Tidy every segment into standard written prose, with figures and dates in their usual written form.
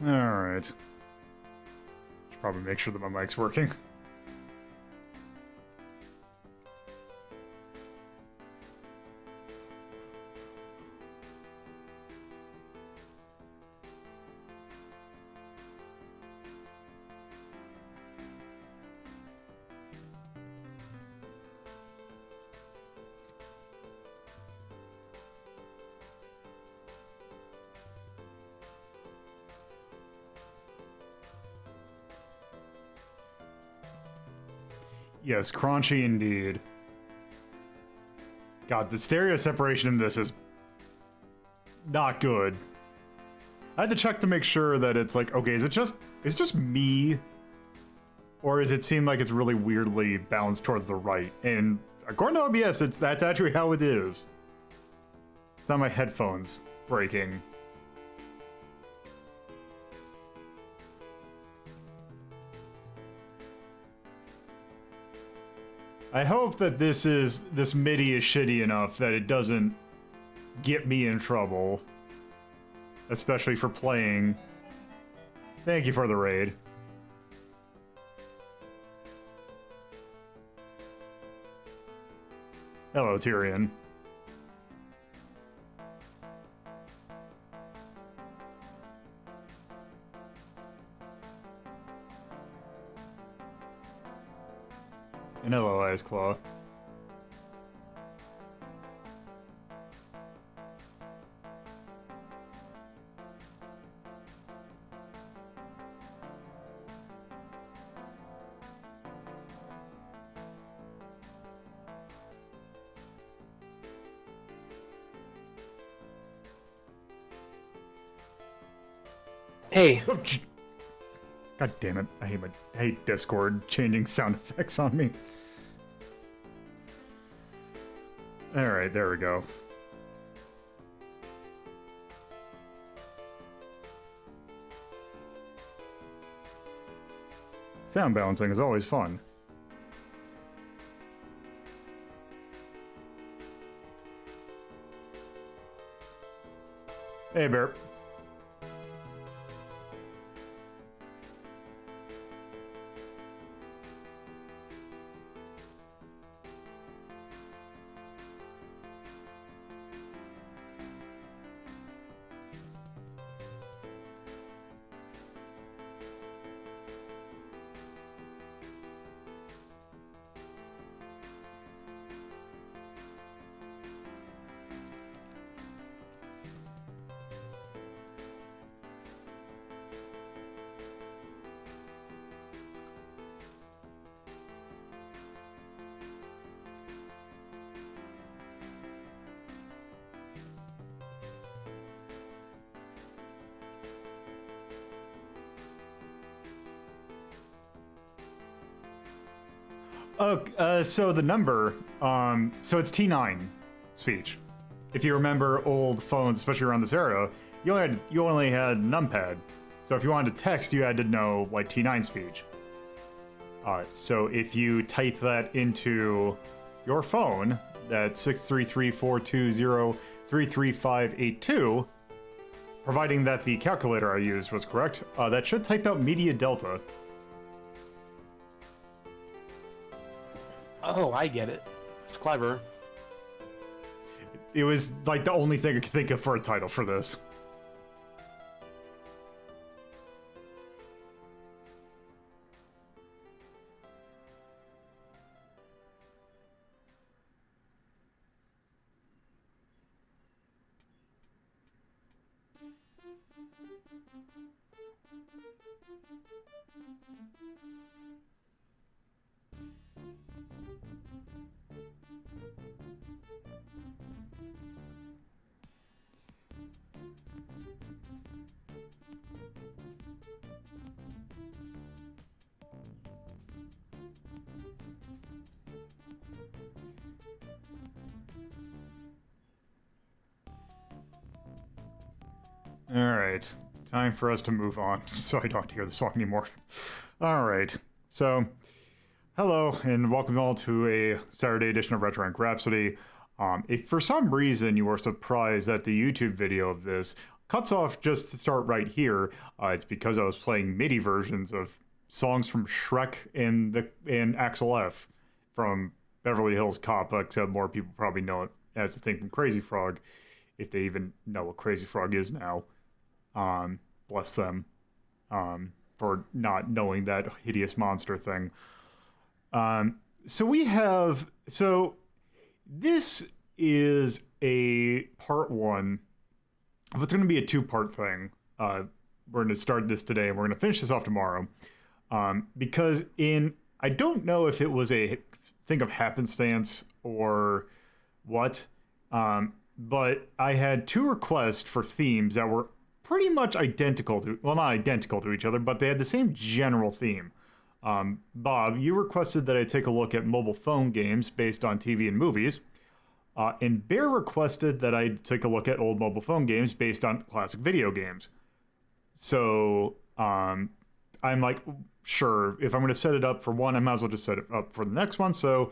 Alright. Should probably make sure that my mic's working. Yes, crunchy indeed. God, the stereo separation in this is not good. I had to check to make sure that it's like, okay, is it just me? Or does it seem like it's really weirdly balanced towards the right? And according to OBS, that's actually how it is. It's not my headphones breaking. I hope that this MIDI is shitty enough that it doesn't get me in trouble. Especially for playing. Thank you for the raid. Hello, Tyrion. And hello, Ice Claw. Hey. Oh, God damn it. I hate Discord changing sound effects on me. Alright, there we go. Sound balancing is always fun. Hey, Bear. So the number, so it's T9 speech. If you remember old phones, especially around this era, you only had numpad. So if you wanted to text, you had to know like T9 speech. So if you type that into your phone, that's 633-420-33582, providing that the calculator I used was correct, that should type out Media Delta. Oh, I get it. It's clever. It was like the only thing I could think of for a title for this. Alright, time for us to move on, so I don't have to hear the song anymore. Alright, so, hello, and welcome all to a Saturday edition of Rhapsody. If for some reason you were surprised that the YouTube video of this cuts off just to start right here. It's because I was playing MIDI versions of songs from Shrek and Axel F from Beverly Hills Cop, except more people probably know it as the thing from Crazy Frog, if they even know what Crazy Frog is now. Bless them for not knowing that hideous monster thing. So this is a part one. If it's going to be a two-part thing, we're going to start this today and we're going to finish this off tomorrow. Because I don't know if it was a thing of happenstance or what, but I had two requests for themes that were pretty much identical to, well, not identical to each other, but they had the same general theme. Bob, you requested that I take a look at mobile phone games based on TV and movies. And Bear requested that I take a look at old mobile phone games based on classic video games. So I'm like, sure, if I'm going to set it up for one, I might as well just set it up for the next one. So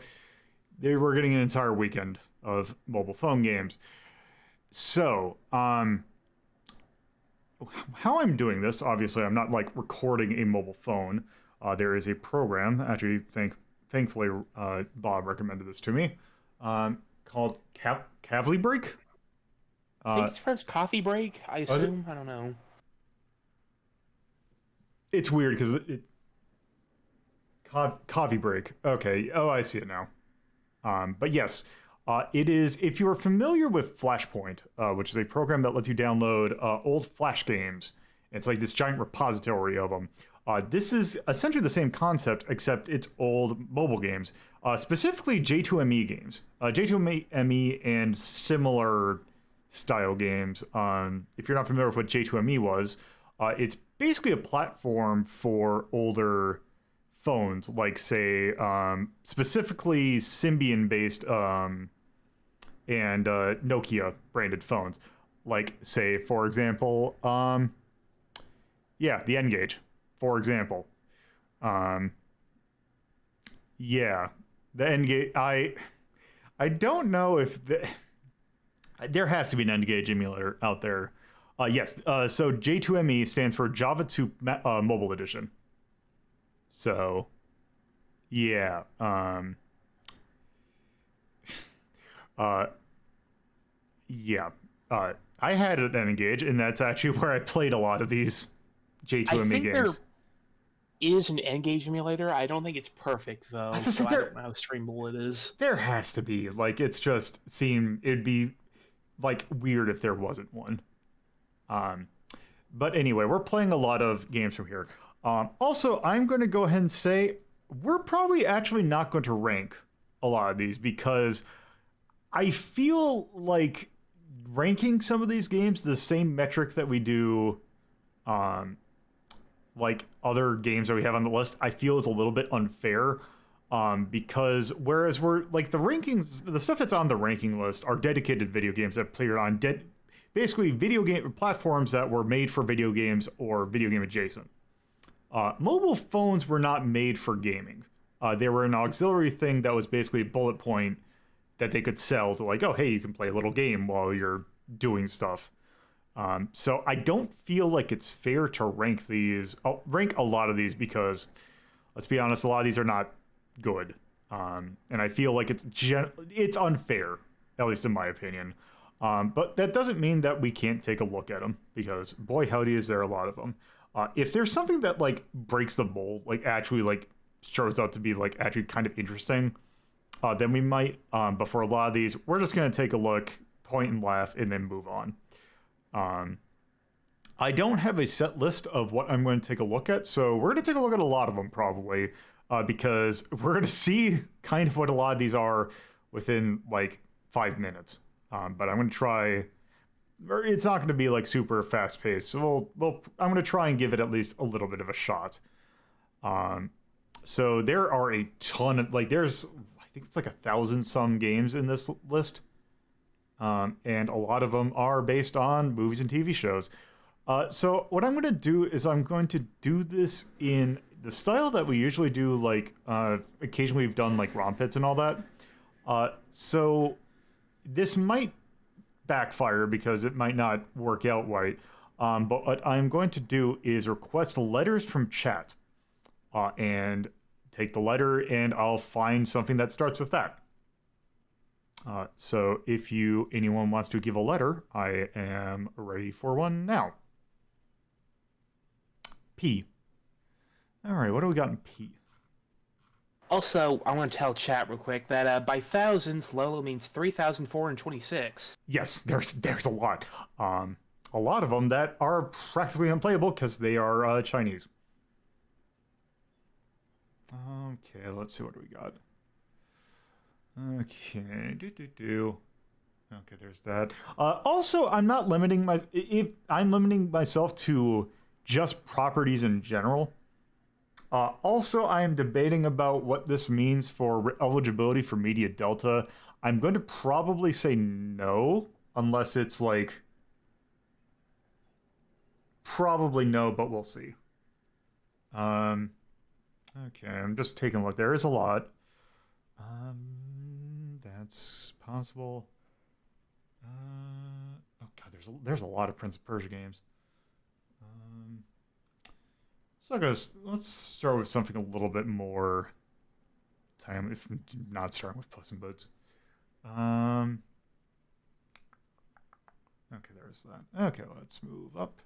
they were getting an entire weekend of mobile phone games. So how I'm doing this, obviously, I'm not like recording a mobile phone. There is a program, actually, thankfully, Bob recommended this to me, called Kavli Break. I think it's pronounced Coffee Break, I assume. I don't know. It's weird because Coffee Break. Okay. Oh, I see it now. But yes, it is, if you are familiar with Flashpoint, which is a program that lets you download old Flash games. It's like this giant repository of them. This is essentially the same concept, except it's old mobile games, specifically J2ME games. J2ME and similar style games. If you're not familiar with what J2ME was, it's basically a platform for older phones, like, say, specifically Symbian-based and Nokia-branded phones. Like, say, for example, the N-Gage. For example, the N-Gage. I don't know if there has to be an N-Gage emulator out there. Yes. So J2ME stands for Java 2 Mobile Edition. So, yeah. I had an N-Gage, and that's actually where I played a lot of these J2ME games. Is an N-Gage emulator. I don't think it's perfect, though. I don't know how streamable it is. There has to be. Like, it's just it'd be, like, weird if there wasn't one. But anyway, we're playing a lot of games from here. Also, I'm going to go ahead and say we're probably actually not going to rank a lot of these because I feel like ranking some of these games the same metric that we do like other games that we have on the list, I feel is a little bit unfair, because whereas we're like the rankings, the stuff that's on the ranking list are dedicated video games that played on basically video game platforms that were made for video games or video game adjacent. Mobile phones were not made for gaming. They were an auxiliary thing that was basically a bullet point that they could sell to, like, oh, hey, you can play a little game while you're doing stuff. So I don't feel like it's fair to rank these. I'll rank a lot of these because, let's be honest, a lot of these are not good. And I feel like it's unfair, at least in my opinion. But that doesn't mean that we can't take a look at them, because boy howdy is there a lot of them. If there's something that like breaks the mold, like actually like shows out to be like actually kind of interesting, then we might. But for a lot of these, we're just gonna take a look, point and laugh, and then move on. I don't have a set list of what I'm going to take a look at, so we're going to take a look at a lot of them probably, because we're going to see kind of what a lot of these are within like 5 minutes. But I'm going to try. It's not going to be like super fast paced, so I'm going to try and give it at least a little bit of a shot. So there are a ton of I think it's like 1,000 some games in this list. And a lot of them are based on movies and TV shows. So what I'm going to do is I'm going to do this in the style that we usually do, like occasionally we've done like ROM pits and all that. So this might backfire because it might not work out right. But what I'm going to do is request letters from chat and take the letter, and I'll find something that starts with that. So if anyone wants to give a letter, I am ready for one now. P. All right, what do we got in P? Also, I want to tell chat real quick that by thousands, Lolo means 3,426. Yes, there's a lot. A lot of them that are practically unplayable because they are Chinese. Okay, let's see what we got. Okay, Okay, there's that. Also, I'm not limiting I'm limiting myself to just properties in general. Also, I am debating about what this means for eligibility for Media Delta. I'm going to probably say no, unless it's like... Probably no, but we'll see. Okay, I'm just taking a look. There is a lot. That's possible. Oh god, there's a lot of Prince of Persia games. So let's start with something a little bit more time, if not starting with Puss in Boots. Okay, there's that. Okay, let's move up.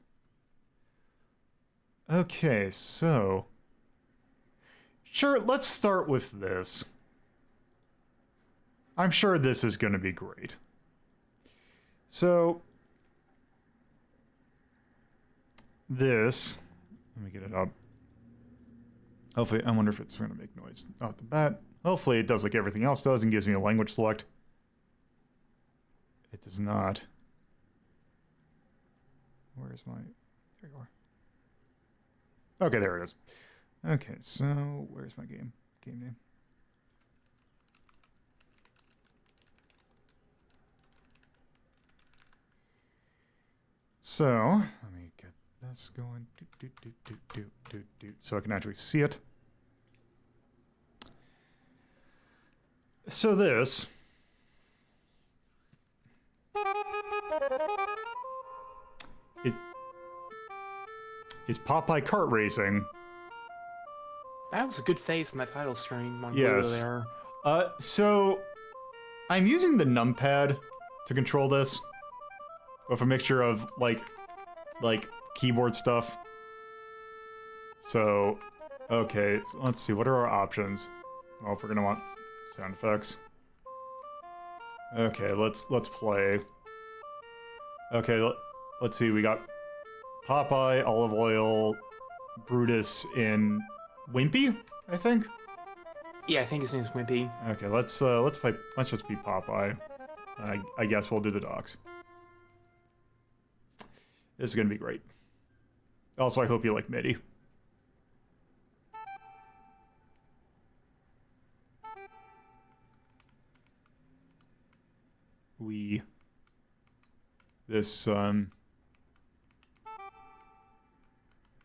Okay, so sure, let's start with this. I'm sure this is going to be great. So this, let me get it up. Hopefully, I wonder if it's going to make noise off the bat. Hopefully it does like everything else does and gives me a language select. It does not. Where's my... There you are. Okay, there it is. Okay, so where's my game name? So, let me get this going. So I can actually see it. So this is Popeye Kart Racing. That was a good face in that title screen. Yes. There. So I'm using the numpad to control this with a mixture of like keyboard stuff. So, okay, so let's see, what are our options? Well, we're gonna want sound effects. Okay, let's play. Okay, let's see, we got Popeye, Olive Oil, Brutus, and Wimpy, I think? Yeah, I think his name's Wimpy. Okay, let's just be Popeye. I guess we'll do the docs. This is gonna be great. Also, I hope you like MIDI.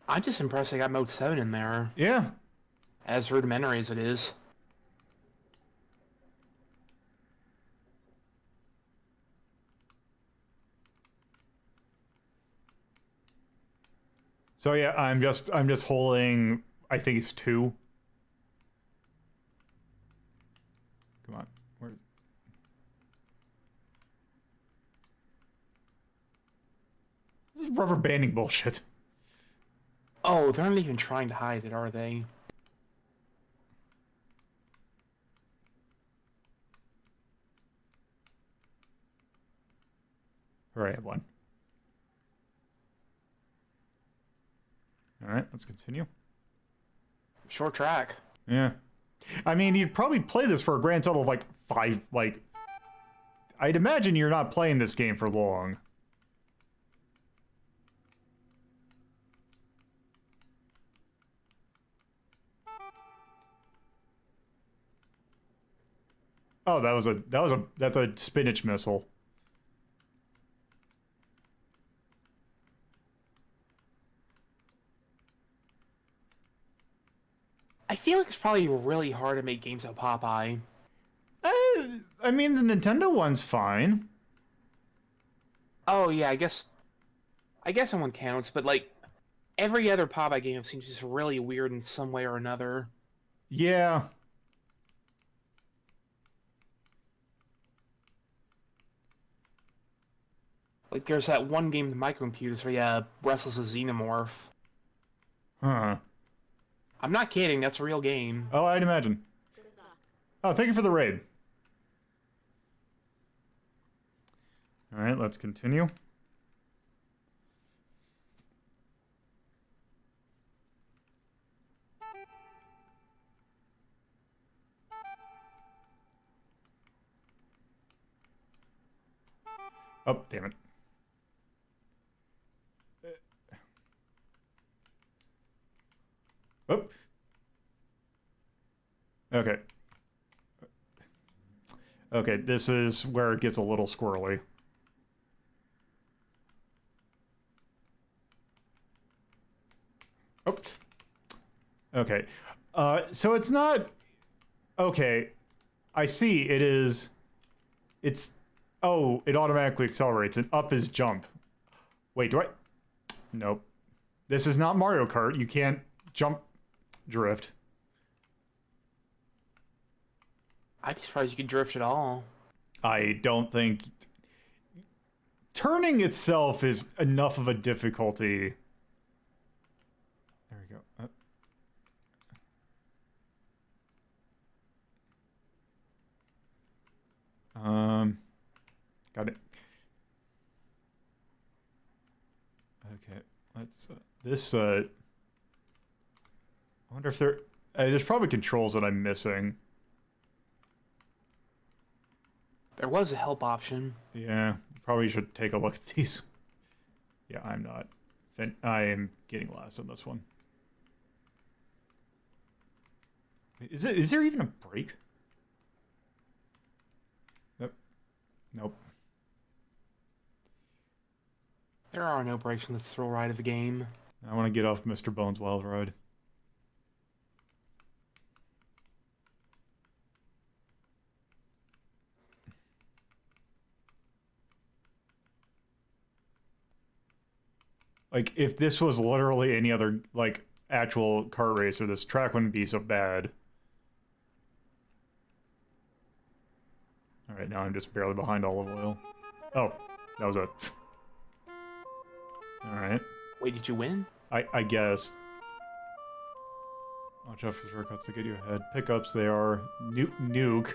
I'm just impressed they got Mode 7 in there. Yeah. As rudimentary as it is. So yeah, I'm just holding, I think it's 2. Come on. Where's... This is rubber banding bullshit. Oh, they're not even trying to hide it, are they? All right, I have one. All right, let's continue. Short track. Yeah. I mean, you'd probably play this for a grand total of like 5, like... I'd imagine you're not playing this game for long. Oh, that's a spinach missile. I feel like it's probably really hard to make games of Popeye. I mean, the Nintendo one's fine. Oh yeah, I guess someone counts, but like every other Popeye game seems just really weird in some way or another. Yeah. Like there's that one game, the microcomputers, where yeah, wrestles a xenomorph. Huh. I'm not kidding, that's a real game. Oh, I'd imagine. Oh, thank you for the raid. All right, let's continue. Oh, damn it. Oh. Okay. Okay, this is where it gets a little squirrely. Oh. Okay. So it's not... Okay. I see. It is... It's... Oh, it automatically accelerates, and up is jump. Wait, do I... Nope. This is not Mario Kart. You can't jump drift. I'd be surprised you could drift at all. I don't think... Turning itself is enough of a difficulty. There we go. Got it. Okay, let's, I wonder if there's probably controls that I'm missing. There was a help option. Yeah, probably should take a look at these. Yeah, I'm not. I am getting last on this one. Is there even a break? Nope. Nope. There are no breaks in the thrill ride of the game. I want to get off Mr. Bones' Wild Ride. Like, if this was literally any other, like, actual kart racer, this track wouldn't be so bad. Alright, now I'm just barely behind Olive Oil. Oh, that was a... Alright. Wait, did you win? I guess. Watch out for the shortcuts to get you ahead. Pickups, they are... Nuke.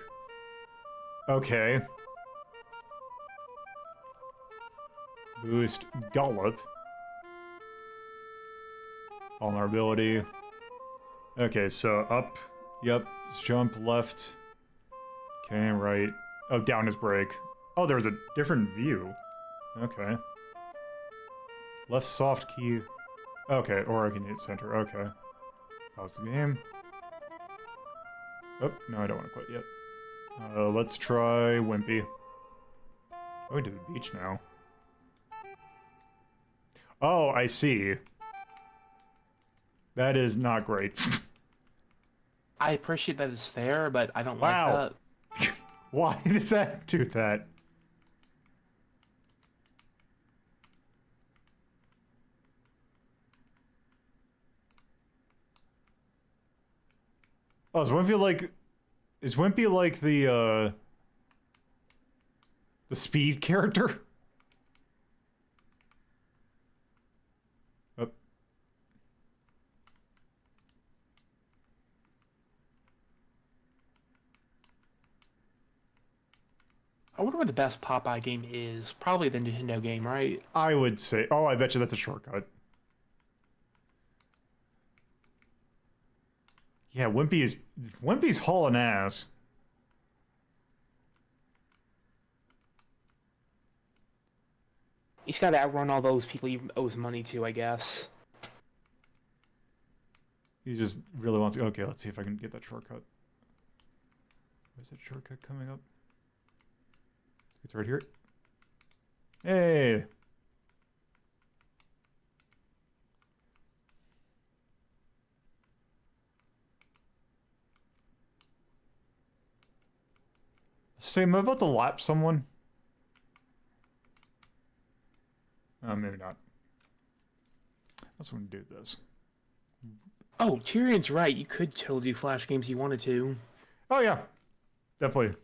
Okay. Boost. Gallop. Vulnerability. Okay, so up. Yep. Jump left. Okay, right. Oh, down is brake. Oh, there's a different view. Okay. Left soft key. Okay, or I can hit center. Okay. Pause the game. Oh, no, I don't want to quit yet. Let's try Wimpy. Going to the beach now. Oh, I see. That is not great. I appreciate that it's there, but I don't Wow. like that. Why does that do that? Oh, is Wimpy like... Is Wimpy like the speed character? Oh. I wonder what the best Popeye game is. Probably the Nintendo game, right? I would say... Oh, I bet you that's a shortcut. Yeah, Wimpy's hauling ass. He's got to outrun all those people he owes money to, I guess. He just really wants to... Okay, let's see if I can get that shortcut. Where's that shortcut coming up? It's right here. Hey! Say, am I about to lap someone? Maybe not. Let's want to do this. Oh, Tyrion's right. You could totally do Flash games if you wanted to. Oh, yeah. Definitely.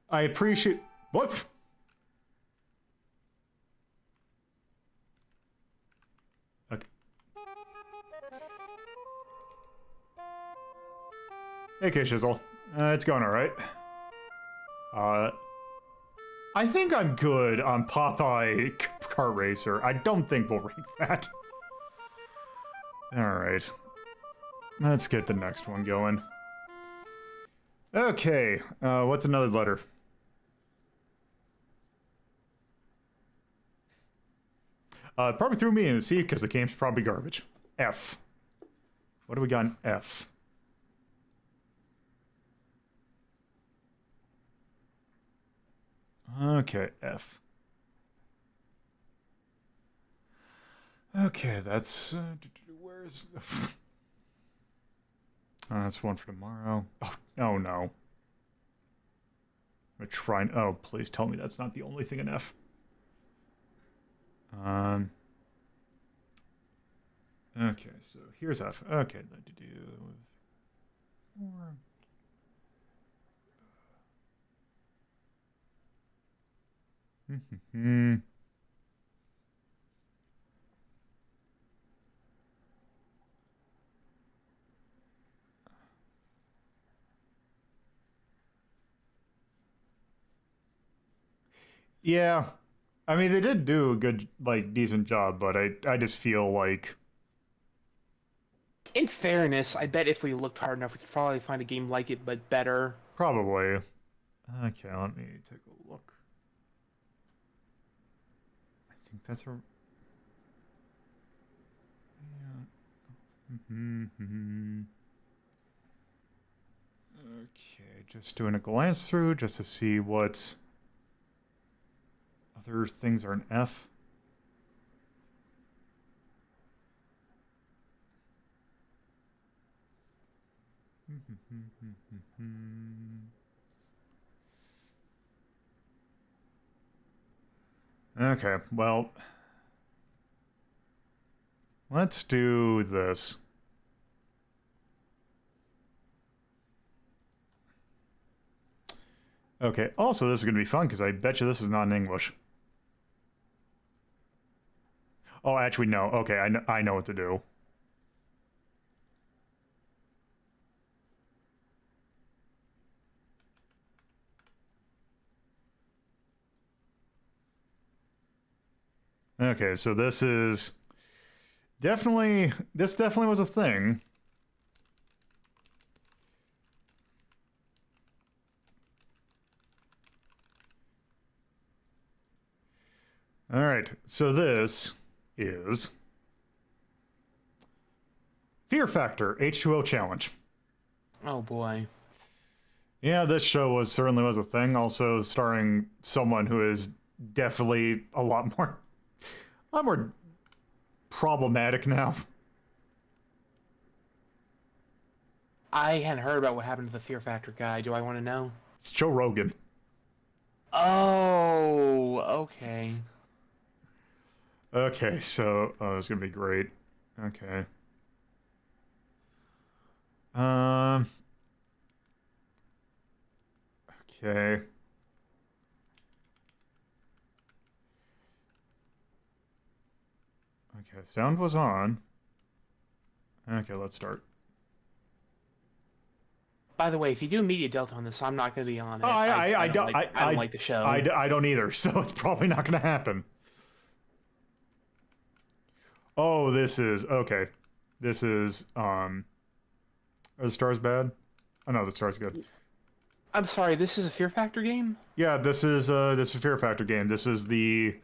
I appreciate... What? Okay. Hey, Shizzle. It's going alright. I think I'm good on Popeye Kart Racer. I don't think we'll rank that. Alright. Let's get the next one going. Okay, what's another letter? Probably threw me in the C because the game's probably garbage. F. What do we got in F? Okay, F. Okay, that's... where's... that's one for tomorrow. Oh, no. I'm trying... Oh, please tell me that's not the only thing in F. Okay, so here's F. Okay, then to do... More... Yeah, I mean, they did do a good, like, decent job, but I just feel like... In fairness, I bet if we looked hard enough, we could probably find a game like it, but better. Probably. Okay, let me take a look. I think that's a... Yeah. Okay, just doing a glance through just to see what other things are in F. Okay, well, let's do this. Okay, also this is going to be fun because I bet you this is not in English. Oh, actually, no. Okay, I know what to do. Okay, so this is definitely... This definitely was a thing. Alright, so this is... Fear Factor H2O Challenge. Oh boy. Yeah, this show certainly was a thing, also starring someone who is definitely a lot more problematic now. I hadn't heard about what happened to the Fear Factor guy. Do I want to know? It's Joe Rogan. Oh, okay. Okay, so it's gonna be great. Okay. Okay. Okay, sound was on. Okay, let's start. By the way, if you do Media Delta on this, I'm not going to be on it. Oh, I don't like the show. I don't either, so it's probably not going to happen. Oh, this is okay. This is are the stars bad? Oh no, the stars good. I'm sorry, this is a Fear Factor game? Yeah, this is a Fear Factor game. This is the...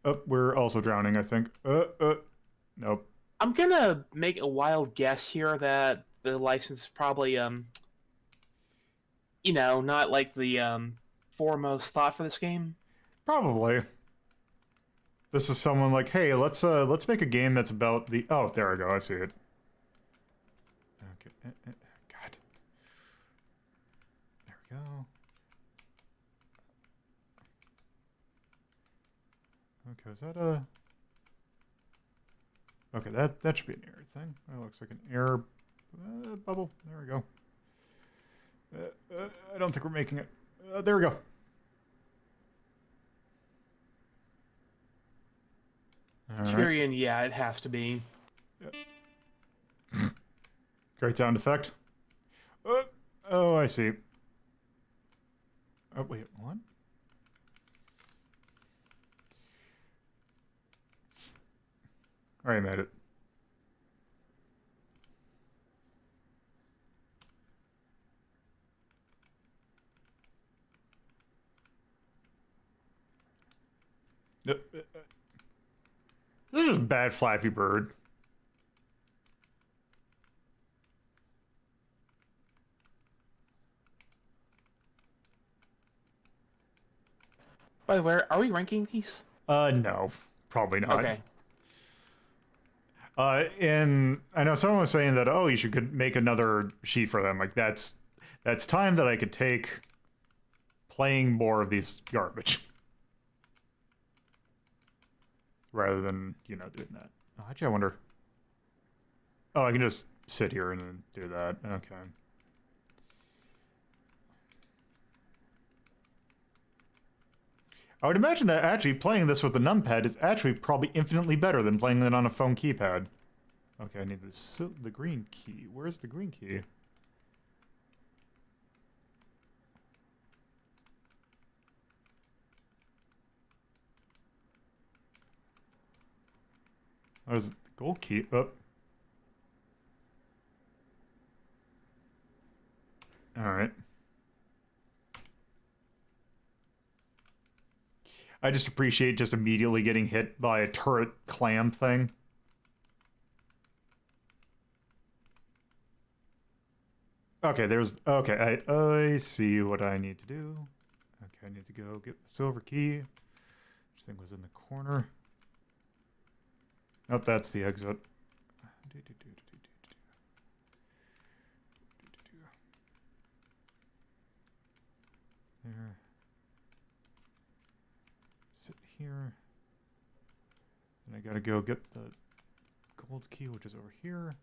Oh, we're also drowning, I think. Nope. I'm gonna make a wild guess here that the license is probably, you know, not like the, foremost thought for this game. Probably. This is someone like, hey, let's make a game that's about the... Oh, there I go, I see it. Okay. God. Okay, is that a... Okay, that should be an air thing. That looks like an air bubble. There we go. I don't think we're making it. There we go. All right. Tyrion, yeah, it has to be. Great sound effect. Oh, I see. Oh, wait, what? All right, I made it. This is just bad Flappy Bird. By the way, are we ranking these? No, probably not. Okay. And I know someone was saying that, oh, you should make another sheet for them. Like, that's time that I could take playing more of these garbage. Rather than, you know, doing that. Oh, actually, I wonder. Oh, I can just sit here and then do that. Okay. I would imagine that actually playing this with the numpad is actually probably infinitely better than playing it on a phone keypad. Okay, I need the green key. Where's the green key? There's the gold key. Oh. Alright. I just appreciate just immediately getting hit by a turret clam thing. Okay, there's... Okay, I see what I need to do. Okay, I need to go get the silver key. Which thing was in the corner. Nope, that's the exit. There. Sit here. And I gotta go get the gold key, which is over here.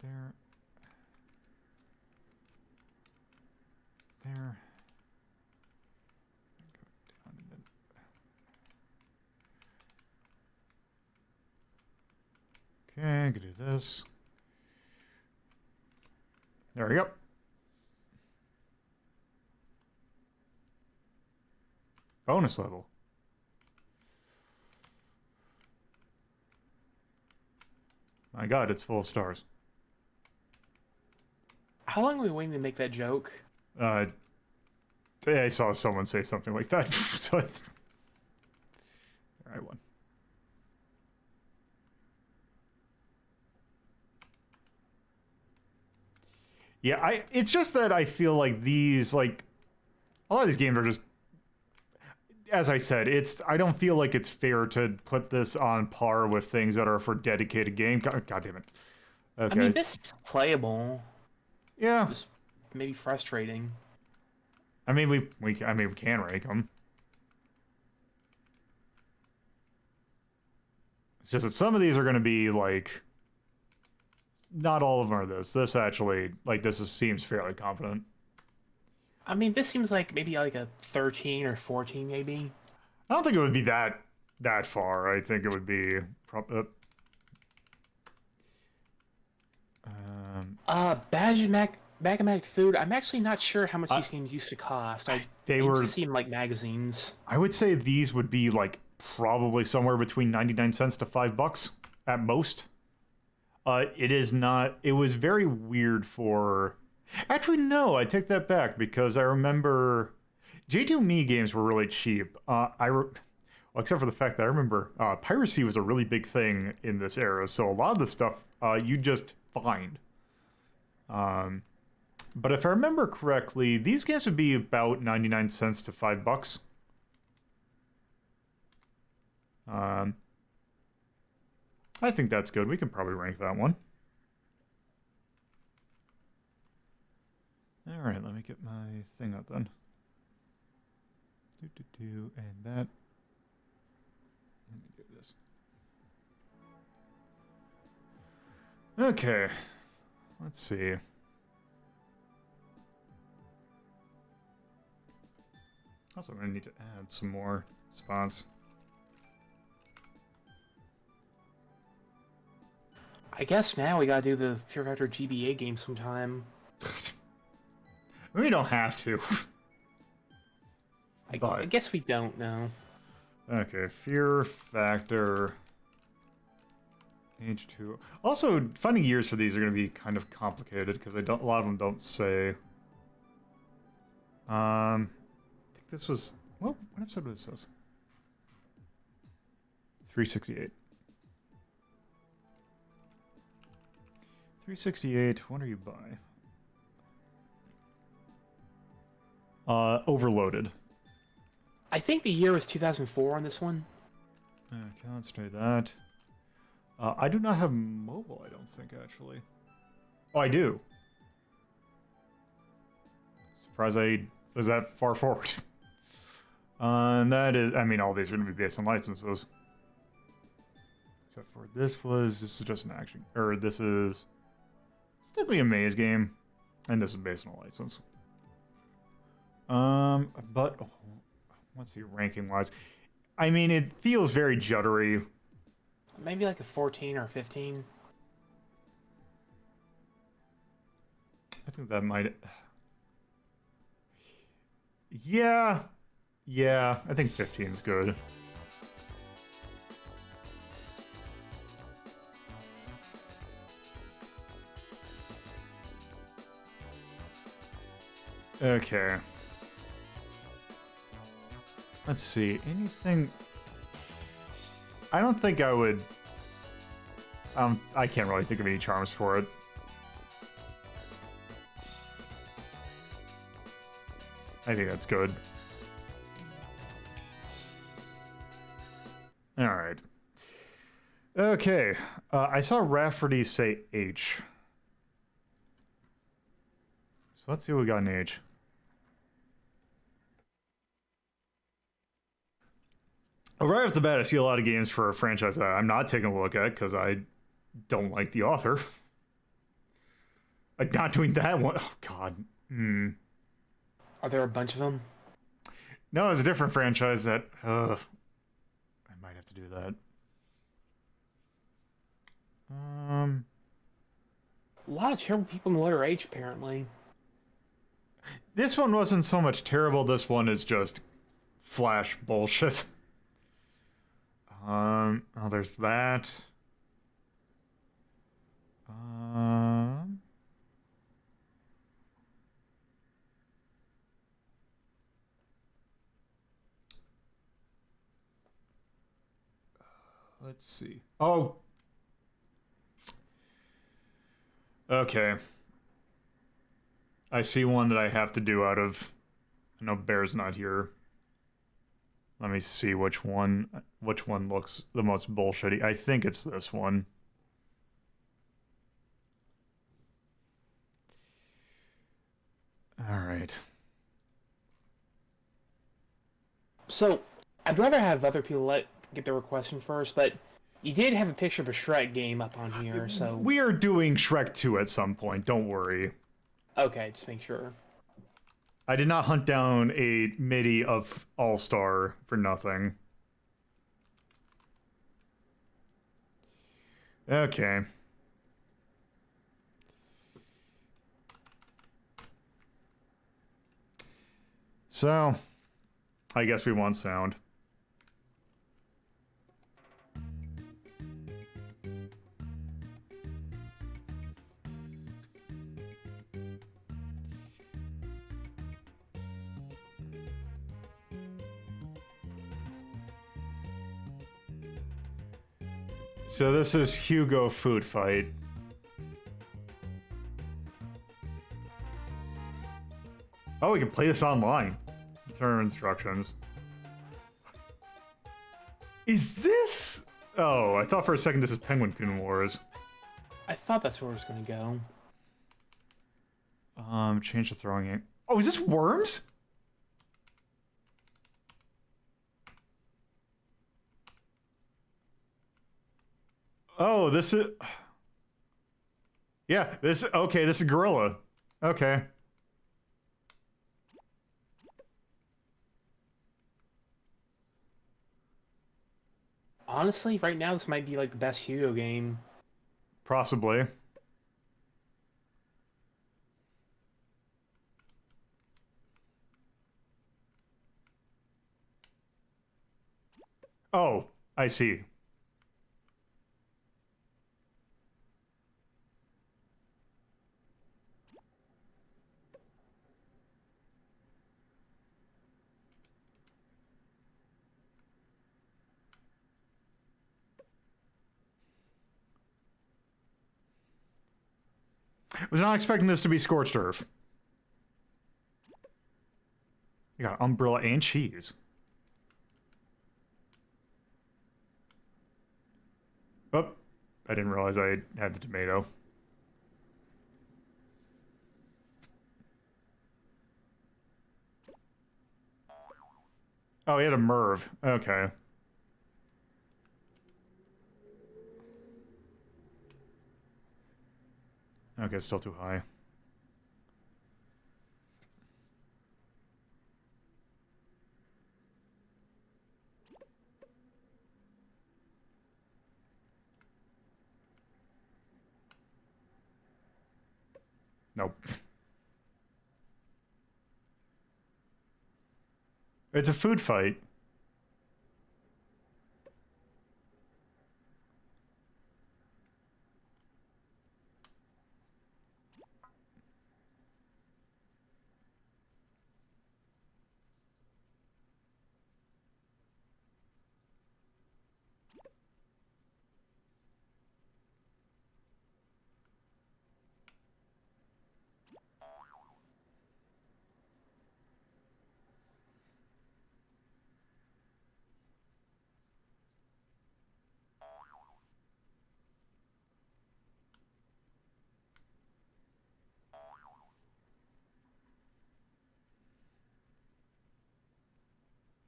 There. There. Go down and then... Okay, I can do this. There we go. Bonus level. My god, it's full of stars. How long are we waiting to make that joke? I saw someone say something like that. So I won. Yeah, it's just that I feel like these, like, a lot of these games are just, as I said, I don't feel like it's fair to put this on par with things that are for dedicated game. God damn it. Okay. I mean, this is playable. Yeah. Just maybe frustrating. I mean, we can rank them. It's just that some of these are going to be like, not all of them are this. This actually, like, seems fairly competent. I mean, this seems like maybe like a 13 or 14, maybe. I don't think it would be that far. I think it would be Bag-o-matic food. I'm actually not sure how much these games used to cost. They just seem like magazines. I would say these would be like probably somewhere between 99 cents to $5 at most. It is not. It was very weird for. Actually, no, I take that back because I remember J2Me games were really cheap. Well, except for the fact that I remember piracy was a really big thing in this era, so a lot of the stuff you just find. But if I remember correctly, these games would be about 99 cents to $5. I think that's good. We can probably rank that one. All right, let me get my thing up then. And that. this. Okay. Let's see. Also, I'm going to need to add some more spots. I guess now we gotta do the Fear Factor GBA game sometime. We don't have to. I guess we don't know. Okay, Fear Factor H2. Also, finding years for these are going to be kind of complicated because a lot of them don't say. I think this was what episode was this? 368. 368. What are you by? Overloaded. I think the year was 2004 on this one. Okay, let's try that. I do not have mobile, I don't think, actually. Oh, I do. Surprised I was that far forward. And that is, I mean, all these are going to be based on licenses. Except for this is just an action, or this is, it's technically a maze game, and this is based on a license. But, let's see, ranking-wise. I mean, it feels very juddery. Maybe like a 14 or a 15. I think that might... Yeah, I think 15 is good. Okay. Let's see, anything... I don't think I would... I can't really think of any charms for it. I think that's good. Alright. Okay. I saw Rhapsody say H. So let's see what we got in H. Right off the bat, I see a lot of games for a franchise that I'm not taking a look at because I don't like the author. Like, not doing that one. Oh, God. Are there a bunch of them? No, it's a different franchise that... I might have to do that. A lot of terrible people in the letter H, apparently. This one wasn't so much terrible. This one is just flash bullshit. Oh, there's that. Let's see. Oh. Okay. I see one that I have to do out of... I know Bear's not here. Let me see which one looks the most bullshitty. I think it's this one. All right. So, I'd rather have other people get their question first, but you did have a picture of a Shrek game up on here, so... We are doing Shrek 2 at some point, don't worry. Okay, just make sure. I did not hunt down a MIDI of All-Star for nothing. Okay. So, I guess we want sound. So this is Hugo Food Fight. Oh, we can play this online. Turn instructions. Is this... Oh, I thought for a second this is Penguin Coon Wars. I thought that's where it was going to go. Change the throwing aim. Oh, is this Worms? Oh, this is... Yeah, this... Okay, this is Gorilla. Okay. Honestly, right now this might be like the best Hugo game. Possibly. Oh, I see. Was not expecting this to be scorched earth. You got umbrella and cheese. Oh, I didn't realize I had the tomato. Oh, he had a Merv. Okay. Okay, still too high. Nope. It's a food fight.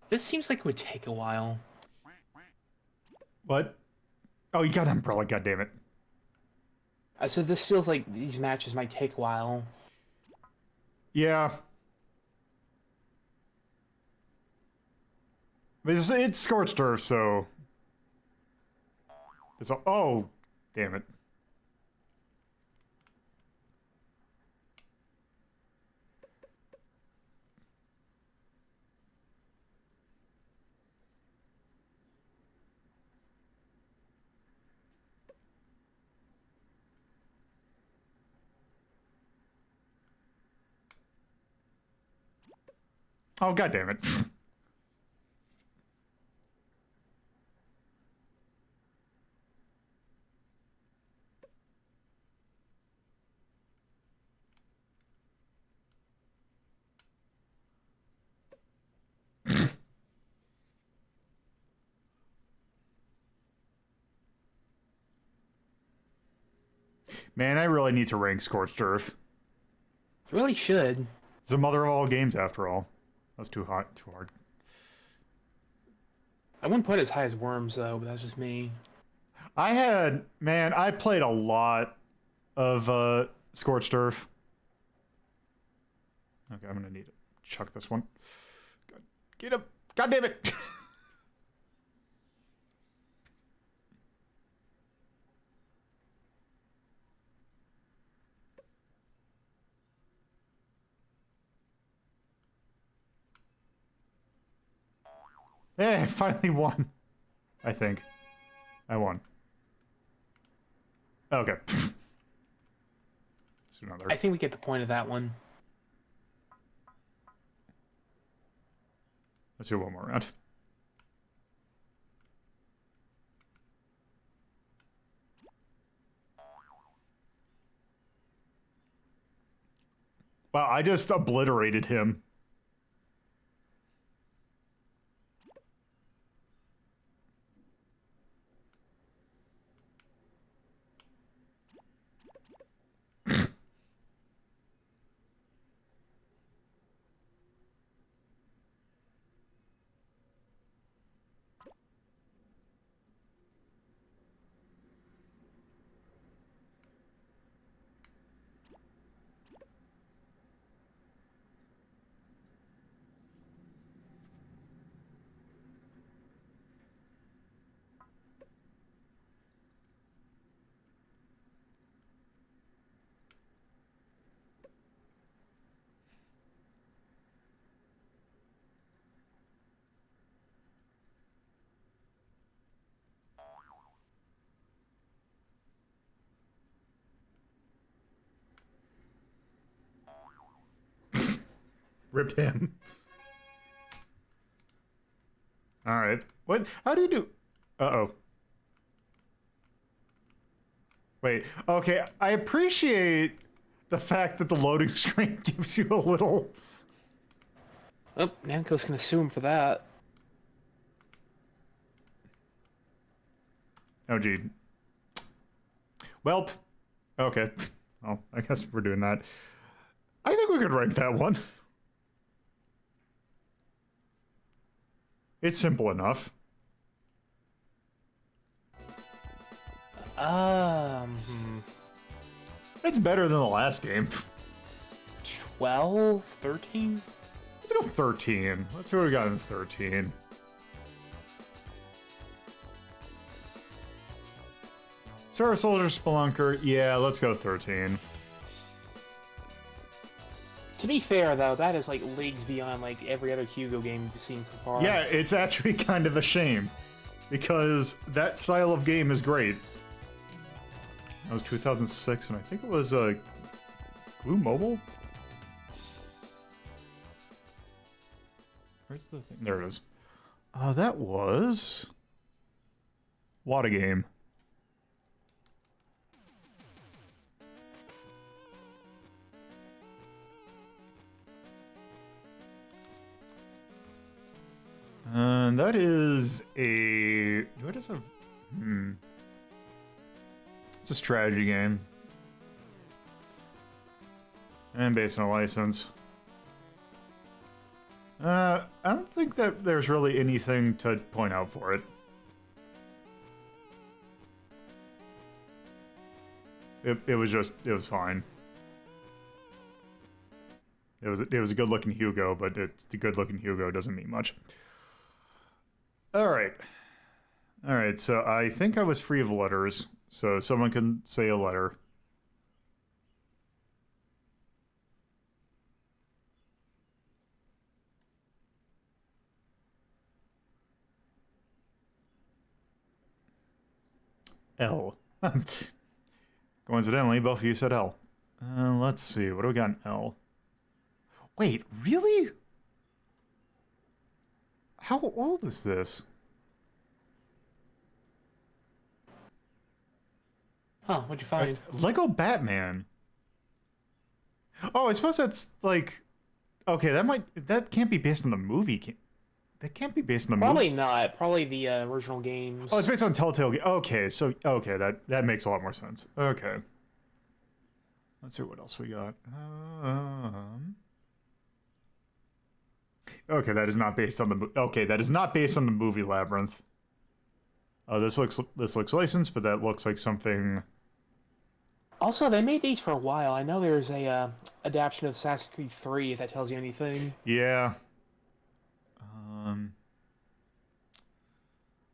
This seems like it would take a while. What? Oh, you got an umbrella, goddammit. So this feels like these matches might take a while. Yeah. It's scorched earth, so... It's all... Oh, damn it. Oh, goddammit. Man, I really need to rank Scorched Earth. You really should. It's the mother of all games, after all. That's too hot, too hard. I wouldn't put it as high as Worms, though, but that's just me. Man, I played a lot of Scorched Earth. Okay, I'm gonna need to chuck this one. Get up! God damn it! Hey, I finally won. I think. I won. Okay. Let's do another. I think we get the point of that one. Let's do one more round. Wow, I just obliterated him. Rip him. Alright. What? How do you do... Uh-oh. Wait. Okay, I appreciate the fact that the loading screen gives you a little... Oh, Namco's gonna sue him for that. Oh, gee. Welp. Okay. Well, I guess we're doing that. I think we could rank that one. It's simple enough. It's better than the last game. 12, 13? Let's go 13. Let's see what we got in 13. Star Soldier Spelunker. Yeah, let's go 13. To be fair, though, that is like leagues beyond like every other Hugo game we've seen so far. Yeah, it's actually kind of a shame. Because that style of game is great. That was 2006, and I think it was Glue Mobile? Where's the thing? There it is. That was... What a game. And that is a... What is a... It's a strategy game. And based on a license. I don't think that there's really anything to point out for it. It was fine. It was a good looking Hugo, but the good looking Hugo doesn't mean much. Alright, so I think I was free of letters, so someone can say a letter. L. Coincidentally, both of you said L. Let's see, what do we got in L? Wait, really? How old is this? Huh, what'd you find? Lego Batman. Oh, I suppose that's like... Okay, that can't be based on the movie. That can't be based on the Probably movie. not. Probably the original games. Oh, it's based on Telltale. Okay, so... Okay, that makes a lot more sense. Okay. Let's see what else we got. Okay, that is not based on the... Okay, that is not based on the movie Labyrinth. This looks licensed, but that looks like something... Also, they made these for a while. I know there's a adaptation of Assassin's Creed 3, if that tells you anything. Yeah.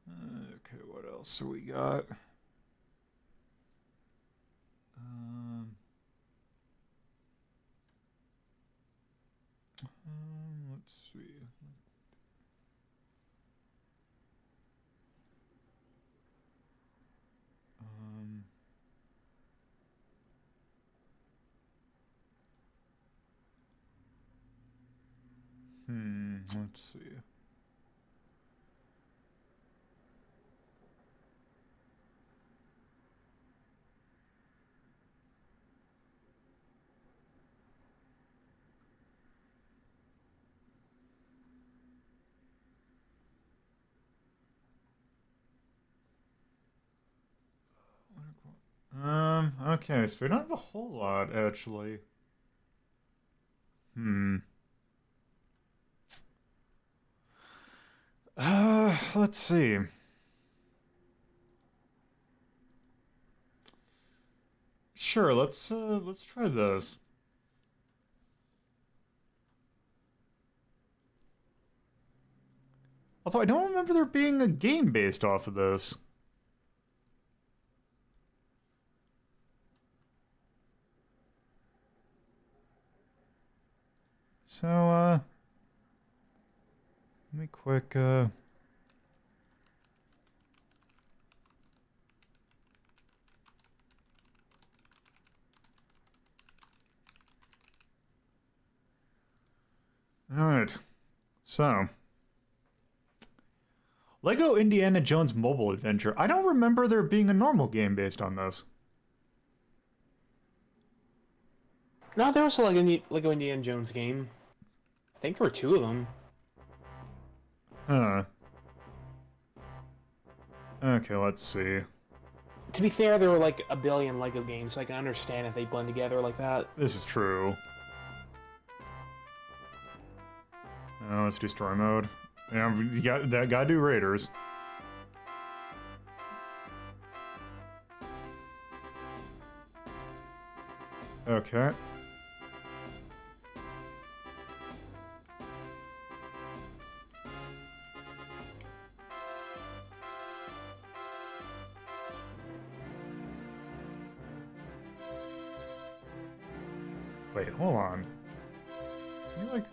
Okay, what else do we got? Let's see. Let's see. Okay, so we don't have a whole lot, actually. Let's see. Sure, let's try this. Although I don't remember there being a game based off of this. So, let me quick, Alright. So. Lego Indiana Jones Mobile Adventure. I don't remember there being a normal game based on this. No, there was a Lego Indiana Jones game. I think there were 2 of them. Huh. Okay, let's see. To be fair, there were like a billion Lego games, so I can understand if they blend together like that. This is true. Oh, let's do story mode. Yeah, you gotta do Raiders. Okay. Wait, hold on. Can you, like...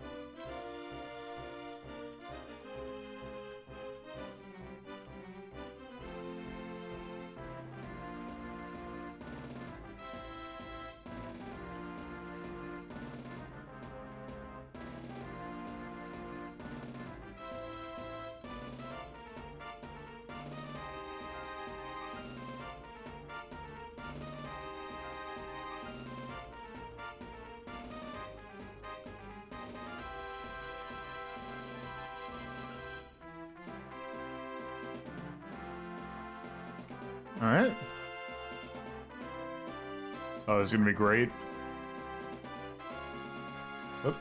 Alright. Oh, this is gonna be great. Oop.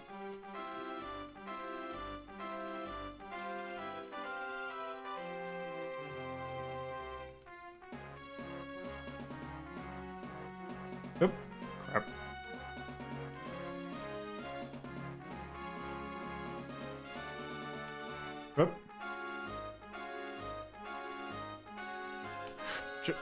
Oop. Crap. Oop. Shit.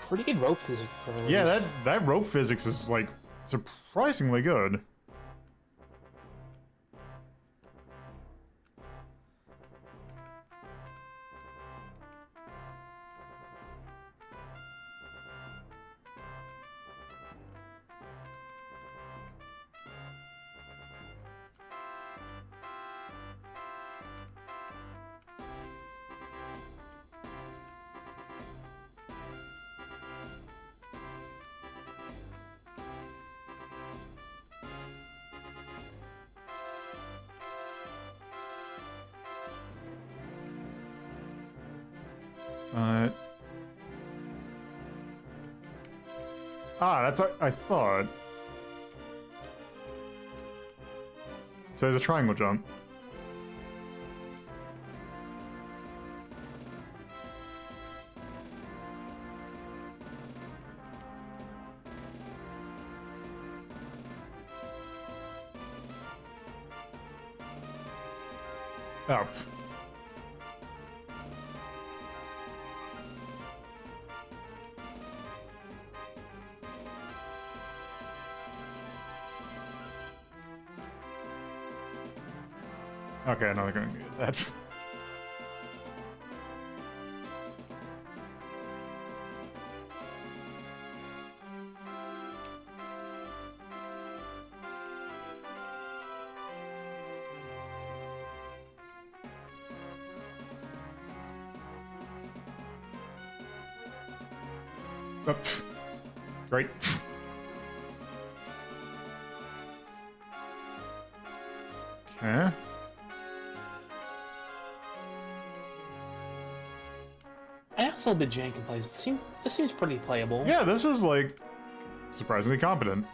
Pretty good rope physics for the Yeah, least. that rope physics is, like, surprisingly good. That's what I thought. So there's a triangle jump. Oh. Okay, now they're gonna do that. Oh, great. Okay. I know it's a little bit jank in place, but this seems pretty playable. Yeah, this is, like, surprisingly competent.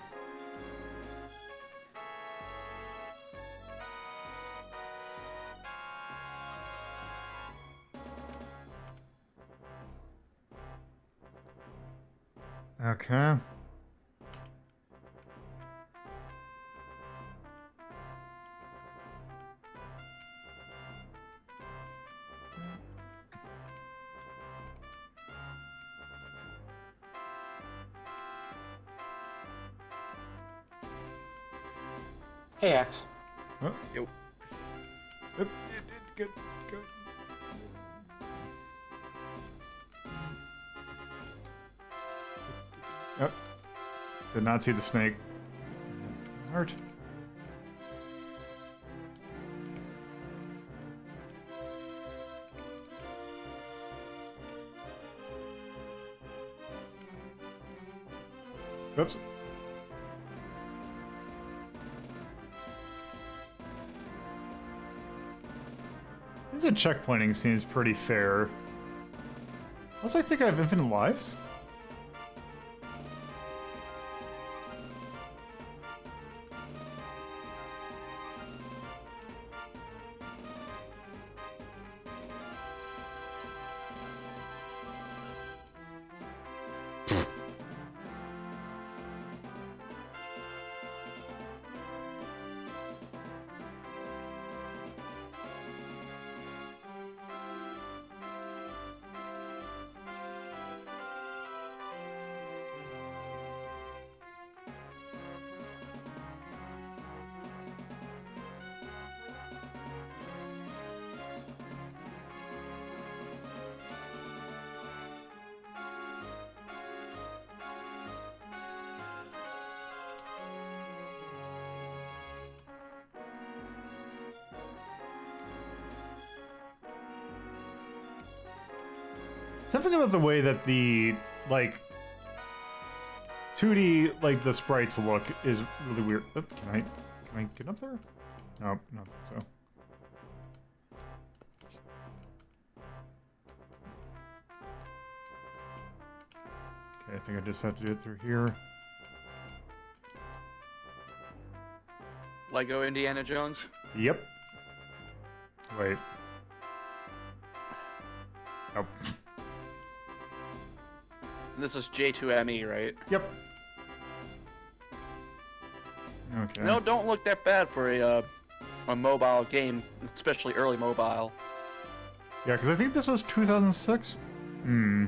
Okay. Hey, X. Oh. Yo. Yep. good, good. Yep. Did not see the snake. Hurt. Oops. This checkpointing seems pretty fair. Also, I think I have infinite lives. Something about the way that the, like, 2D, like, the sprites look is really weird. Oh, can I get up there? No, I don't think so. Okay, I think I just have to do it through here. Lego Indiana Jones? Yep. Wait. Nope. This is J2ME, right? Yep. Okay. No, don't look that bad for a mobile game, especially early mobile. Yeah, because I think this was 2006? Hmm.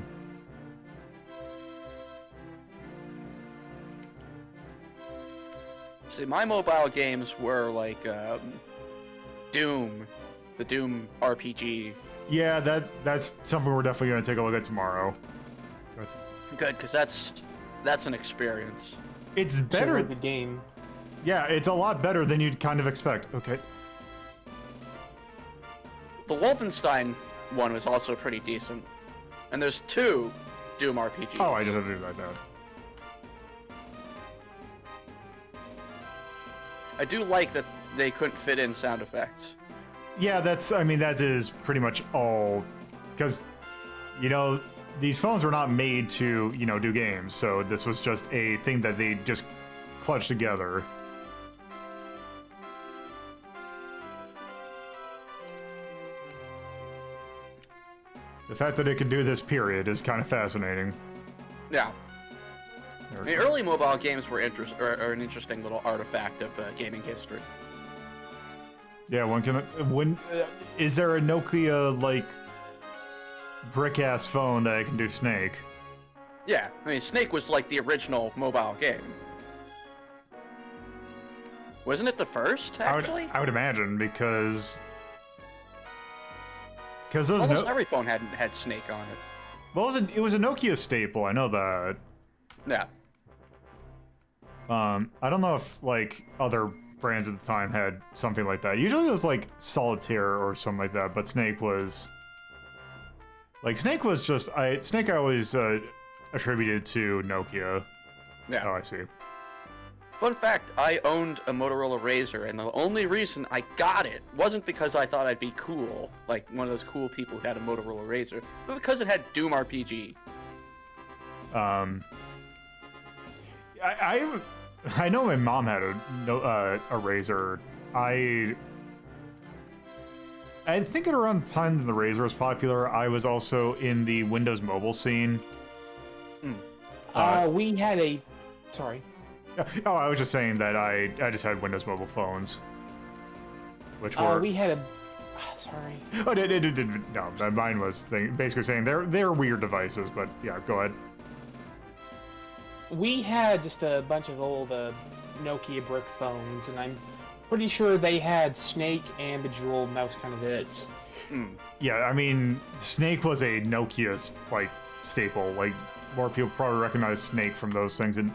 See, my mobile games were like Doom, the Doom RPG. Yeah, that's something we're definitely going to take a look at tomorrow. Good, because that's an experience. It's It's a better. really good game. Yeah, it's a lot better than you'd kind of expect. Okay. The Wolfenstein one was also pretty decent. And there's 2 Doom RPGs. Oh, I just have to do that now. I do like that they couldn't fit in sound effects. Yeah, I mean, that is pretty much all. Because, you know, these phones were not made to, you know, do games. So this was just a thing that they just clutched together. The fact that it could do this, period, is kind of fascinating. Yeah. I mean, early mobile games were are an interesting little artifact of gaming history. Yeah, is there a Nokia, like, brick-ass phone that can do Snake? Yeah, I mean, Snake was like the original mobile game. Wasn't it the first, actually? I would imagine, because those Almost every phone had Snake on it. Well, it was a Nokia staple, I know that. Yeah. I don't know if, like, other brands at the time had something like that. Usually it was, like, Solitaire or something like that, but Snake was... Like, Snake was just... Snake I always attributed to Nokia. Yeah. Oh, I see. Fun fact, I owned a Motorola Razr, and the only reason I got it wasn't because I thought I'd be cool, like one of those cool people who had a Motorola Razr, but because it had Doom RPG. I know my mom had a Razr. I think at around the time that the Razr was popular, I was also in the Windows Mobile scene. We had a... Sorry. Oh, I was just saying that I just had Windows Mobile phones, which were... We had a... Sorry. Oh, no, mine was basically saying they're weird devices, but yeah, go ahead. We had just a bunch of old Nokia brick phones, and I'm pretty sure they had Snake and Bejeweled, and that was kind of it. Yeah, I mean, Snake was a Nokia like staple. Like more people probably recognize Snake from those things, and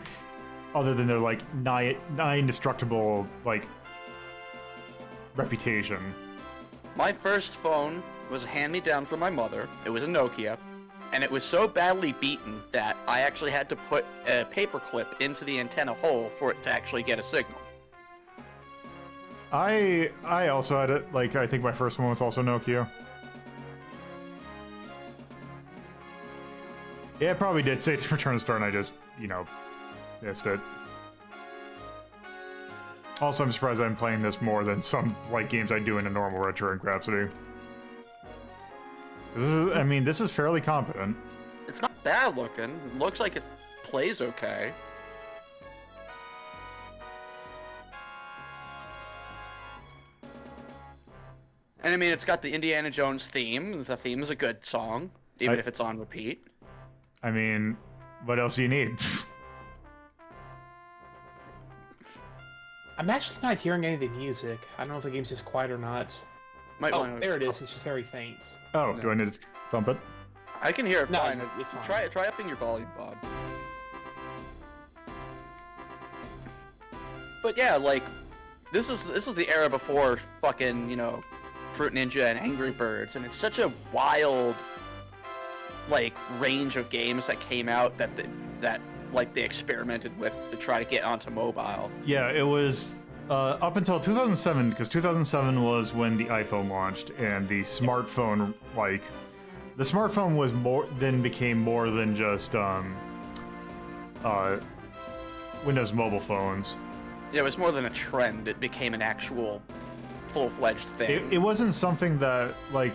other than their like nigh indestructible like reputation. My first phone was a hand-me-down from my mother. It was a Nokia, and it was so badly beaten that I actually had to put a paper clip into the antenna hole for it to actually get a signal. I also had it. Like I think my first one was also Nokia. Yeah, it probably did say to return to start, and I just, you know, missed it. Also, I'm surprised I'm playing this more than some like games I do in a normal retro and Rhapsody. This is, I mean, this is fairly competent. It's not bad looking. It looks like it plays okay. And I mean, it's got the Indiana Jones theme. The theme is a good song, even if it's on repeat. I mean, what else do you need? I'm actually not hearing any of the music. I don't know if the game's just quiet or not. There it is. It's just very faint. Oh, no. Do I need to bump it? I can hear it fine. No, it's fine. Try upping your volume, Bob. But yeah, like, this is the era before fucking, you know, Fruit Ninja and Angry Birds, and it's such a wild, like, range of games that came out that they experimented with to try to get onto mobile. Yeah, it was up until 2007, because 2007 was when the iPhone launched, and the smartphone, like, the smartphone was became more than just Windows mobile phones. Yeah, it was more than a trend. It became an actual full-fledged thing. It wasn't something that, like,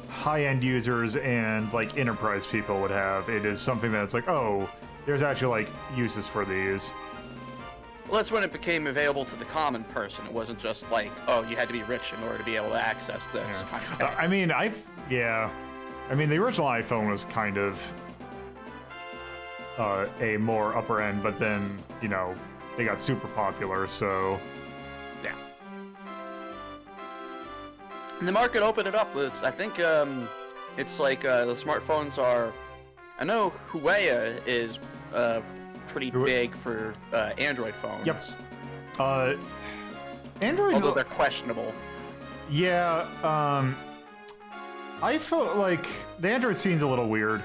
high-end users and, like, enterprise people would have. It is something that's like, oh, there's actually, like, uses for these. Well, that's when it became available to the common person. It wasn't just like, oh, you had to be rich in order to be able to access this kind of thing. I mean, I mean, the original iPhone was kind of a more upper end, but then, you know, they got super popular, so... Yeah. And the market opened it up. I think it's like the smartphones are... I know Huawei is pretty big for Android phones. Yep. Android... Although they're questionable. Yeah, I felt like the Android scene's a little weird,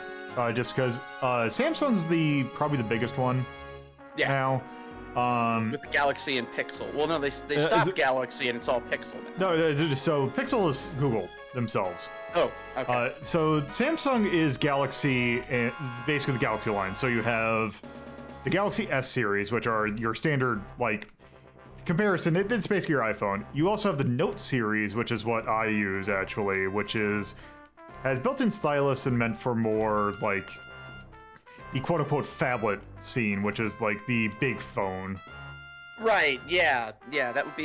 just because Samsung's probably the biggest one now. With the Galaxy and Pixel. Well, no, they stopped Galaxy and it's all Pixel now. No, so Pixel is Google themselves. Oh, okay. So Samsung is Galaxy, and basically the Galaxy line. So you have the Galaxy S series, which are your standard, like, comparison. It's basically your iPhone. You also have the Note series, which is what I use, actually, which has built-in stylus and meant for more, like, the quote-unquote phablet scene, which is, like, the big phone. Right, yeah, that would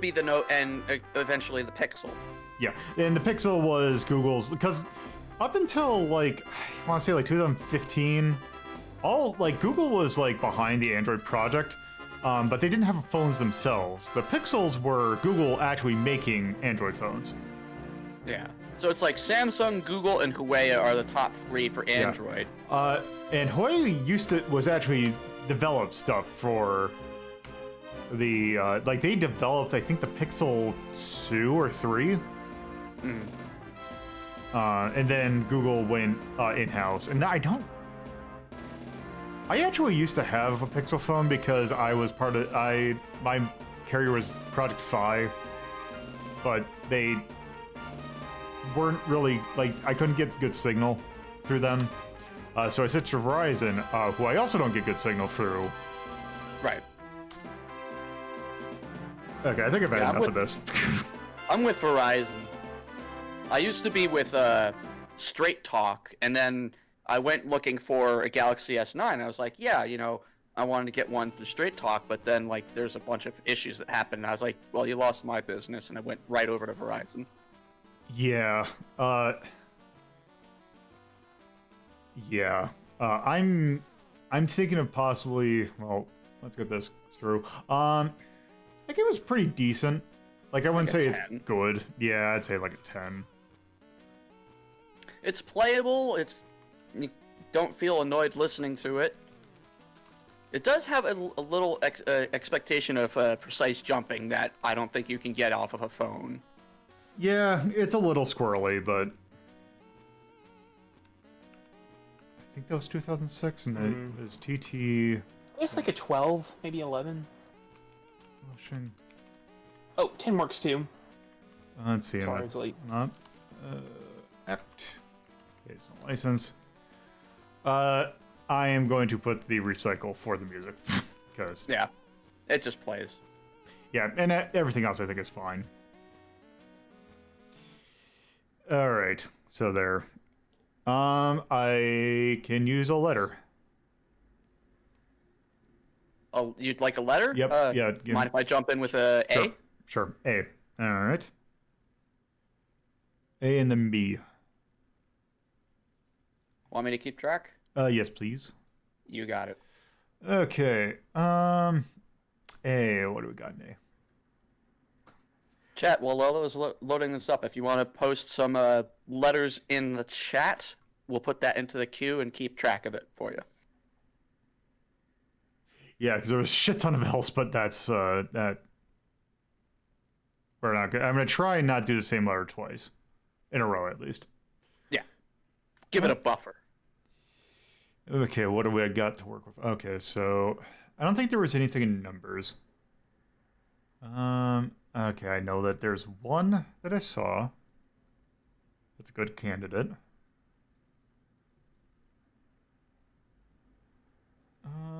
be the Note and eventually the Pixel. Yeah, and the Pixel was Google's, because up until, like, I want to say, like, 2015, Google was, like, behind the Android project, but they didn't have phones themselves. The Pixels were Google actually making Android phones. Yeah. So it's like Samsung, Google, and Huawei are the top three for Android. Yeah. And Huawei was actually developed stuff for the, like, they developed, I think, the Pixel 2 or 3. And then Google went in-house. And I actually used to have a Pixel phone because I was my carrier was Project Fi, but they weren't really, like, I couldn't get good signal through them. So I switched to Verizon, who I also don't get good signal through. Right. Okay, I think I've had enough of this. I'm with Verizon. I used to be with Straight Talk, and then I went looking for a Galaxy S9. And I was like, yeah, you know, I wanted to get one through Straight Talk, but then, like, there's a bunch of issues that happened. And I was like, well, you lost my business, and I went right over to Verizon. Yeah. Yeah. I'm thinking of possibly. Well, let's get this through. That game was pretty decent. Like, I wouldn't Like say a it's 10. good. Yeah, I'd say like a 10. It's playable. You don't feel annoyed listening to it. It does have a little expectation of precise jumping that I don't think you can get off of a phone. Yeah, it's a little squirrely, but I think that was 2006, and it was TT It's like a 12, maybe 11. motion. Oh, 10 works too. Let's see. Sorry, That's it's late. not act. Okay, so license. I am going to put the recycle for the music because Yeah, it just plays. yeah, and everything else I think is fine. All right, so there. I can use a letter. Oh, you'd like a letter? Yep. Yeah. Mind if I jump in with a Sure. A? Sure. A. All right. A and then B. Want me to keep track? Yes, please. You got it. Okay. A. What do we got in A? Chat, while Lolo's loading this up, if you want to post some letters in the chat, we'll put that into the queue and keep track of it for you. Yeah, because there was a shit ton of else, but that's that. We're not good. I'm gonna try and not do the same letter twice, in a row at least. Yeah. Give it a buffer. Okay, what do we got to work with? Okay, so I don't think there was anything in numbers. Okay, I know that there's one that I saw. That's a good candidate.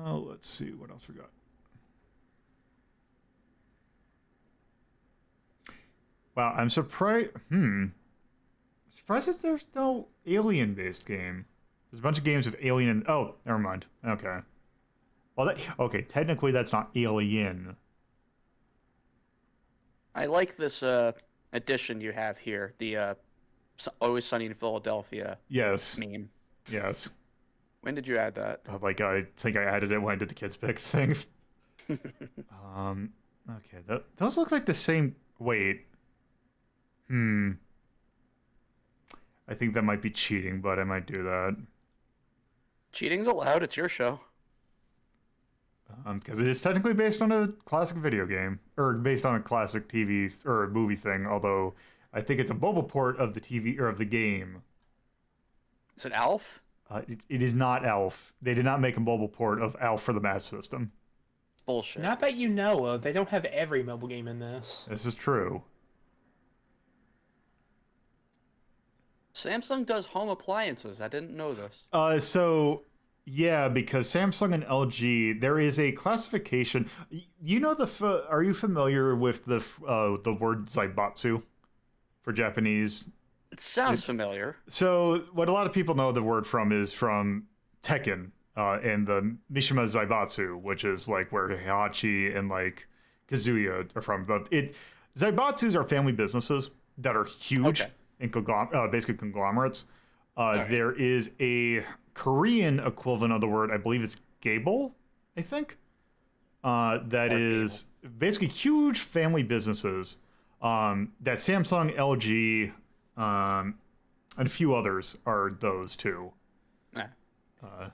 Let's see what else we got. Wow, I'm surprised. Surprised that there's no alien-based game. There's a bunch of games with alien. And, oh, never mind. Okay. Well, okay. Technically, that's not Alien. I like this addition you have here, the Always Sunny in Philadelphia Yes. meme. Yes. When did you add that? Like I think I added it when I did the kids pick thing. Okay. Those look like the same. Wait. I think that might be cheating, but I might do that. Cheating's allowed. It's your show. Because it is technically based on a classic video game, or based on a classic TV or movie thing. Although I think it's a mobile port of the TV or of the game. Is it Alf? It is not Alf. They did not make a mobile port of Alf for the Master System. Bullshit. Not that you know of. They don't have every mobile game in this. This is true. Samsung does home appliances. I didn't know this. So yeah, because Samsung and LG, there is a classification. You know are you familiar with the word Zaibatsu for Japanese? It sounds familiar. So what a lot of people know the word from is from Tekken and the Mishima Zaibatsu, which is like where Heihachi and like Kazuya are from. Zaibatsus are family businesses that are huge and basically conglomerates. There is a Korean equivalent of the word, I believe it's Gable, I think. That is basically huge family businesses that Samsung, LG, and a few others are those too.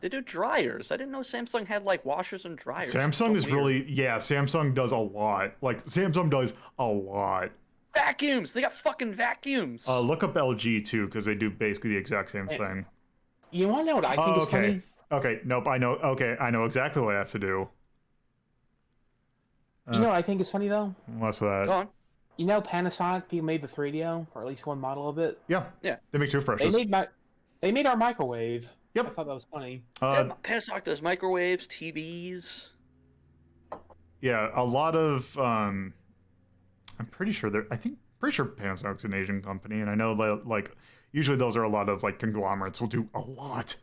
They do dryers. I didn't know Samsung had like washers and dryers. Samsung is really, Samsung does a lot. Like, Samsung does a lot. Vacuums! They got fucking vacuums! Look up LG too, because they do basically the exact same thing. You want to know what I think is funny? Okay, nope, I know. Okay, I know exactly what I have to do. You know what I think is funny, though? What's that? Go on. You know Panasonic, people made the 3DO, or at least one model of it? Yeah. They make toothbrushes. They made our microwave. Yep. I thought that was funny. Panasonic does microwaves, TVs. Yeah, a lot of I'm pretty sure pretty sure Panasonic's an Asian company, and I know that like usually those are a lot of like conglomerates will do a lot.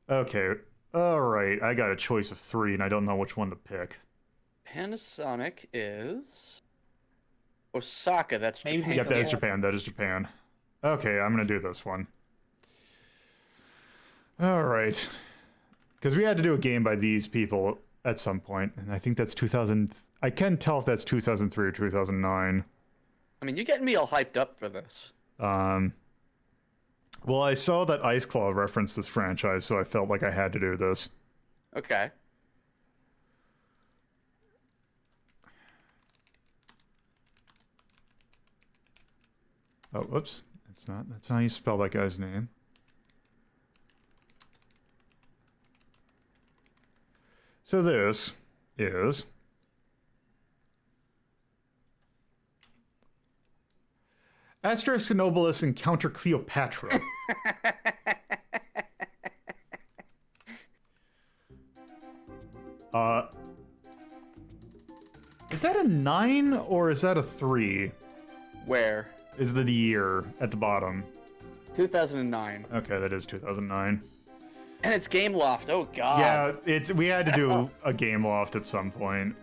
Okay. All right, I got a choice of 3 and I don't know which one to pick. Panasonic is Osaka, that's Maybe Japan. Yep, that is Japan. That is Japan. Okay, I'm gonna do this one. All right, because we had to do a game by these people at some point, and I think that's 2000. I can tell if that's 2003 or 2009. I mean, you're getting me all hyped up for this. Well, I saw that Ice Claw referenced this franchise, so I felt like I had to do this. Okay. Oh, whoops. That's not how you spell that guy's name. So this is Asterix and Obelix encounter Cleopatra. Is that a 9 or is that a 3? Where? Is the year at the bottom? 2009. Okay, that is 2009. And it's Gameloft. Oh god. Yeah, we had to do a Gameloft at some point.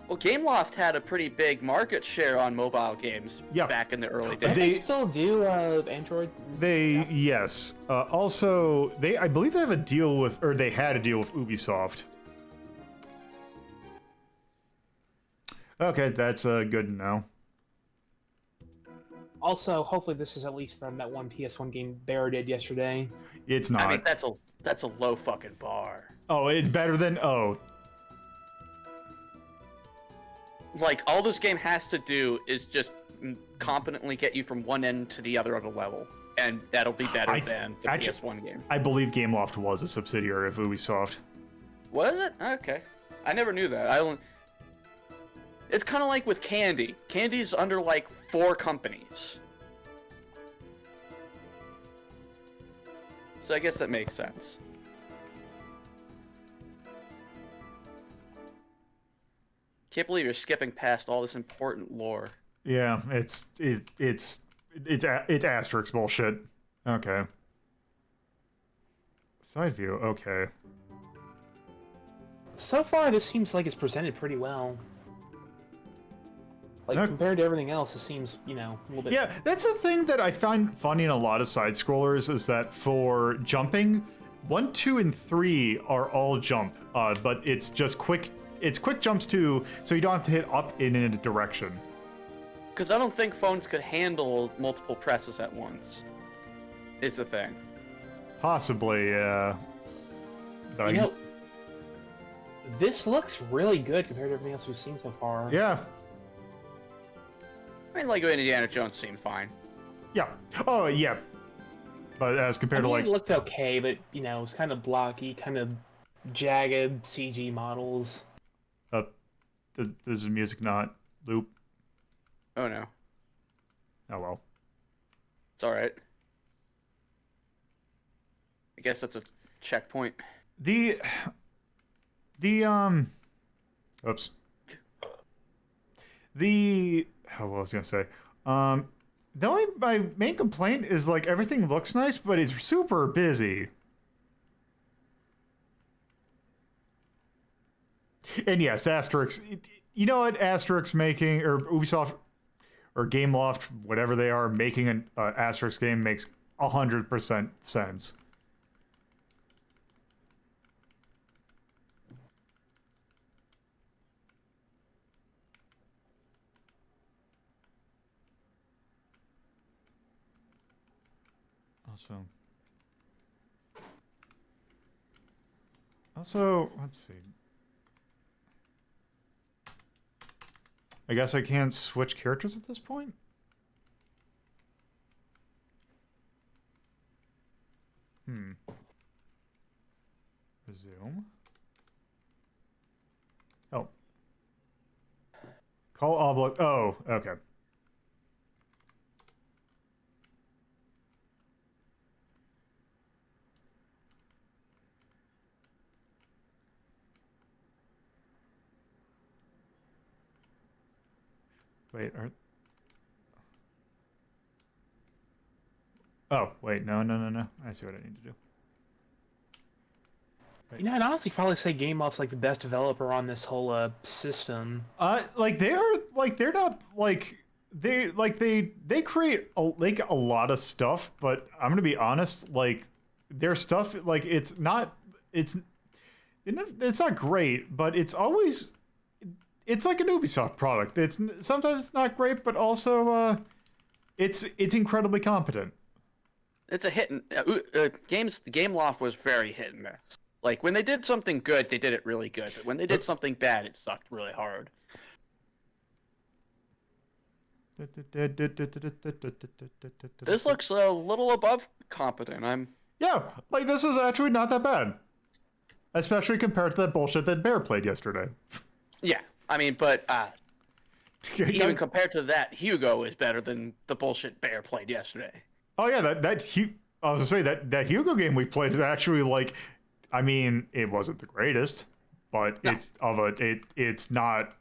Well, Gameloft had a pretty big market share on mobile games back in the early days. They still do Android. Yes. Also, I believe they have a deal with, or they had a deal with Ubisoft. Okay, that's good to know. Also, hopefully this is at least from that one PS1 game Bear did yesterday. It's not. I mean, that's a low fucking bar. Oh, it's better than Like, all this game has to do is just competently get you from one end to the other of a level, and that'll be better than the PS1 game. I believe Gameloft was a subsidiary of Ubisoft. Was it? Okay. I never knew that. It's kind of like with Candy. Candy's under, like, 4 companies. So I guess that makes sense. Can't believe you're skipping past all this important lore. Yeah, it's Asterix bullshit. Okay. Side view, okay. So far, this seems like it's presented pretty well. Like, compared to everything else, it seems, a little bit... Yeah, that's the thing that I find funny in a lot of side-scrollers, is that for jumping, 1, 2, and 3 are all jump, but it's just quick jumps too, so you don't have to hit up in a direction. Because I don't think phones could handle multiple presses at once, is the thing. Possibly, yeah. This looks really good compared to everything else we've seen so far. Yeah. I mean, Lego Indiana Jones seemed fine. Yeah. Oh, yeah. But as compared to, like... it looked okay, but, it was kind of blocky, kind of jagged CG models. Does the music not loop? Oh, no. Oh, well. It's alright. I guess that's a checkpoint. Oops. What was I gonna say? My main complaint is, like, everything looks nice, but it's super busy. And yes, Asterix. You know what? Asterix making, or Ubisoft, or Gameloft, whatever they are, making an Asterix game makes 100% sense. Also, let's see. I guess I can't switch characters at this point? Resume. Oh. Call Obelix. Oh, okay. Wait, Oh, wait, no. I see what I need to do. Wait. I'd honestly probably say Gameloft's like the best developer on this whole system. Like they create a lot of stuff, but I'm gonna be honest, like their stuff, like it's not great, but it's like an Ubisoft product. It's sometimes not great, but also it's incredibly competent. It's a hit and games. The Game Loft was very hit and miss. Like when they did something good, they did it really good. But when they did something bad, it sucked really hard. This looks a little above competent. Yeah, like this is actually not that bad, especially compared to that bullshit that Bear played yesterday. Yeah, I mean, but even compared to that, Hugo is better than the bullshit Bear played yesterday. Oh yeah, I was gonna say that Hugo game we played is actually like, I mean, it wasn't the greatest, but No. it's not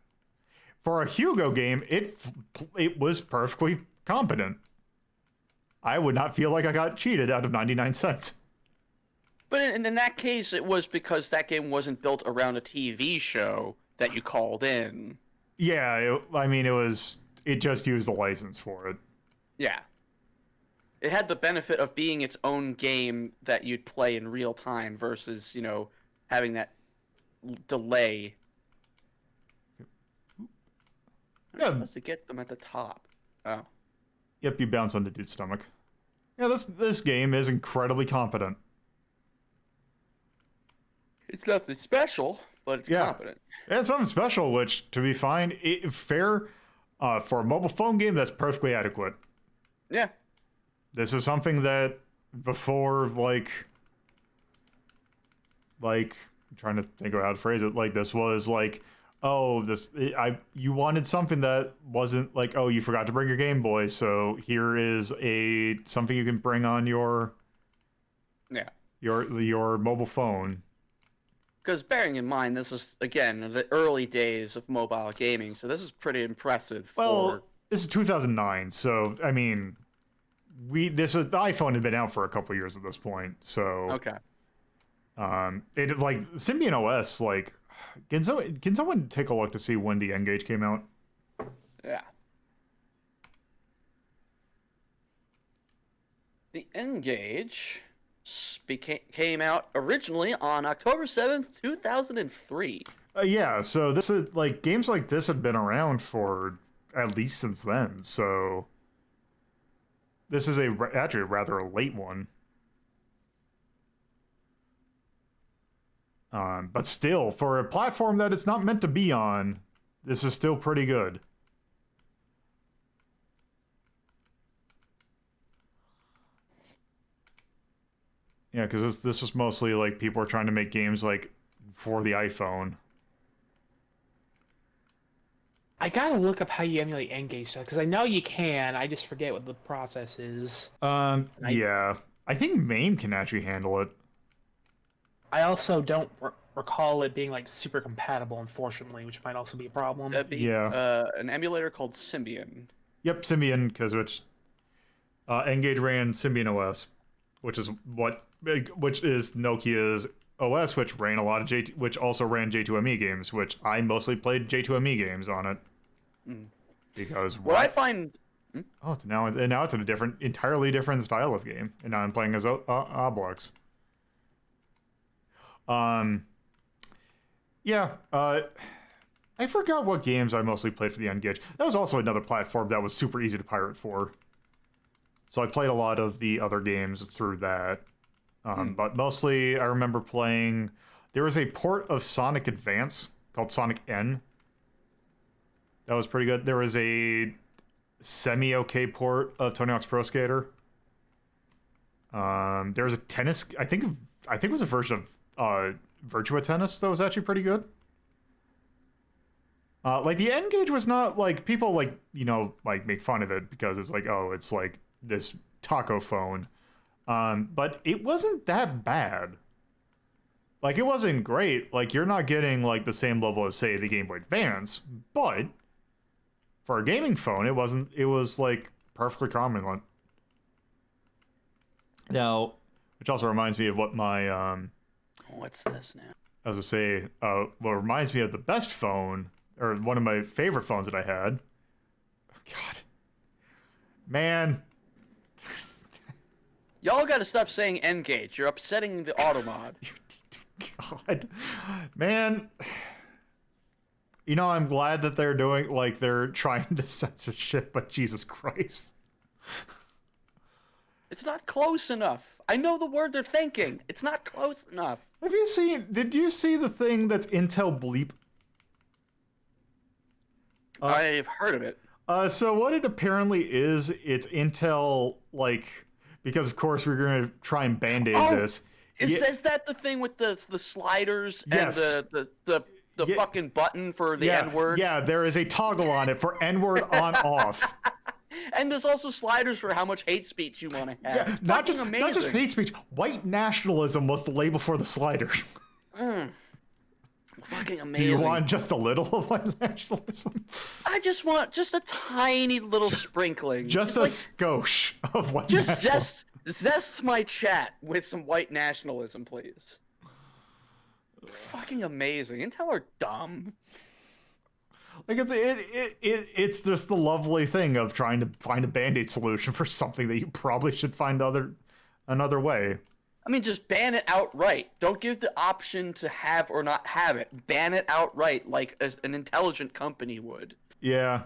for a Hugo game. It was perfectly competent. I would not feel like I got cheated out of 99 cents. But in that case, it was because that game wasn't built around a TV show that you called in. Yeah, it just used the license for it. Yeah. It had the benefit of being its own game that you'd play in real time versus, having that delay. Yeah. I'm supposed to get them at the top. Oh. Yep, you bounce on the dude's stomach. Yeah, this game is incredibly competent. It's nothing special, but it's competent. Yeah, it's something special, which, to be fine, fair for a mobile phone game, that's perfectly adequate. Yeah. This is something that before, I'm trying to think of how to phrase it. Like, this was like, you wanted something that wasn't like, oh, you forgot to bring your Game Boy, so here is something you can bring on your mobile phone. Because bearing in mind, this is, again, the early days of mobile gaming, so this is pretty impressive. Well, this is 2009, so, I mean, the iPhone had been out for a couple years at this point, so... Okay. It, like, Symbian OS, like, can someone take a look to see when the N-Gage came out? Yeah. The N-Gage came out originally on October 7th, 2003. Yeah, so this is, like, games like this have been around for at least since then, so this is actually rather a late one. But still, for a platform that it's not meant to be on, this is still pretty good. Yeah, because this was mostly like people are trying to make games like for the iPhone. I gotta look up how you emulate N-Gage stuff, because I know you can, I just forget what the process is. Yeah. I think MAME can actually handle it. I also don't recall it being like super compatible, unfortunately, which might also be a problem. That'd be an emulator called Symbian. Yep, Symbian, because N-Gage ran Symbian OS, which is Nokia's OS, which ran a lot of which also ran J2ME games, which I mostly played J2ME games on it. Because what I find now it's in a entirely different style of game, and now I'm playing as Obelix. I forgot what games I mostly played for the N-Gage. That was also another platform that was super easy to pirate for. So I played a lot of the other games through that. But mostly I remember playing... There was a port of Sonic Advance called Sonic N. That was pretty good. There was a semi-okay port of Tony Hawk's Pro Skater. There was a tennis... I think it was a version of Virtua Tennis that was actually pretty good. Like, the N-Gage was not, like, people, like, like, make fun of it because it's like, oh, it's, like, this taco phone. But it wasn't that bad. Like, it wasn't great. Like, you're not getting, like, the same level as, say, the Game Boy Advance. But, for a gaming phone, it was, like, perfectly competent. Now, which also reminds me of what my, What's this now? I was gonna say, what reminds me of the best phone, or one of my favorite phones that I had. Oh, God. Man. Y'all gotta stop saying N-Gage. You're upsetting the automod. God. Man. You know, I'm glad that they're doing, like, they're trying to censor shit, but Jesus Christ. It's not close enough. I know the word they're thinking. It's not close enough. Did you see the thing that's Intel Bleep? I've heard of it. So what it apparently is, it's Intel, like, because of course we're going to try and band-aid this. Is that the thing with the sliders Yes. and the fucking button for the N-word? Yeah, there is a toggle on it for N-word on off. And there's also sliders for how much hate speech you want to have. Yeah, not just hate speech. White nationalism was the label for the slider. Fucking amazing. Do you want just a little of white nationalism? I just want just a tiny little sprinkling. Just a skosh of white nationalism. Just zest my chat with some white nationalism, please. Fucking amazing. Intel are dumb. Like it's just the lovely thing of trying to find a band-aid solution for something that you probably should find another way. I mean, just ban it outright. Don't give the option to have or not have it. Ban it outright, like an intelligent company would. Yeah,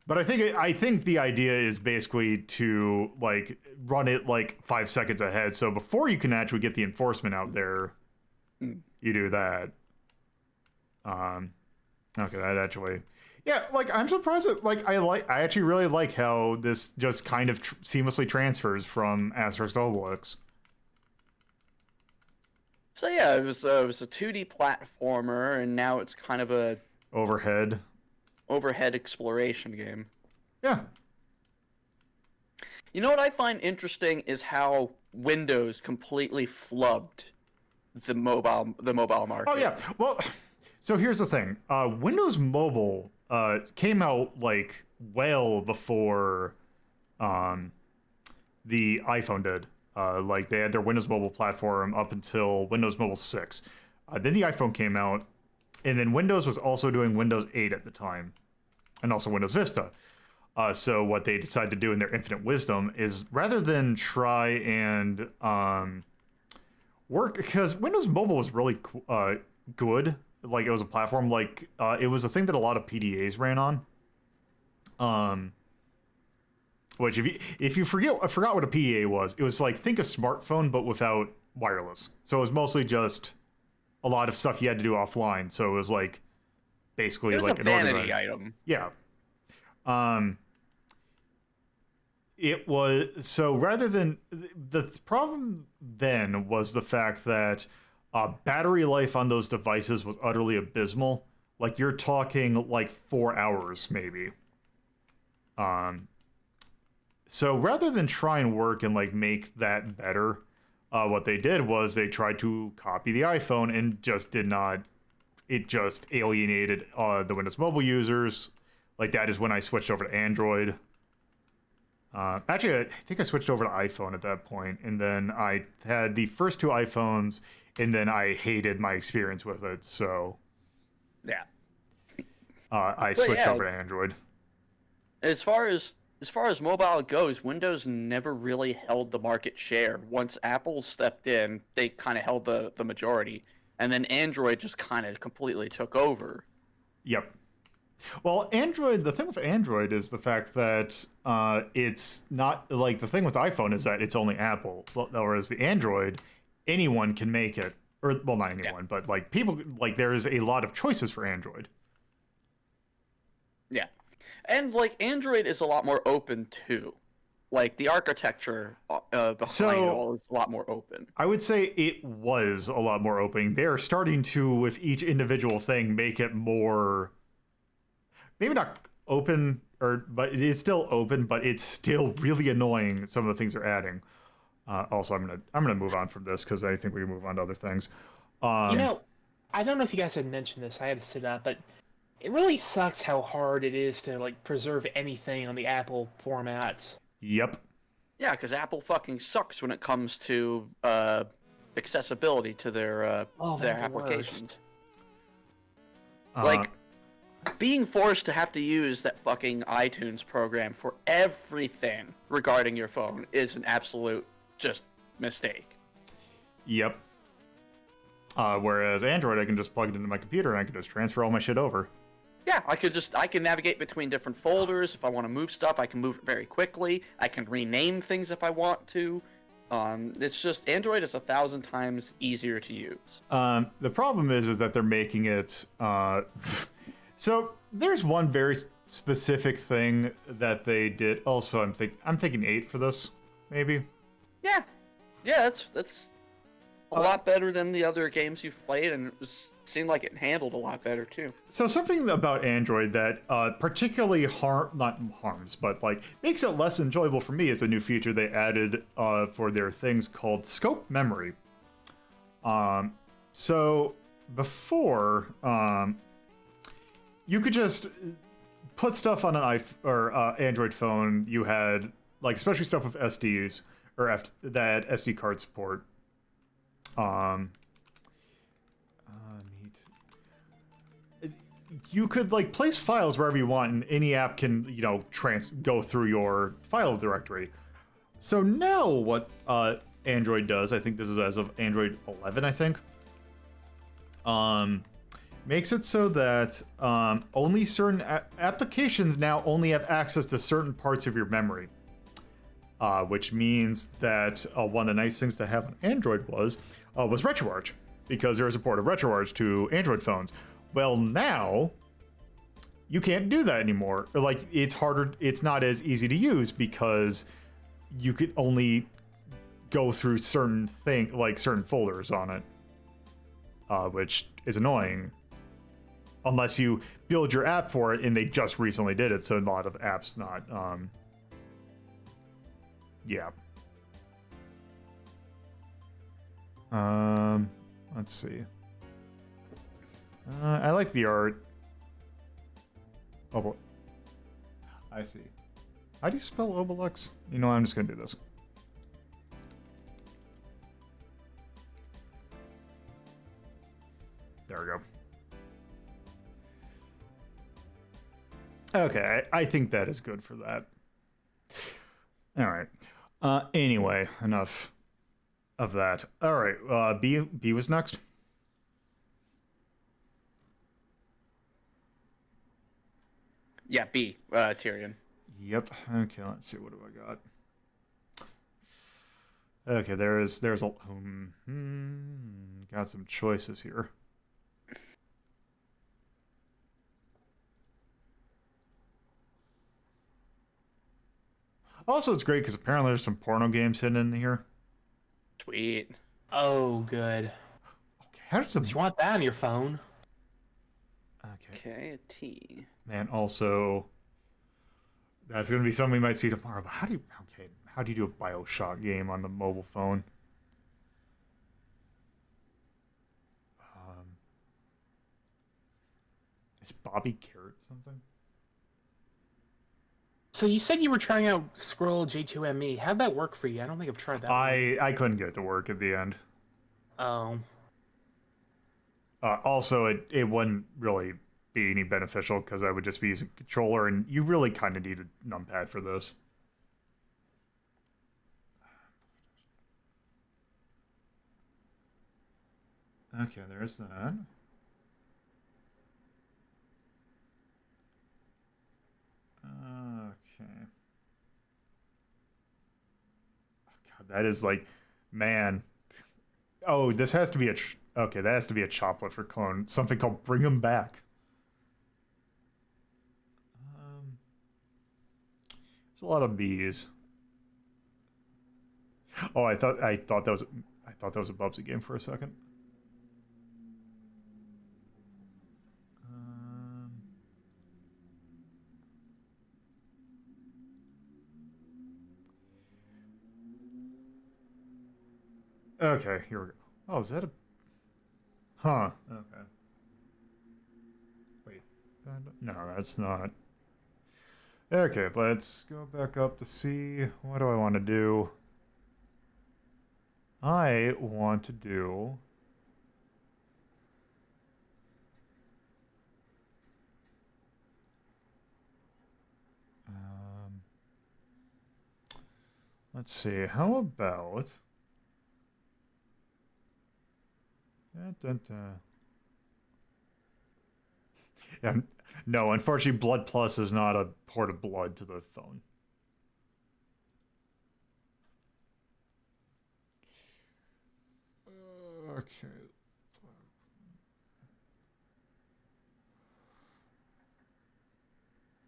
but I think the idea is basically to like run it like 5 seconds ahead. So before you can actually get the enforcement out there, you do that. Okay, that actually, yeah. Like I'm surprised that I actually really like how this just kind of seamlessly transfers from Asterix to Obelix. So yeah, it was a 2D platformer, and now it's kind of a overhead exploration game. Yeah. You know what I find interesting is how Windows completely flubbed the mobile market. Oh yeah. Well, so here's the thing. Windows Mobile came out like well before the iPhone did. Like they had their Windows Mobile platform up until Windows Mobile 6. Then the iPhone came out, and then Windows was also doing Windows 8 at the time, and also Windows Vista. So what they decided to do in their infinite wisdom is rather than try and work, because Windows Mobile was really good. Like it was a platform, like it was a thing that a lot of PDAs ran on. Which if you forgot what a PDA was, it was like think a smartphone but without wireless. So it was mostly just a lot of stuff you had to do offline. So it was like basically it was like a an vanity item. Yeah. It was so rather than the problem then was the fact that battery life on those devices was utterly abysmal. Like you're talking like 4 hours maybe. So rather than try and work and like make that better, what they did was they tried to copy the iPhone and just did not. It just alienated the Windows Mobile users. Like that is when I switched over to Android. Actually, I think I switched over to iPhone at that point, and then I had the first 2 iPhones, and then I hated my experience with it. So yeah, I switched over to Android. As far as mobile goes, Windows never really held the market share. Once Apple stepped in, they kind of held the majority. And then Android just kind of completely took over. Yep. Well, Android, the thing with Android is the fact that it's not, like, the thing with iPhone is that it's only Apple. Whereas the Android, anyone can make it. Or, well, not anyone, but, like, people, like, there's a lot of choices for Android. Yeah. And, like, Android is a lot more open, too. Like, the architecture behind it all is a lot more open. I would say it was a lot more open. They're starting to, with each individual thing, make it more... Maybe not open, but it is still open, but it's still really annoying, some of the things they're adding. Also, I'm gonna move on from this, because I think we can move on to other things. You know, I don't know if you guys had mentioned this, I had to sit up, but it really sucks how hard it is to, like, preserve anything on the Apple formats. Yep. Yeah, because Apple fucking sucks when it comes to accessibility to their applications. Like, being forced to have to use that fucking iTunes program for everything regarding your phone is an absolute just mistake. Yep. Whereas Android, I can just plug it into my computer and I can just transfer all my shit over. Yeah, I can navigate between different folders. If I want to move stuff, I can move it very quickly. I can rename things if I want to. It's just, Android is 1,000 times easier to use. The problem is that they're making it, so there's one very specific thing that they did. Also, I'm thinking 8 for this, maybe. Yeah, that's a lot better than the other games you've played, and seemed like it handled a lot better too. So something about Android that particularly not harms, but like makes it less enjoyable for me is a new feature they added for their things called scope memory. So before, you could just put stuff on an Android phone. You had like especially stuff with SDs or that SD card support. You could like place files wherever you want, and any app can, you know, go through your file directory. So now what Android does, I think this is as of Android 11, I think, makes it so that only certain applications now only have access to certain parts of your memory. Which means that one of the nice things to have on Android was RetroArch, because there is support of RetroArch to Android phones. Well, now you can't do that anymore. Like, it's harder, it's not as easy to use because you could only go through certain folders on it, which is annoying. Unless you build your app for it, and they just recently did it, so a lot of apps not. Yeah. Let's see. I like the art. Oh, I see. How do you spell Obelix? You know, I'm just gonna do this. There we go. Okay, I think that is good for that. All right. Anyway, enough of that. All right. B was next. Yeah, B, Tyrion. Yep. Okay, let's see. What do I got? Okay, there's a got some choices here. Also, it's great because apparently there's some porno games hidden in here. Sweet. Oh, good. Okay, how does the... You want that on your phone? Okay, a T. Man, also, that's gonna be something we might see tomorrow. But how do you do a BioShock game on the mobile phone? Is Bobby Carrot something? So you said you were trying out Scroll J2ME. How'd that work for you? I don't think I've tried that. I couldn't get it to work at the end. Oh. Also, it wouldn't really be any beneficial because I would just be using a controller, and you really kind of need a numpad for this. Okay, there's that. Okay. Oh, God, that is like, man. Oh, this has to be okay, that has to be a Choplifter clone. Something called Bring 'Em Back. There's a lot of B's. Oh, I thought that was a Bubsy game for a second. Okay, here we go. Oh, is that a... Huh, okay. Wait, no, that's not. Okay, let's go back up to see, what do I want to do? I want to do... let's see, how about... Dun, dun, dun. Yeah, no, unfortunately, Blood Plus is not a port of blood to the phone. Okay.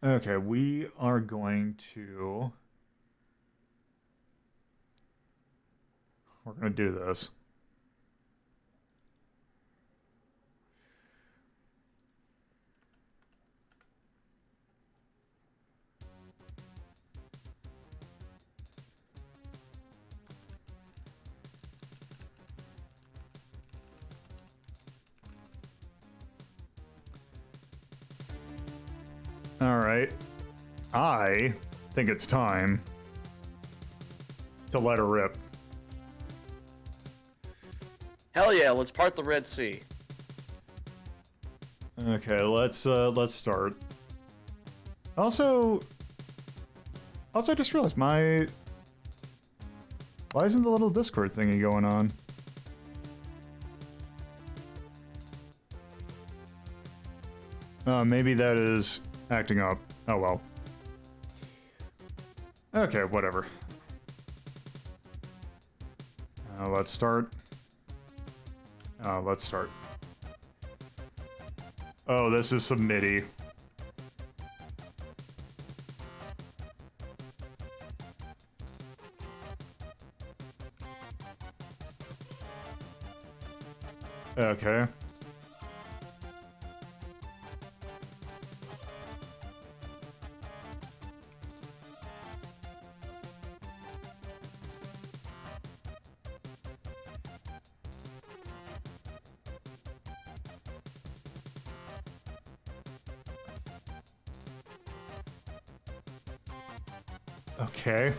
Okay, we are going to... We're going to do this. All right. I think it's time to let her rip. Hell yeah, let's part the Red Sea. Okay, let's start. Also, I just realized why isn't the little Discord thingy going on? Maybe that is acting up. Oh well. Okay, whatever. Let's start. Let's start. Oh, this is some MIDI. Okay. Okay.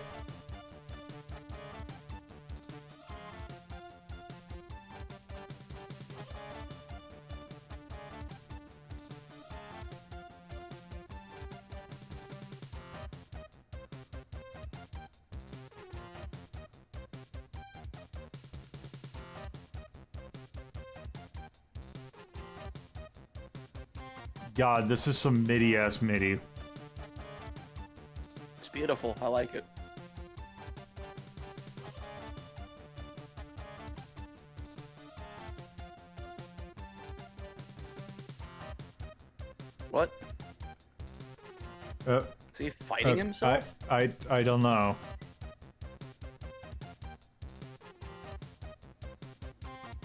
God, this is some MIDI-ass MIDI. It's beautiful. I like it. What? Is he fighting himself? I don't know.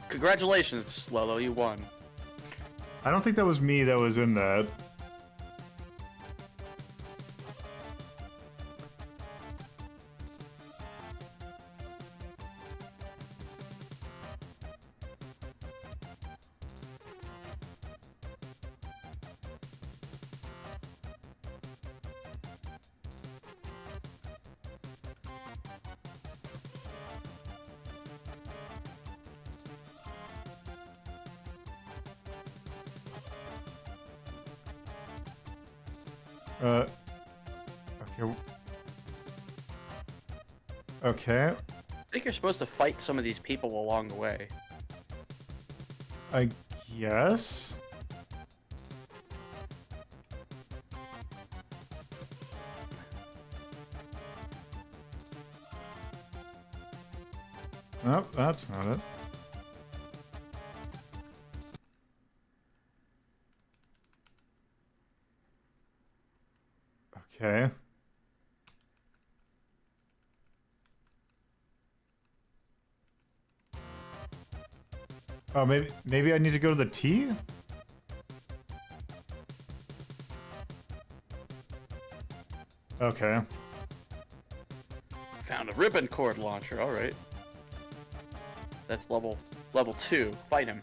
Congratulations, Lolo, you won. I don't think that was me that was in that. Okay. Okay. I think you're supposed to fight some of these people along the way. I guess. Nope, that's not it. Okay. Oh, maybe I need to go to the T? Okay. Found a ribbon cord launcher, alright. That's level 2. Fight him.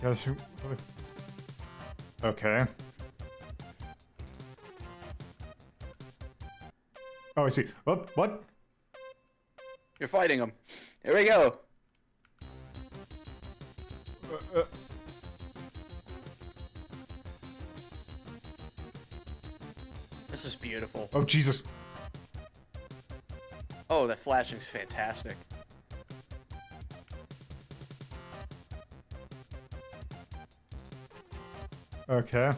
Guess who? Okay. Oh, I see. What? You're fighting him. Here we go. This is beautiful. Oh, Jesus. Oh, that flashing's fantastic. Okay.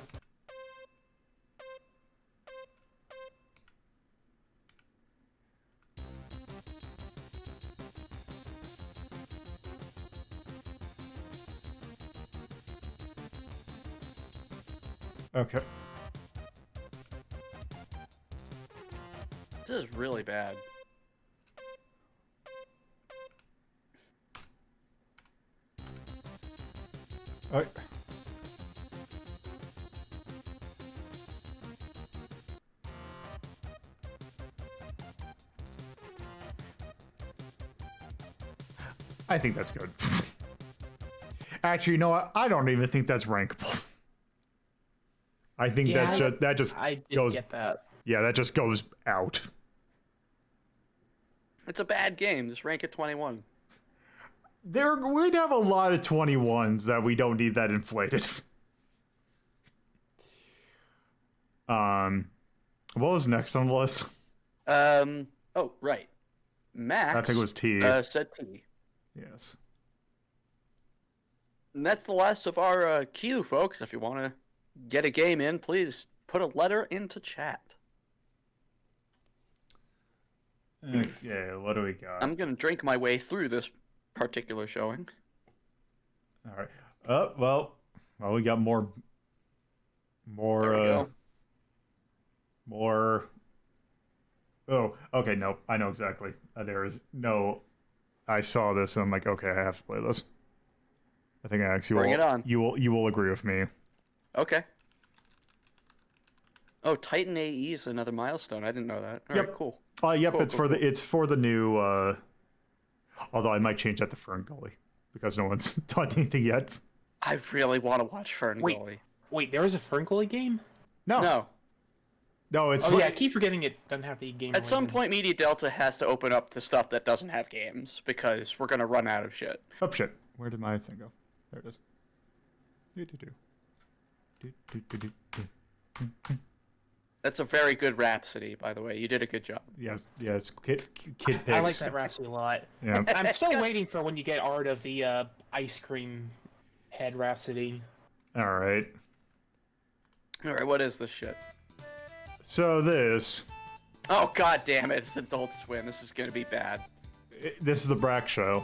Okay. This is really bad. Oh. I think that's good. Actually, you know what? I don't even think that's rankable. I think that just I did goes. get that. Yeah, that just goes out. It's a bad game. Just rank it 21. We'd have a lot of 21s that we don't need that inflated. What was next on the list? Oh, right. Max. I think it was T. Said T. Yes. And that's the last of our queue, folks. If you want to get a game in, please put a letter into chat. Okay, what do we got? I'm going to drink my way through this particular showing. All right. Well, we got more. There we go. More. Oh, okay. No, I know exactly. There is no. I saw this and I'm like, okay, I have to play this. I think I actually Bring it on. You will agree with me. Okay. Oh, Titan AE is another milestone. I didn't know that. All Yep. right, cool. Yep. Cool, It's cool, it's for the new. Although I might change that to Fern Gully because no one's done anything yet. I really want to watch Fern Gully. Wait, there was a Ferngully game? No. No, it's. Oh yeah, I keep forgetting it doesn't have the game. At some point, Media Delta has to open up to stuff that doesn't have games because we're gonna run out of shit. Oh shit! Where did my thing go? There it is. That's a very good Rhapsody, by the way. You did a good job. Yes. Kid pigs. I like that Rhapsody a lot. Yeah. I'm still waiting for when you get art of the ice cream head Rhapsody. All right. All right, what is this shit? So this. Oh god damn it! It's Adult Swim. This is gonna be bad. This is the Brak Show.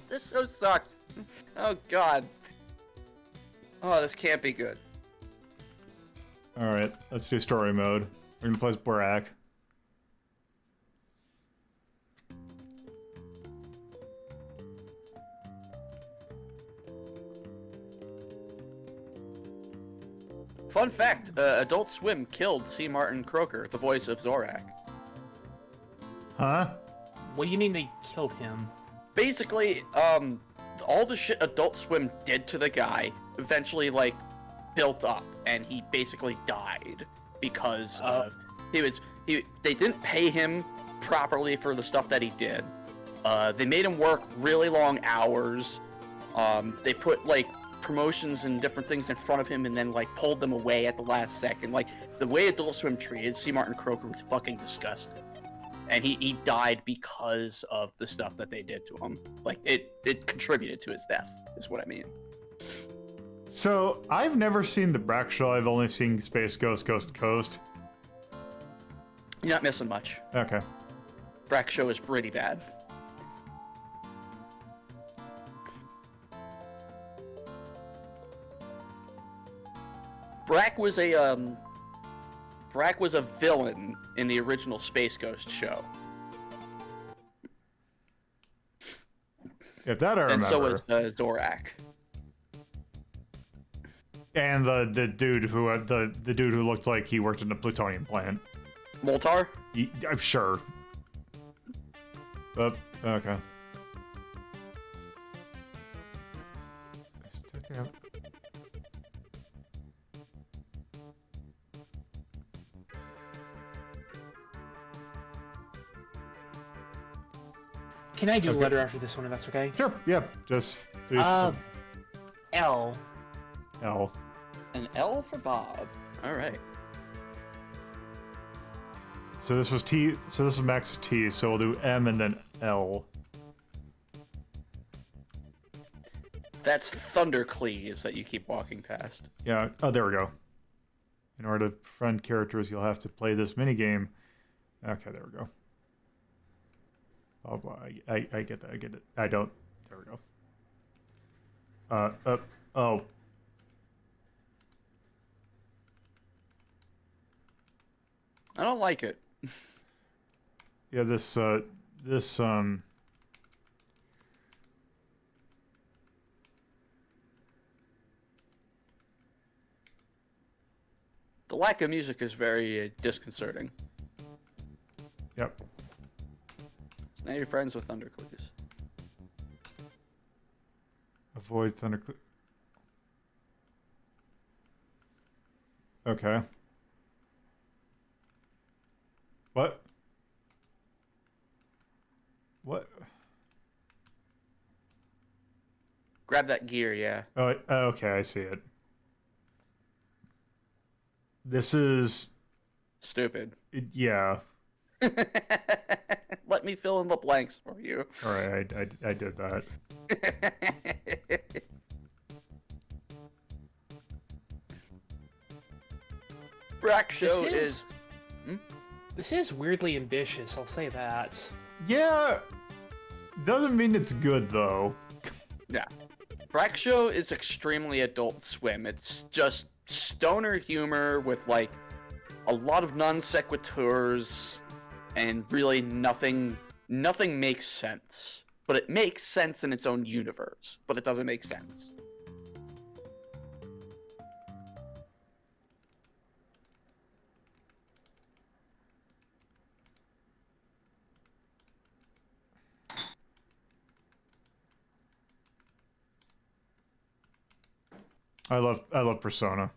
This show sucks. Oh god. Oh, this can't be good. All right, let's do story mode. We're gonna play as Brak. Fun fact, Adult Swim killed C. Martin Croker, the voice of Zorak. Huh? What do you mean they killed him? Basically, all the shit Adult Swim did to the guy eventually, like, built up, and he basically died because they didn't pay him properly for the stuff that he did. They made him work really long hours. They put, like, promotions and different things in front of him and then like pulled them away at the last second. Like the way Adult Swim treated C. Martin Croker was fucking disgusting. And he died because of the stuff that they did to him. Like it contributed to his death, is what I mean. So I've never seen the Brak Show. I've only seen Space Ghost, Ghost to Coast. You're not missing much. Okay. Brak Show is pretty bad. Brak was a villain in the original Space Ghost show. If that I remember. And so was Zorak. And the dude who the dude who looked like he worked in the plutonium plant. Moltar? I'm sure. Okay. Can I do a letter after this one, if that's okay? Sure. Yeah. Just. L. L. An L for Bob. All right. So this was T. So this is Max T. So we'll do M and then L. That's Thundercleese that you keep walking past. Yeah. Oh, there we go. In order to befriend characters, you'll have to play this minigame. Okay, there we go. Blah blah. I get that. I get it. I don't. There we go. Oh. I don't like it. Yeah, this the lack of music is very disconcerting. Yep. So now you're friends with Thundercleese. Avoid Thundercleese. Okay. What? What? Grab that gear, yeah. Oh, okay, I see it. This is... Stupid. Yeah. Let me fill in the blanks for you. Alright, I did that. Brak Show This is weirdly ambitious, I'll say that. Yeah. Doesn't mean it's good, though. Yeah. Brak Show is extremely Adult Swim. It's just stoner humor with, like, a lot of non sequiturs, and really nothing makes sense. But it makes sense in its own universe, but it doesn't make sense. I love Persona.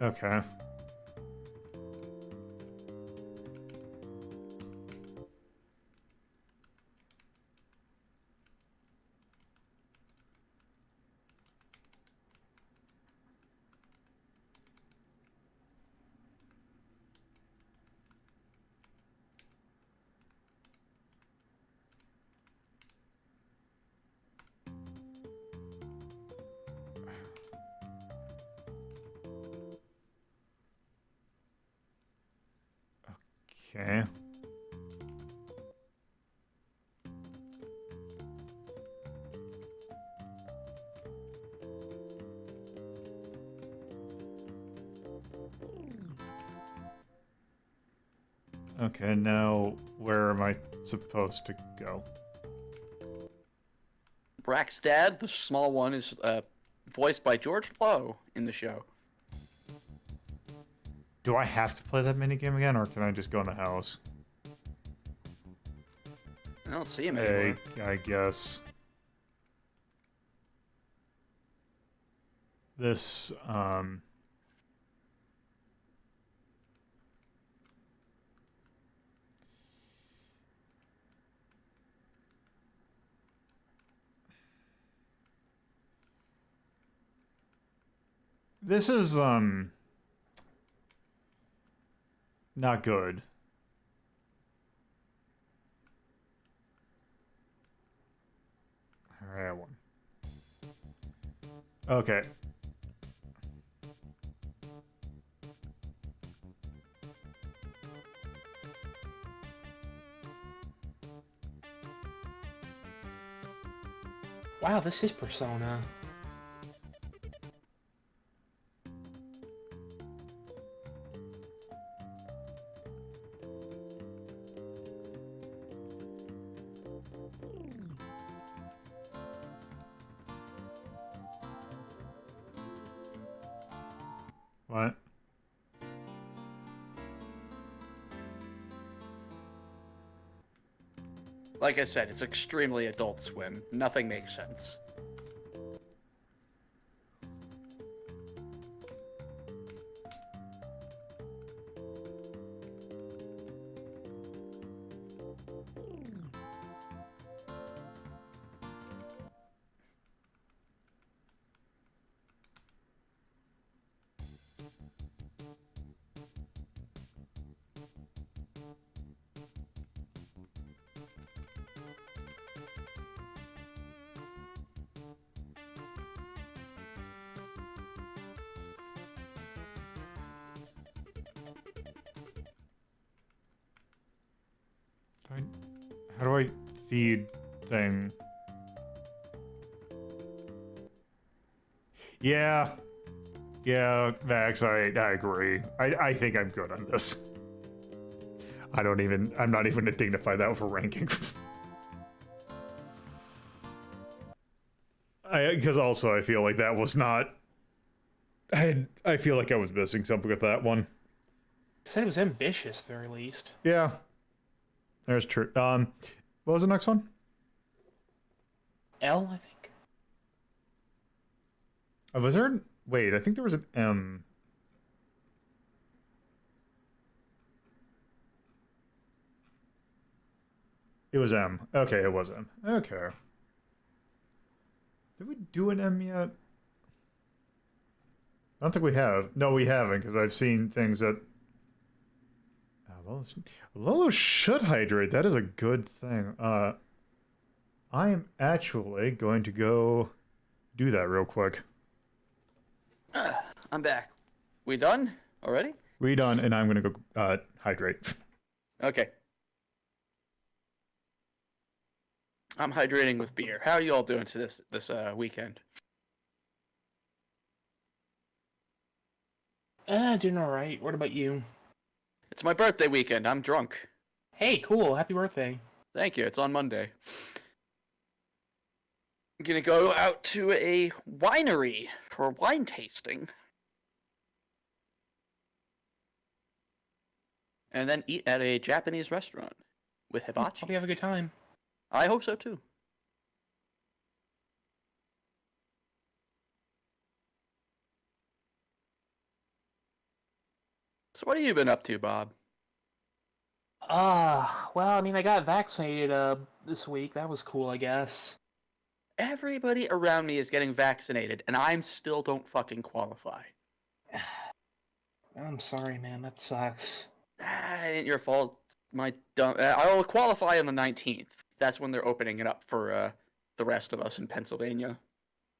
Okay. Okay. Okay, now where am I supposed to go? Brak's dad, the small one, is voiced by George Lowe in the show. Do I have to play that minigame again, or can I just go in the house? I don't see him anymore. I guess. This, This is, not good. Alright, one. Okay. Wow, this is Persona. What? Like I said, it's extremely Adult Swim. Nothing makes sense. How do I feed thing? Yeah. Yeah, Max, I agree. I think I'm good on this. I'm not even gonna dignify that with a ranking. Because also I feel like that was not... I feel like I was missing something with that one. Said it was ambitious, at the very least. Yeah. There's true. What was the next one? L, I think. Was there... Wait, I think there was an M. It was M. Okay, it was M. Okay. Did we do an M yet? I don't think we have. No, we haven't, because I've seen things that... Lolo should hydrate. That is a good thing. I am actually going to go do that real quick. I'm back. We done already? We done, and I'm going to go hydrate. Okay. I'm hydrating with beer. How are you all doing to this weekend? Doing alright. What about you? It's my birthday weekend. I'm drunk. Hey, cool. Happy birthday. Thank you. It's on Monday. I'm gonna go out to a winery for wine tasting. And then eat at a Japanese restaurant with hibachi. Hope you have a good time. I hope so too. So what have you been up to, Bob? Well, I mean, I got vaccinated, this week. That was cool, I guess. Everybody around me is getting vaccinated, and I still don't fucking qualify. I'm sorry, man. That sucks. It ain't your fault. My dumb... I'll qualify on the 19th. That's when they're opening it up for the rest of us in Pennsylvania.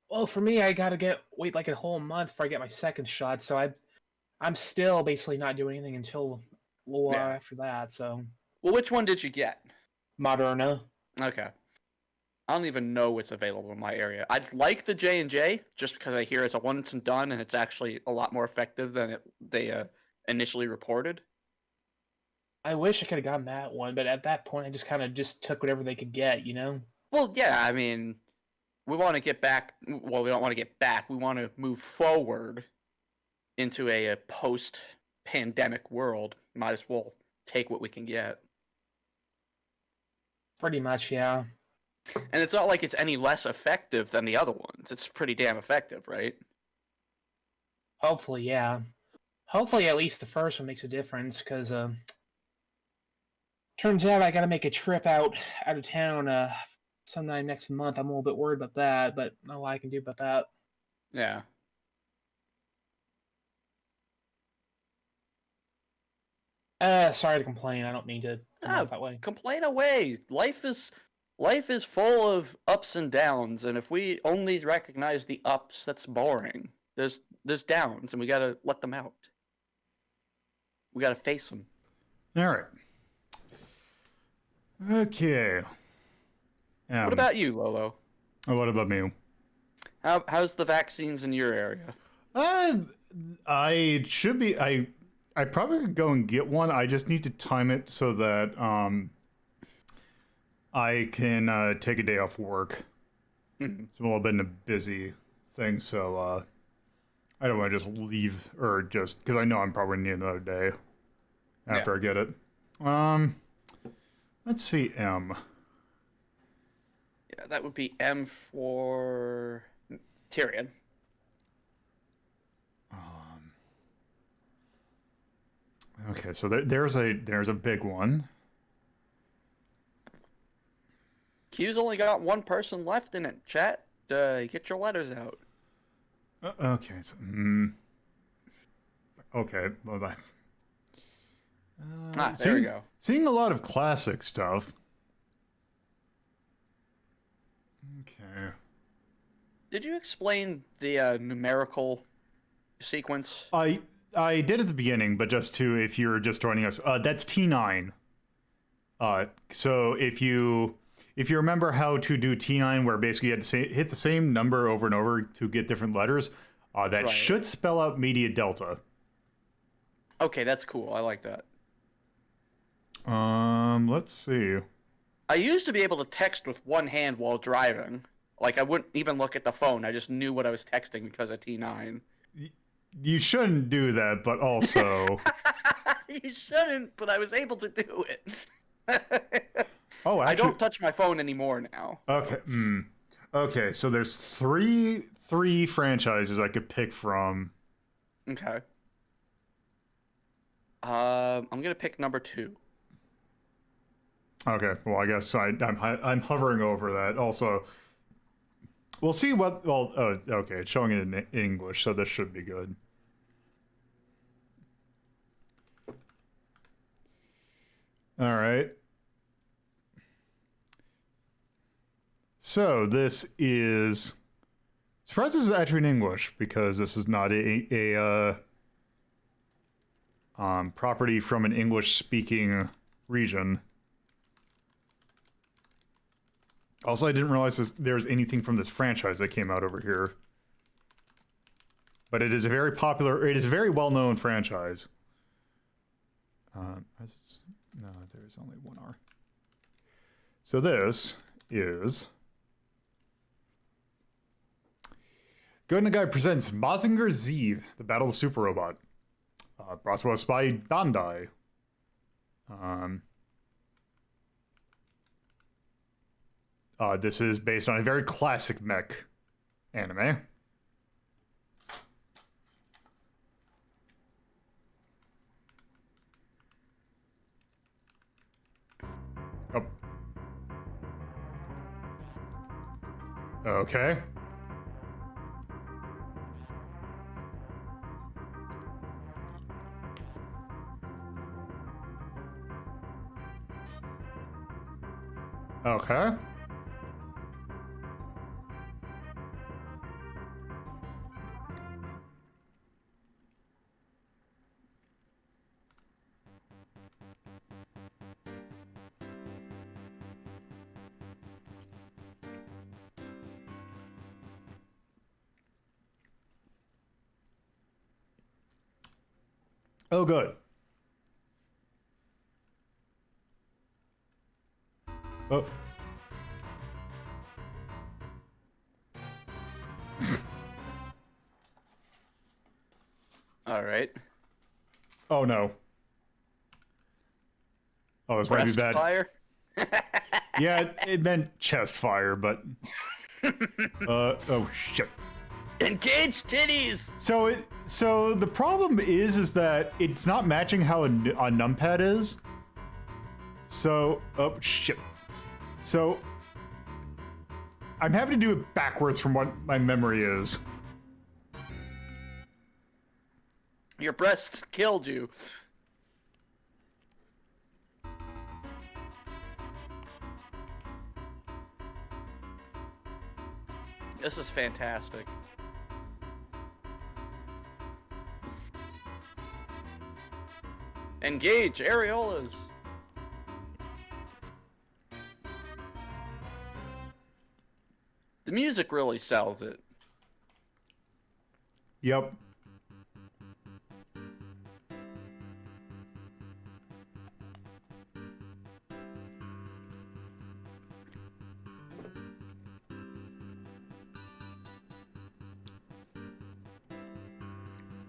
Well, for me, I gotta wait like a whole month before I get my second shot, so I'm still basically not doing anything until a little while after that, so... Well, which one did you get? Moderna. Okay. I don't even know what's available in my area. I'd like the J&J, just because I hear it's a once and done, and it's actually a lot more effective than they initially reported. I wish I could have gotten that one, but at that point, I just kind of just took whatever they could get, you know? Well, yeah, I mean, we want to get back... Well, we don't want to get back. We want to move forward into a post-pandemic world. Might as well take what we can get. Pretty much, yeah. And it's not like it's any less effective than the other ones. It's pretty damn effective, right? Hopefully, yeah. Hopefully, at least the first one makes a difference, because, turns out I gotta make a trip out of town, sometime next month. I'm a little bit worried about that, but not a lot I can do about that. Yeah. Sorry to complain. I don't mean to come off that way. Complain away. Life is full of ups and downs, and if we only recognize the ups, that's boring. There's downs, and we gotta let them out. We gotta face them. All right. Okay. What about you, Lolo? What about me? How's the vaccines in your area? I should be. I probably could go and get one. I just need to time it so that I can take a day off work. Mm-hmm. It's a little bit in a busy thing, so I don't want to just leave or just because I know I'm probably need another day after I get it. Let's see, M. Yeah, that would be M for Tyrion. Okay, so there's a big one. Q's only got one person left in it. Chat, get your letters out. Okay, so okay, well that. There we go. Seeing a lot of classic stuff. Okay. Did you explain the numerical sequence? I did at the beginning, but just if you're just joining us, that's T9. So if you remember how to do T9, where basically you had to hit the same number over and over to get different letters, that should spell out Media Delta. Okay, that's cool. I like that. Let's see. I used to be able to text with one hand while driving. Like, I wouldn't even look at the phone. I just knew what I was texting because of T9. You shouldn't do that, but also... You shouldn't, but I was able to do it. Oh, actually... I don't touch my phone anymore now. Okay. Okay, so there's three franchises I could pick from. Okay. I'm gonna pick number 2. Okay, well, I guess I'm hovering over that. Also, we'll see what... Well, oh, okay, it's showing it in English, so this should be good. All right. So this is... Surprised this is actually in English, because this is not a property from an English-speaking region. Also, I didn't realize there was anything from this franchise that came out over here. But it is a very popular... It is a very well-known franchise. No, there's only one R. So this is... Go Nagai presents Mazinger Z, the Battle of the Superobot. Brought to us by Bandai. This is based on a very classic mech anime. Oh. Okay. Okay. Oh, good. Oh. All right. Oh, no. Oh, this might be bad. Fire? Yeah, it meant chest fire, but... oh, shit. Engage titties! So the problem is that it's not matching how a numpad is. So, oh, shit. So, I'm having to do it backwards from what my memory is. Your breasts killed you. This is fantastic. Engage areolas. The music really sells it. Yep.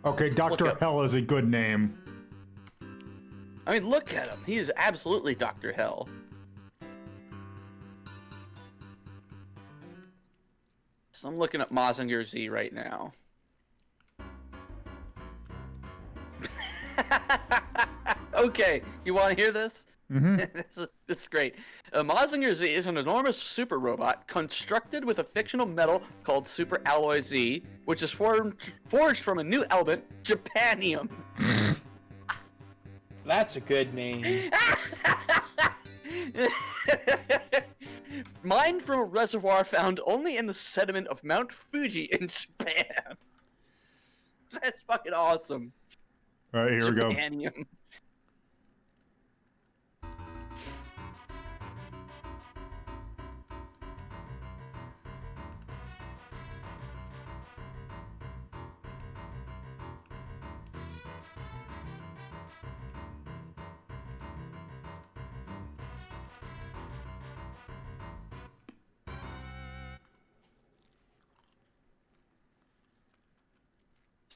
Okay, Dr. Hell is a good name. I mean, look at him. He is absolutely Dr. Hell. So I'm looking at Mazinger Z right now. Okay, you want to hear this? Mm-hmm. This is great. Mazinger Z is an enormous super robot constructed with a fictional metal called Super Alloy Z, which is forged from a new element, Japanium. That's a good name. Mined from a reservoir found only in the sediment of Mount Fuji in Japan. That's fucking awesome. All right, here we go. Japanium.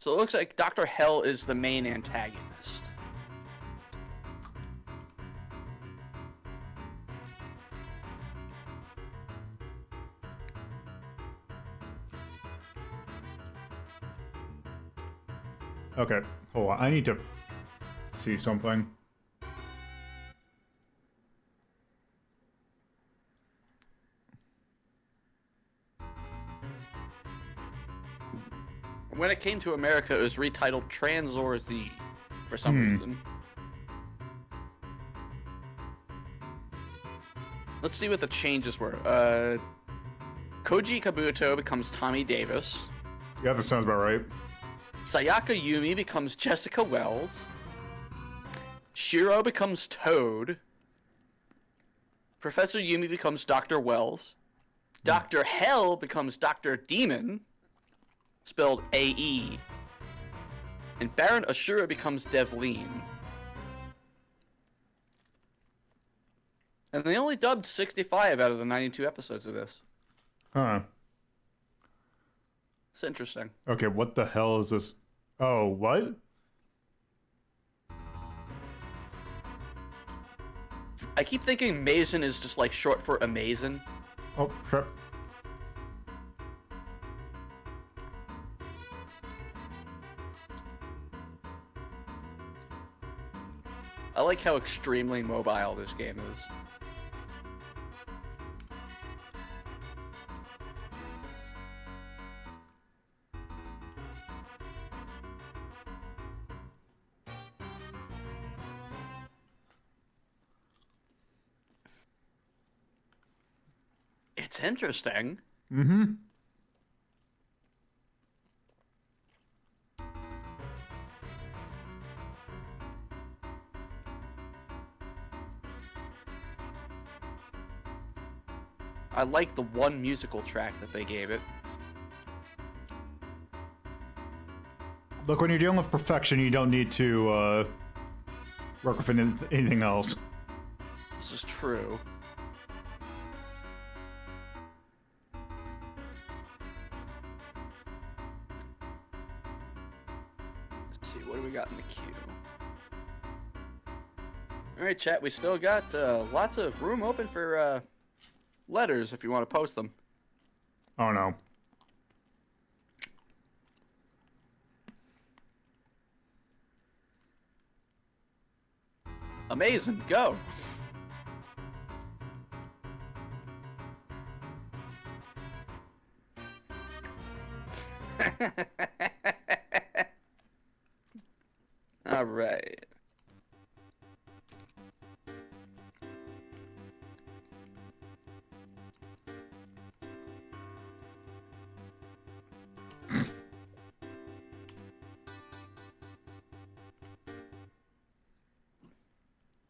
So it looks like Dr. Hell is the main antagonist. Okay, hold on. I need to see something. When it came to America, it was retitled Transor Z for some reason. Let's see what the changes were. Koji Kabuto becomes Tommy Davis. Yeah, that sounds about right. Sayaka Yumi becomes Jessica Wells. Shiro becomes Toad. Professor Yumi becomes Dr. Wells. Dr. Hell becomes Dr. Demon, spelled A-E. And Baron Ashura becomes Devleen. And they only dubbed 65 out of the 92 episodes of this. Huh. It's interesting. Okay, what the hell is this? Oh, what? I keep thinking Mason is just like short for amazing. Oh, crap. I like how extremely mobile this game is. It's interesting. Mm-hmm. I like the one musical track that they gave it. Look, when you're dealing with perfection, you don't need to work with anything else. This is true. Let's see, what do we got in the queue? Alright, chat, we still got lots of room open for letters if you want to post them. Oh no. Amazing, go! Alright.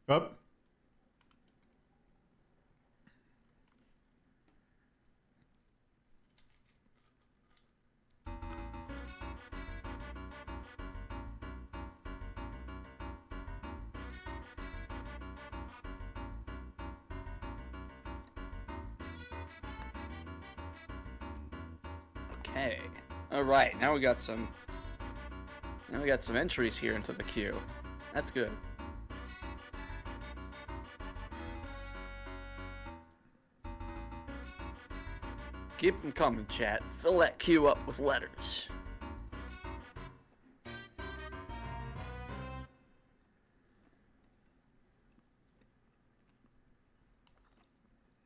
Up. Okay. Alright, now we got some entries here into the queue. That's good. Keep them coming, chat. Fill that queue up with letters.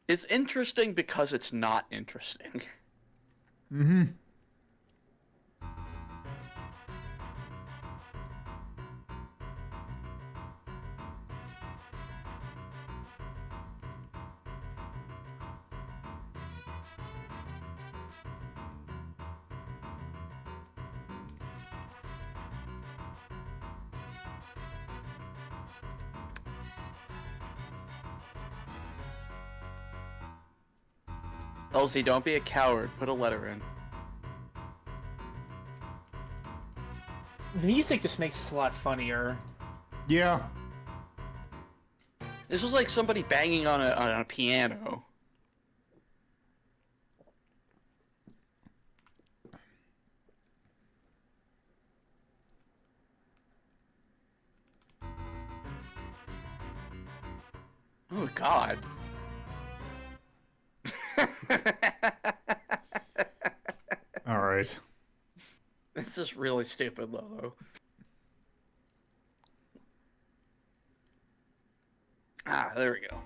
It's interesting because it's not interesting. Mm-hmm. Elsie, don't be a coward. Put a letter in. The music just makes this a lot funnier. Yeah. This was like somebody banging on a piano. Oh God. All right. This is really stupid, Lolo. Ah, there we go.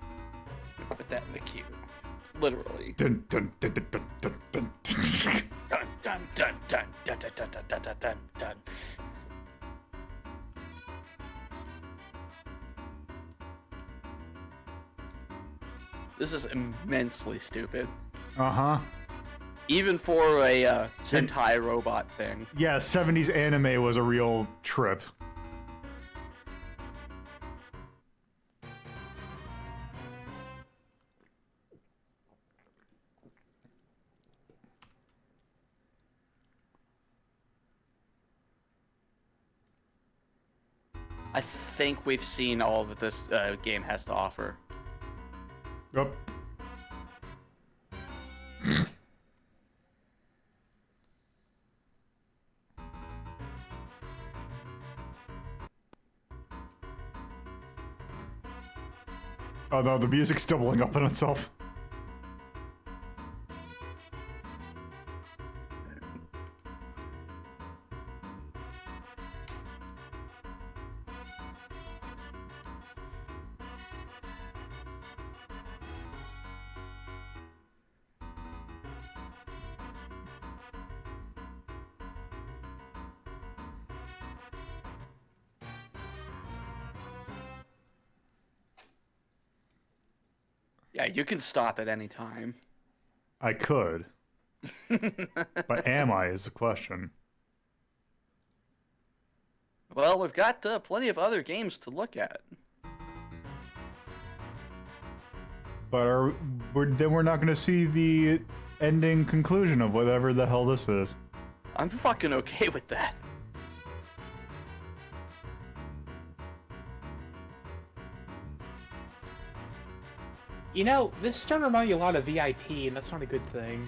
Put that in the queue. Literally. Dun, dun, dun, dun, dun, dun, dun. Dun dun dun dun dun dun dun dun dun dun dun. This is immensely stupid. Uh-huh. Even for a Sentai robot thing. Yeah, 70s anime was a real trip. I think we've seen all that this game has to offer. Yep. Oh no, the music's still blowing up on itself. Yeah, you can stop at any time. I could. But am I is the question. Well, we've got plenty of other games to look at. But then we're not going to see the ending conclusion of whatever the hell this is. I'm fucking okay with that. You know, this is starting to remind you a lot of VIP, and that's not a good thing.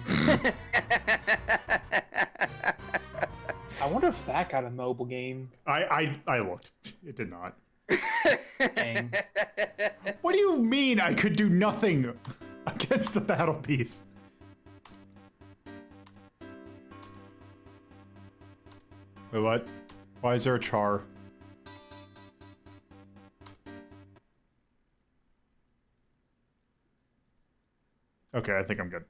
I wonder if that got a mobile game. I looked. It did not. Dang. What do you mean I could do nothing against the battle piece? Wait, what? Why is there a char? Okay, I think I'm good.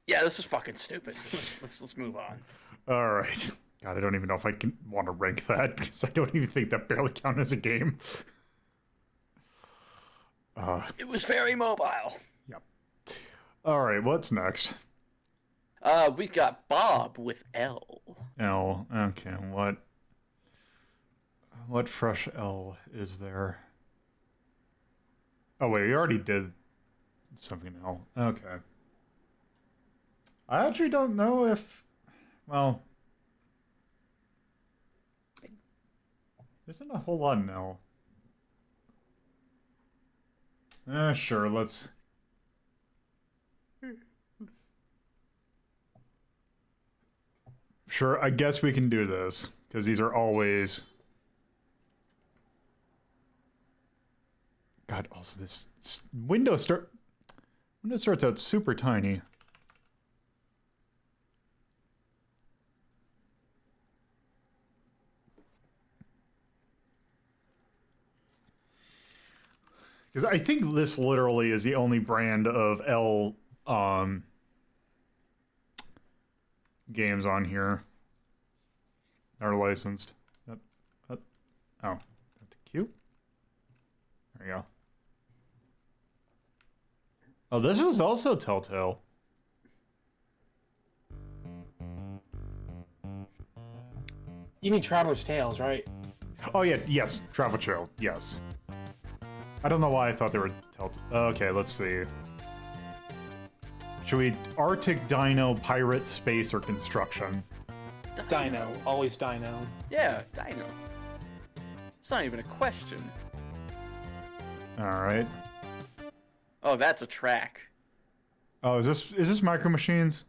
Yeah, this is fucking stupid. Let's move on. All right. God, I don't even know if I want to rank that because I don't even think that barely counts as a game. It was very mobile. Yep. All right, what's next? We got Bob with L. L. Okay, what fresh L is there? Oh wait, we already did something L. Okay. I actually don't know if, well, isn't a whole lot in L. Sure, let's. Sure, I guess we can do this, because these are always... God, also this window starts out super tiny. Because I think this literally is the only brand of L games on here that are licensed. Oh, got the Q. There you go. Oh, this was also Telltale. You mean Traveler's Tales, right? Oh yeah, yes, Travel Trail, yes. I don't know why I thought they were Telltale. Okay, let's see. Should we Arctic Dino, Pirate, Space, or Construction? Dino. Always Dino. Yeah, Dino. It's not even a question. Alright. Oh, that's a track. Oh, is this Micro Machines?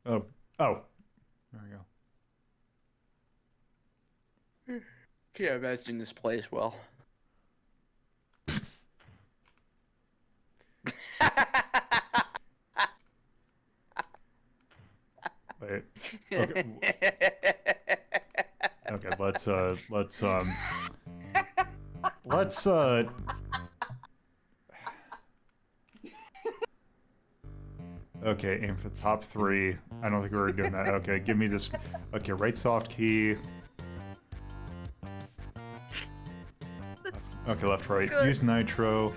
Oh. There we go. Can't imagine this plays well. Wait. Okay. Okay, let's okay, aim for the top 3. I don't think we were doing that. Okay, give me this. Okay, right soft key. Okay, left, right. Good. Use nitro.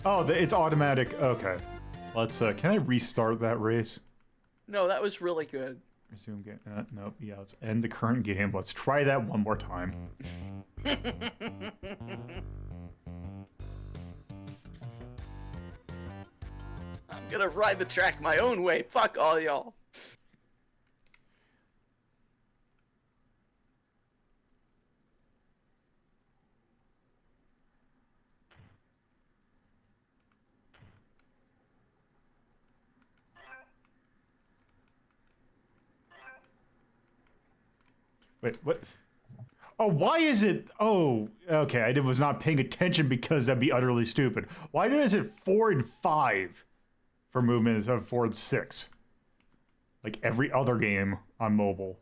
Oh, it's automatic. Okay. Let's, can I restart that race? No, that was really good. Resume game. Nope. Yeah, let's end the current game. Let's try that one more time. I'm gonna ride the track my own way. Fuck all y'all. Wait, what? Oh, why is it? Oh, okay. I was not paying attention because that'd be utterly stupid. Why is it 4 and 5 for movement instead of 4 and 6? Like every other game on mobile.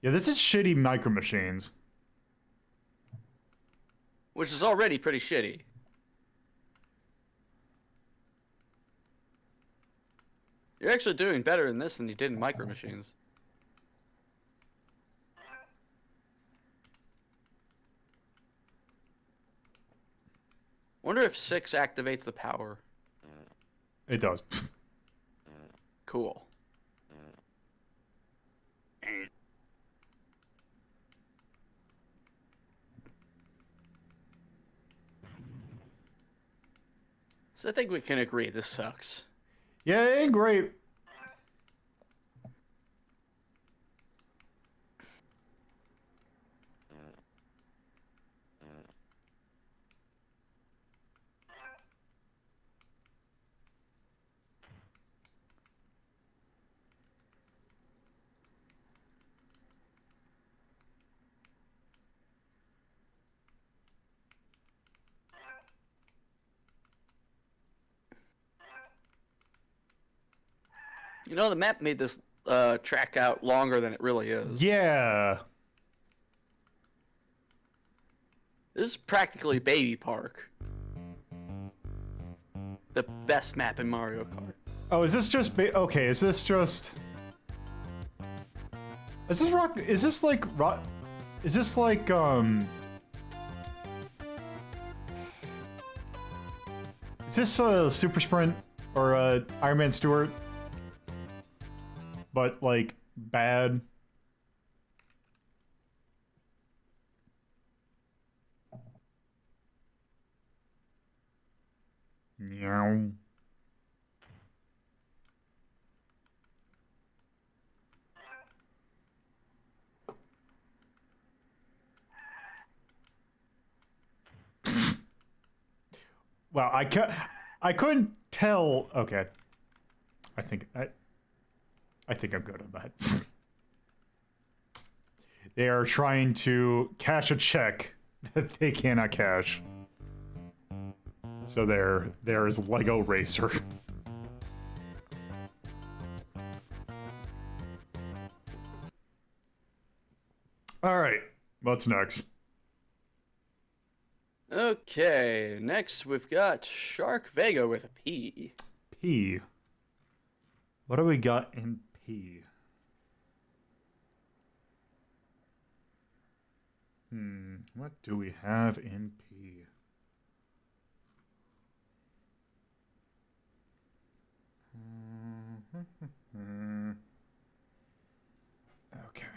Yeah, this is shitty Micro Machines. Which is already pretty shitty. You're actually doing better in this than you did in Micro Machines. Wonder if 6 activates the power. It does. Cool. So I think we can agree this sucks. Yeah, it ain't great. You know, the map made this track out longer than it really is. Yeah. This is practically Baby Park. The best map in Mario Kart. Oh, is this just okay? Is this just? Is this rock? Is this like rock? Is this like Is this Super Sprint or Iron Man Stewart? But like bad. Meow. Well, I couldn't tell. Okay, I think I'm good on that. They are trying to cash a check that they cannot cash. So there's Lego Racer. All right, what's next? Okay, next we've got Shark Vega with a P. P. What do we got in P? What do we have in P? Okay.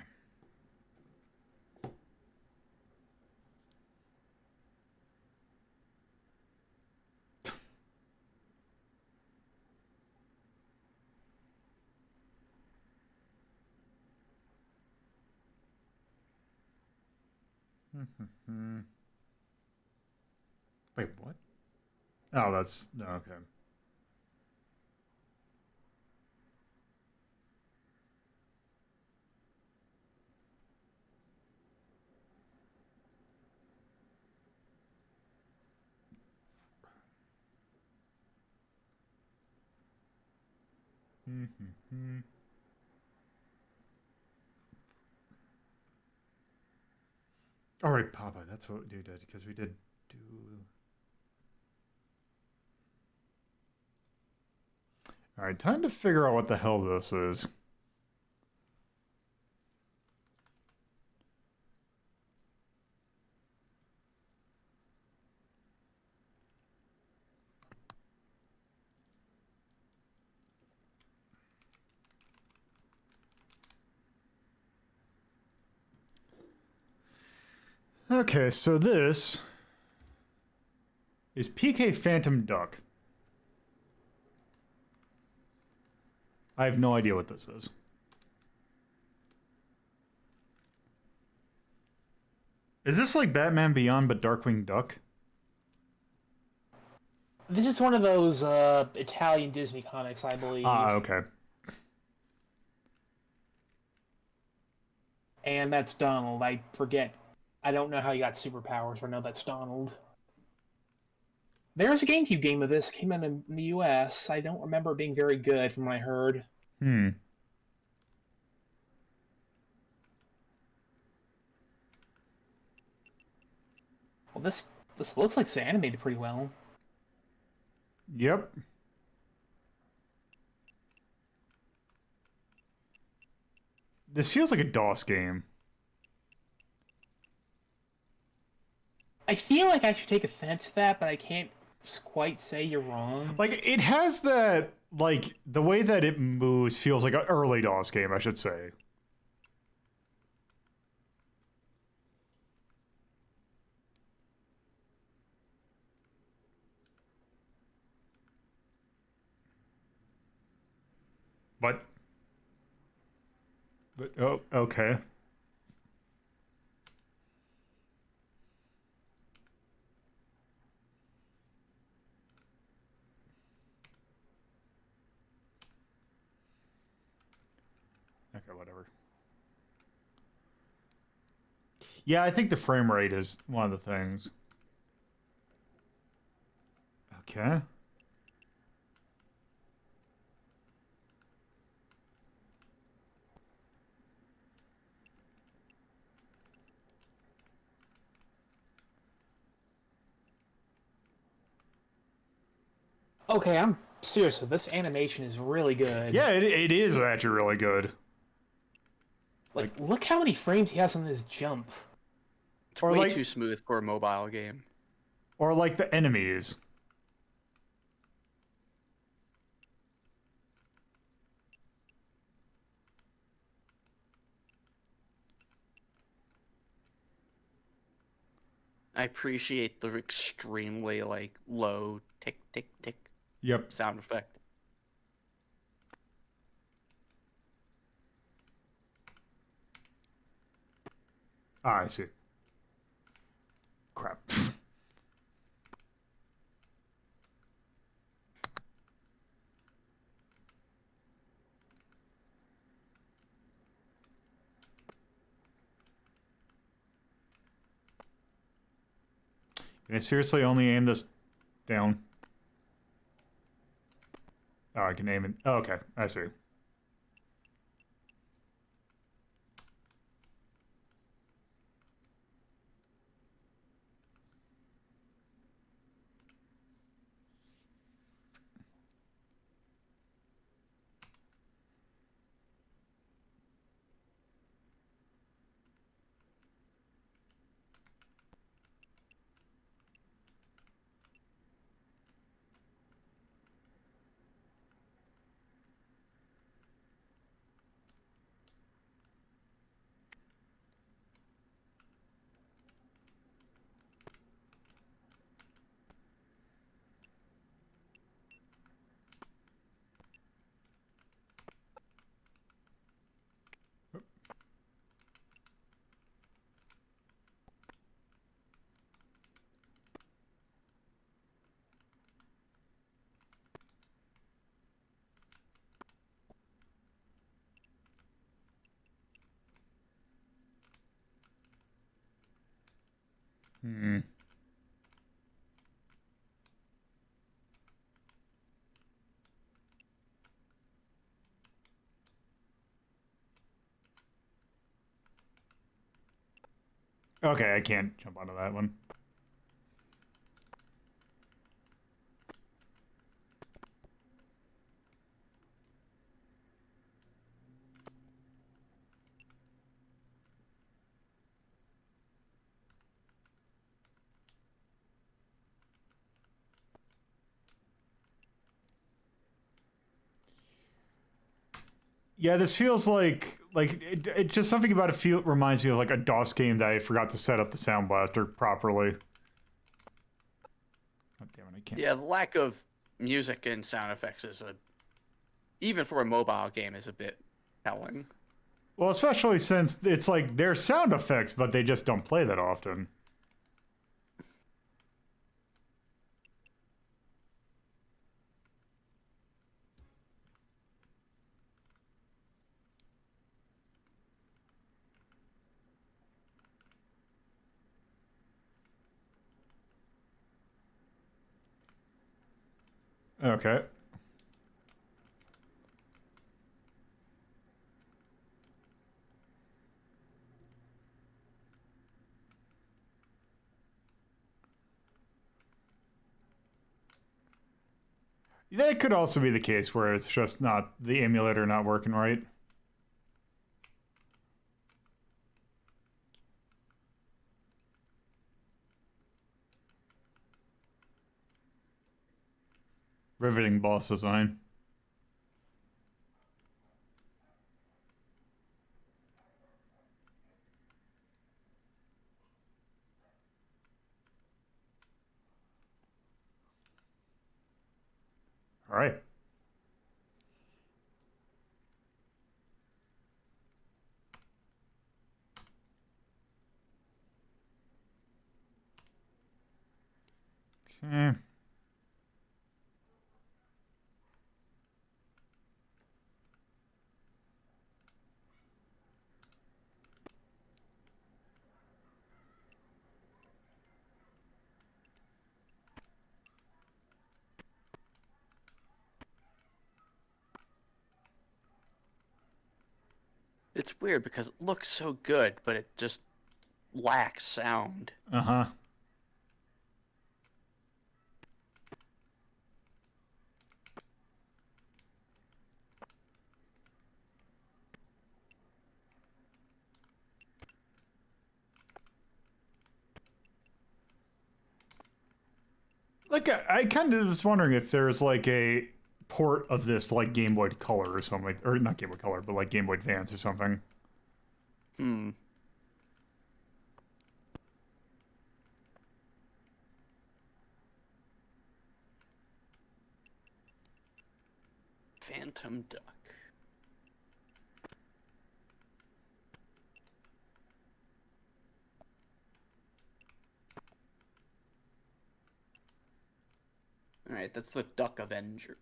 Wait, what? Oh, that's okay. All right, Papa, that's what we did, because we did do... All right, time to figure out what the hell this is. Okay, so this is PK Phantom Duck. I have no idea what this is. Is this like Batman Beyond but Darkwing Duck? This is one of those Italian Disney comics, I believe. Ah, okay. And that's Donald. I forget. I don't know how he got superpowers, but I know that's Donald. There's a GameCube game of this. Came out in the US. I don't remember it being very good from what I heard. Hmm. Well, this looks like it's animated pretty well. Yep. This feels like a DOS game. I feel like I should take offense to that, but I can't quite say you're wrong. Like, it has that, like, the way that it moves feels like an early DOS game, I should say. But, oh, okay. Okay, whatever. Yeah, I think the frame rate is one of the things. Okay. Okay, I'm serious. This animation is really good. Yeah, it is actually really good. Like, look how many frames he has on this jump. It's Or way like- too smooth for a mobile game. Or like the enemies. I appreciate the extremely like low tick tick tick Yep. sound effect. Ah, I see. Crap. Can I seriously only aim this down? Oh, I can aim it. Oh, okay, I see. Hmm. Okay, I can't jump onto that one. Yeah, this feels like it just something about it reminds me of like a DOS game that I forgot to set up the sound blaster properly. Oh, damn it, I can't. Yeah, the lack of music and sound effects is even for a mobile game is a bit telling. Well, especially since it's like they're sound effects, but they just don't play that often. Okay. That could also be the case where it's just not the emulator not working right. Riveting boss design. All right. Okay. It's weird because it looks so good, but it just lacks sound. Uh-huh. Like, I kind of was wondering if there's like a port of this like Game Boy Color or something, or not Game Boy Color, but like Game Boy Advance or something. Hmm. Phantom Duck. Alright, that's the Duck Avenger.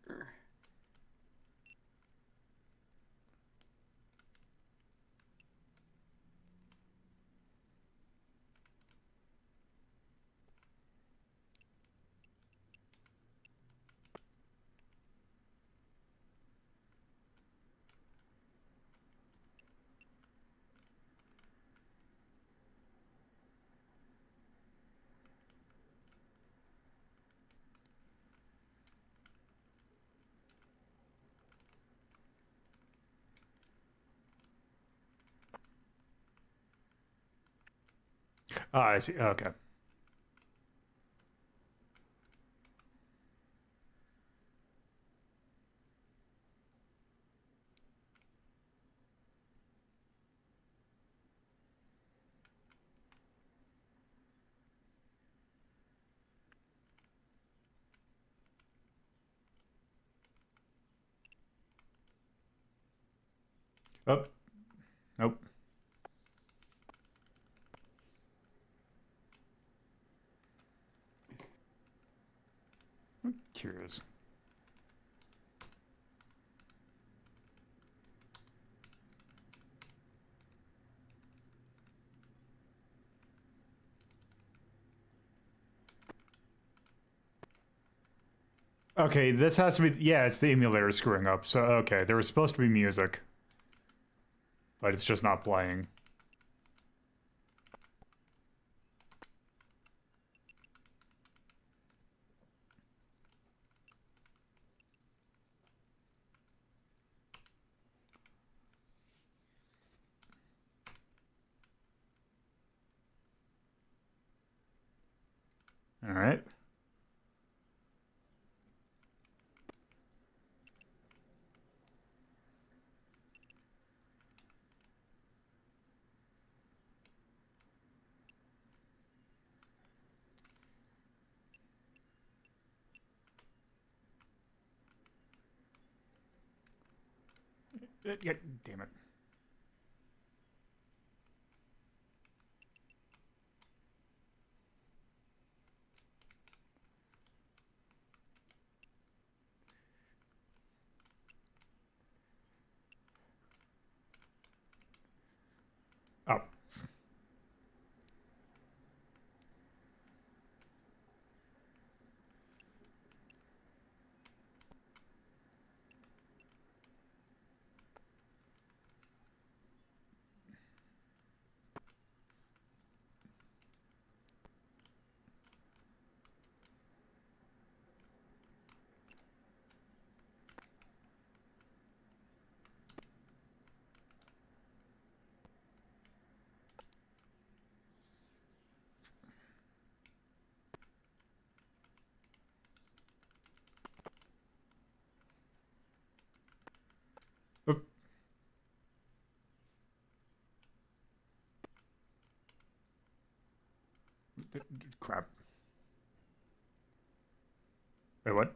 Ah, I see. Okay. Oh. Nope. I'm curious. Okay, this has to be... Yeah, it's the emulator screwing up. So, okay, there was supposed to be music. But it's just not playing. All right. Yeah, damn it. Oh. Oop. Crap. Wait, what?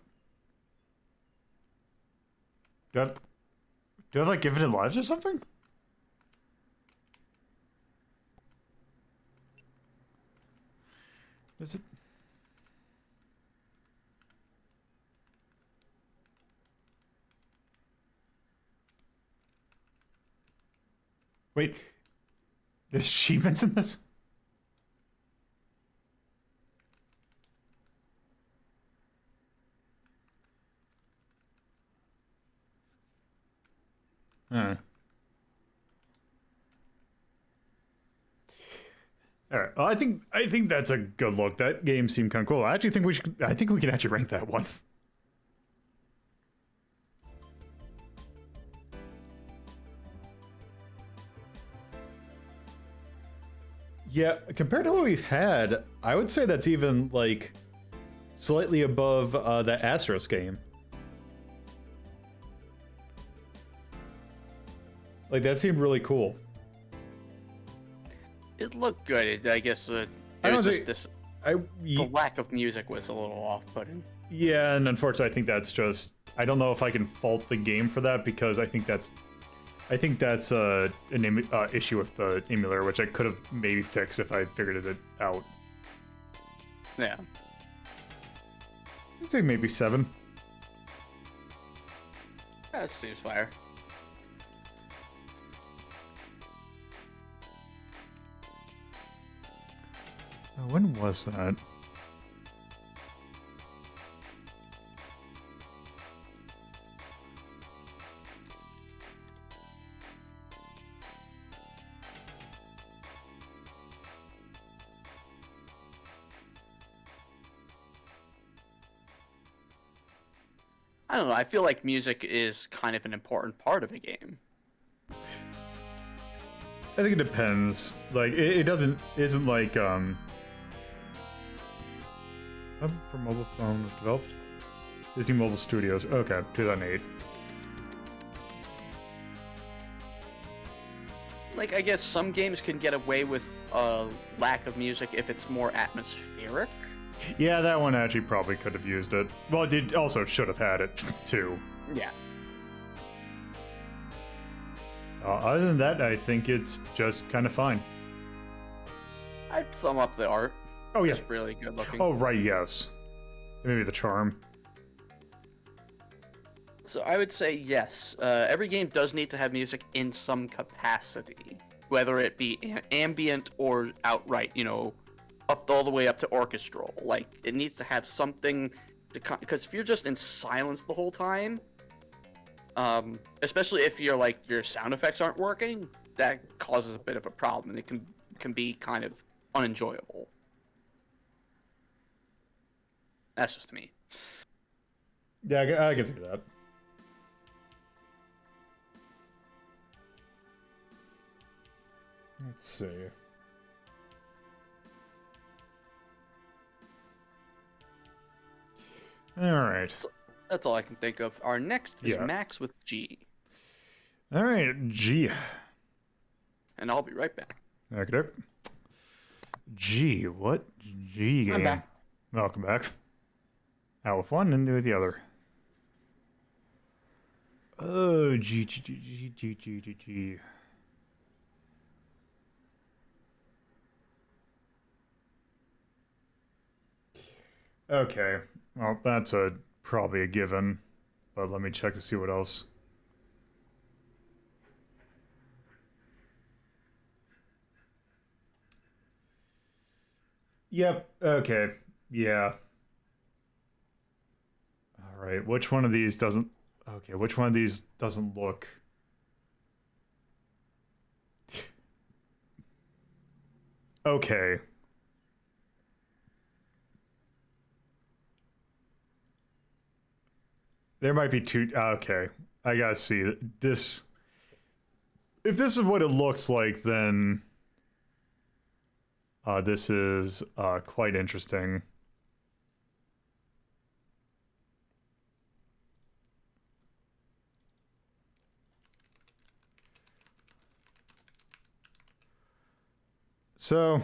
Did I like infinite lives or something? Is it? Wait. There's achievements in this? Huh. All right. Well, I think that's a good look. That game seemed kind of cool. I actually think I think we can actually rank that one. Yeah, compared to what we've had, I would say that's even like slightly above that Asterix game. Like that seemed really cool. It looked good. I guess it I was don't just think- this. The lack of music was a little off-putting. Yeah, and unfortunately, I think that's just. I don't know if I can fault the game for that because I think that's an issue with the emulator, which I could have maybe fixed if I figured it out. Yeah. I'd say maybe 7. That seems fair. When was that? I don't know. I feel like music is kind of an important part of a game. I think it depends. Like it isn't like for mobile phone was developed Disney Mobile Studios. Okay, 2008. Like, I guess some games can get away with a lack of music if it's more atmospheric. Yeah, that one actually probably could have used it. Well, it also should have had it too. Yeah. Other than that, I think it's just kind of fine. I'd thumb up the art. Oh yeah. It's really good looking. Oh right, yes. Maybe the charm. So I would say yes. Every game does need to have music in some capacity, whether it be ambient or outright, up all the way up to orchestral. Like, it needs to have something to, because if you're just in silence the whole time, especially if your sound effects aren't working, that causes a bit of a problem, and it can be kind of unenjoyable. That's just me. Yeah, I can see that. Let's see. All right. That's all I can think of. Our next is Yeah. Max with G. All right, G. And I'll be right back. Okay. G, what? G game. I'm back. Welcome back. Out with one and with the other. Oh, G, G, G, G, G, G, G, G. Okay. Well, that's probably a given. But let me check to see what else. Yep. Okay. Yeah. All right. Which one of these doesn't... Okay, which one of these doesn't look... Okay. There might be two... Okay. I gotta see. This... If this is what it looks like, then... this is quite interesting. So,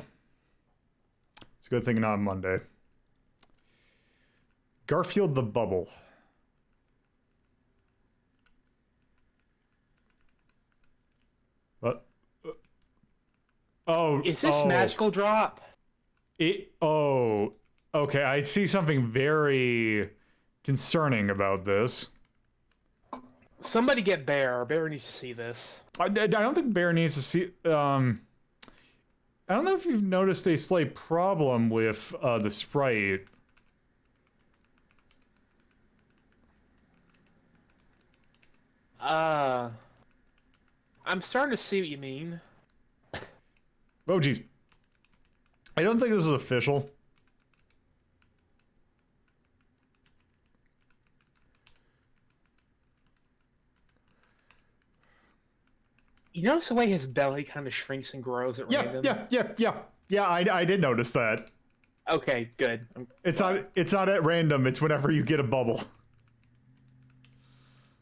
it's a good thing not Monday. Garfield the Bubble. What? Oh, Is this magical drop? Oh, okay. I see something very concerning about this. Somebody get Bear. Bear needs to see this. I don't think Bear needs to see. I don't know if you've noticed a slight problem with the sprite. I'm starting to see what you mean. Oh, geez. I don't think this is official. You notice the way his belly kind of shrinks and grows at random? Yeah, I did notice that. Okay, good. It's not at random, it's whenever you get a bubble.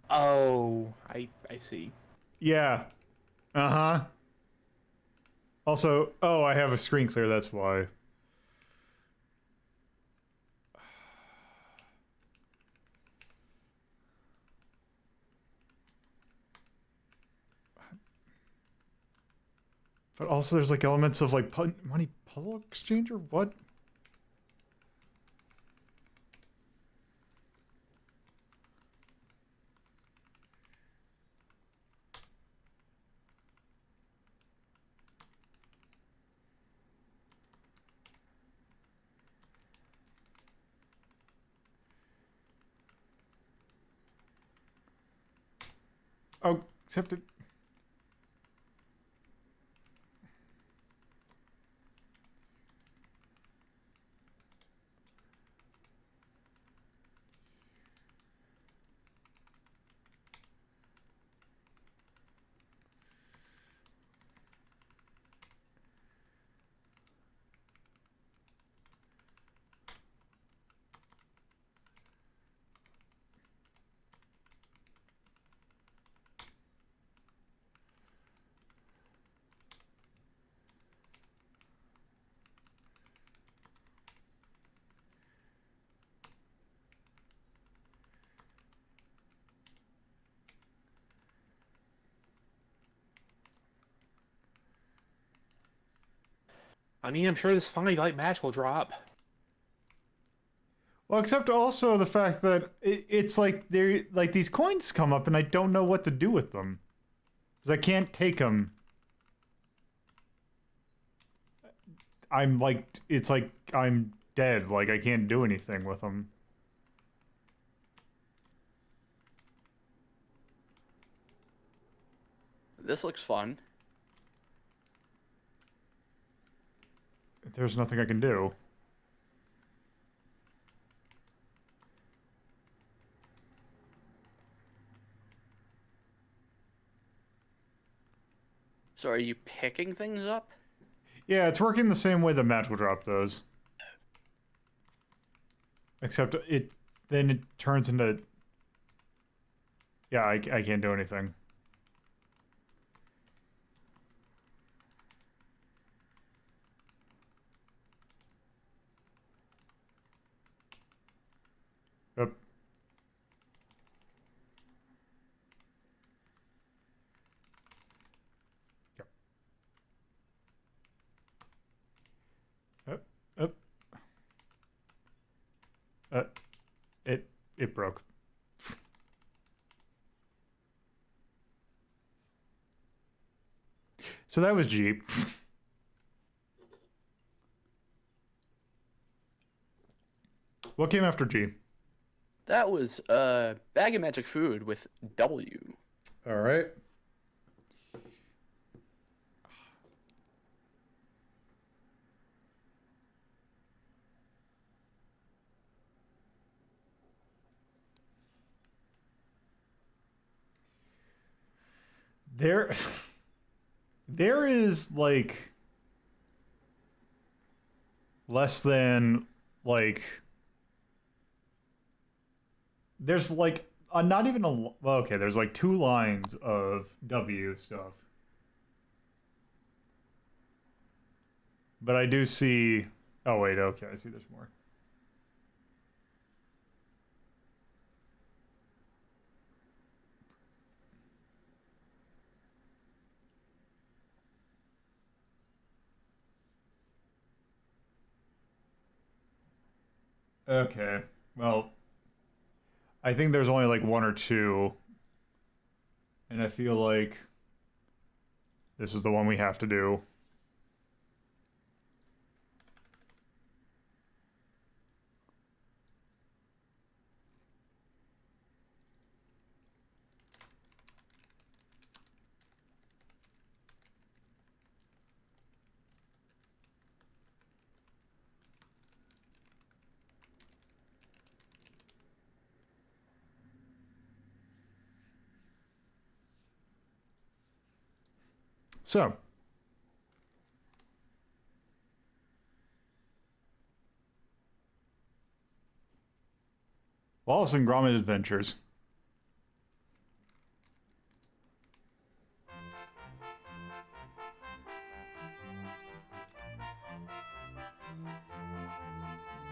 Oh, I see. Yeah. Uh-huh. Also, oh, I have a screen clear, that's why. But also there's like elements of like money puzzle exchange or what? Oh, except it... I mean, I'm sure this is finally like magical drop. Well, except also the fact that it's like they're like these coins come up and I don't know what to do with them because I can't take them. I'm like, it's like I'm dead. Like I can't do anything with them. This looks fun. There's nothing I can do. So are you picking things up? Yeah, it's working the same way the magical drop does. Except then it turns into... Yeah, I can't do anything. Yep. Yep. Up. It broke. So that was G. What came after G? That was Bag of Magic Food with W. All right. There is like less than like there's like not even a well, okay, there's like 2 lines of W stuff. But I do see oh wait, okay, I see there's more. Okay. Well, I think there's only like 1 or 2. And I feel like this is the one we have to do. So, Wallace and Gromit Adventures.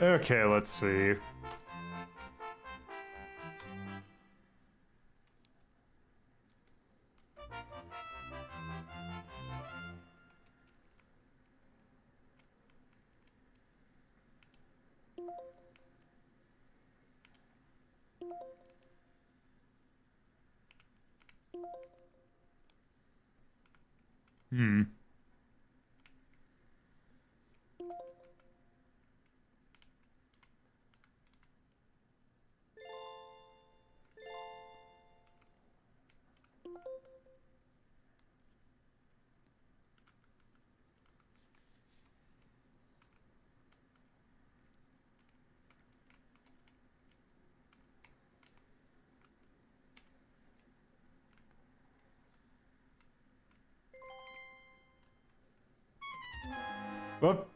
Okay, let's see. Hmm. Whoop.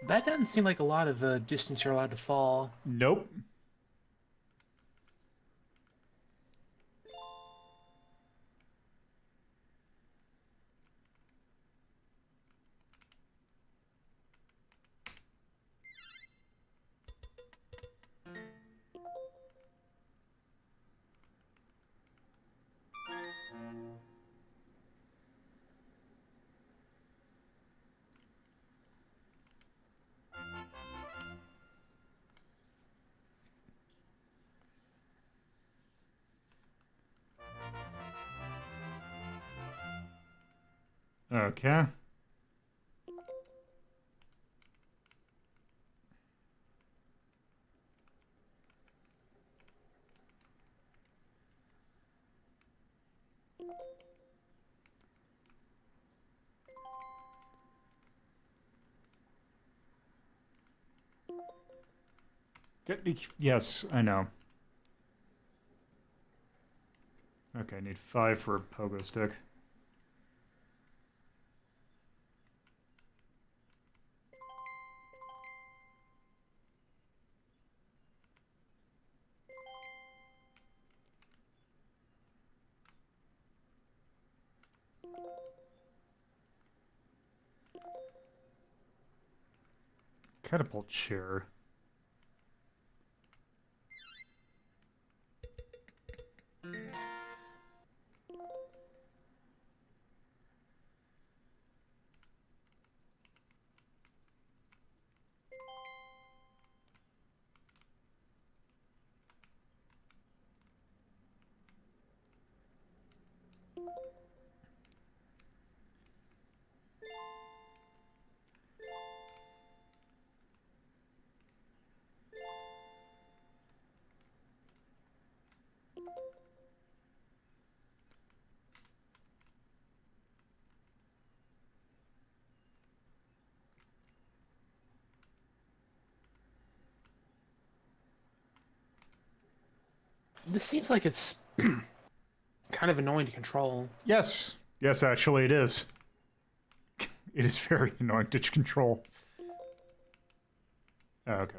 That doesn't seem like a lot of distance you're allowed to fall. Nope. Okay. Yes, I know. Okay, I need 5 for a pogo stick. Catapult chair. This seems like it's kind of annoying to control. Yes. Yes, actually it is. It is very annoying to control. Oh, okay.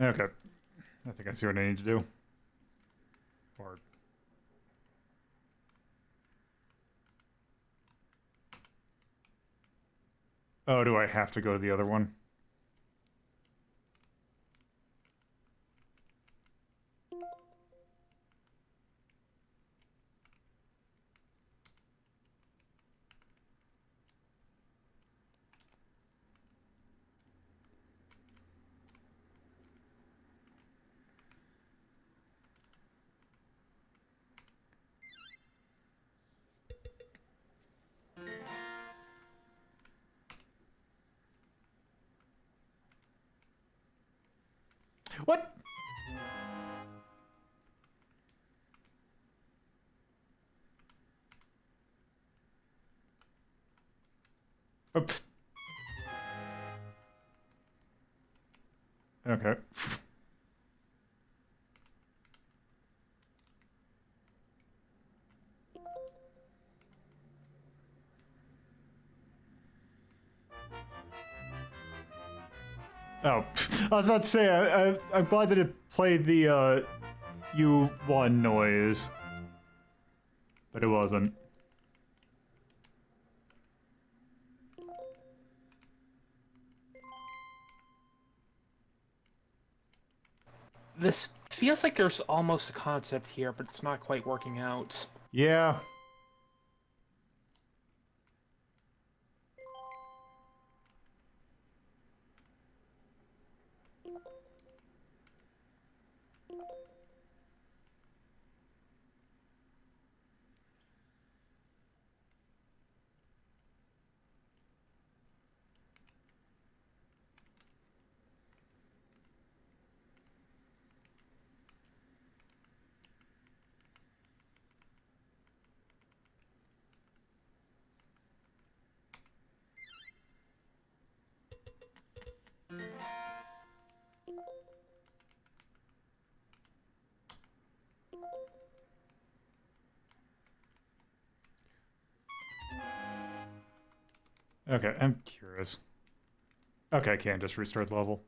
Okay. I think I see what I need to do. Or... Oh, do I have to go to the other one? What? Oh, okay. Oh, I was about to say, I'm glad that it played the, you won noise. But it wasn't. This feels like there's almost a concept here, but it's not quite working out. Yeah. Okay, I'm curious. Okay, I can't just restart the level.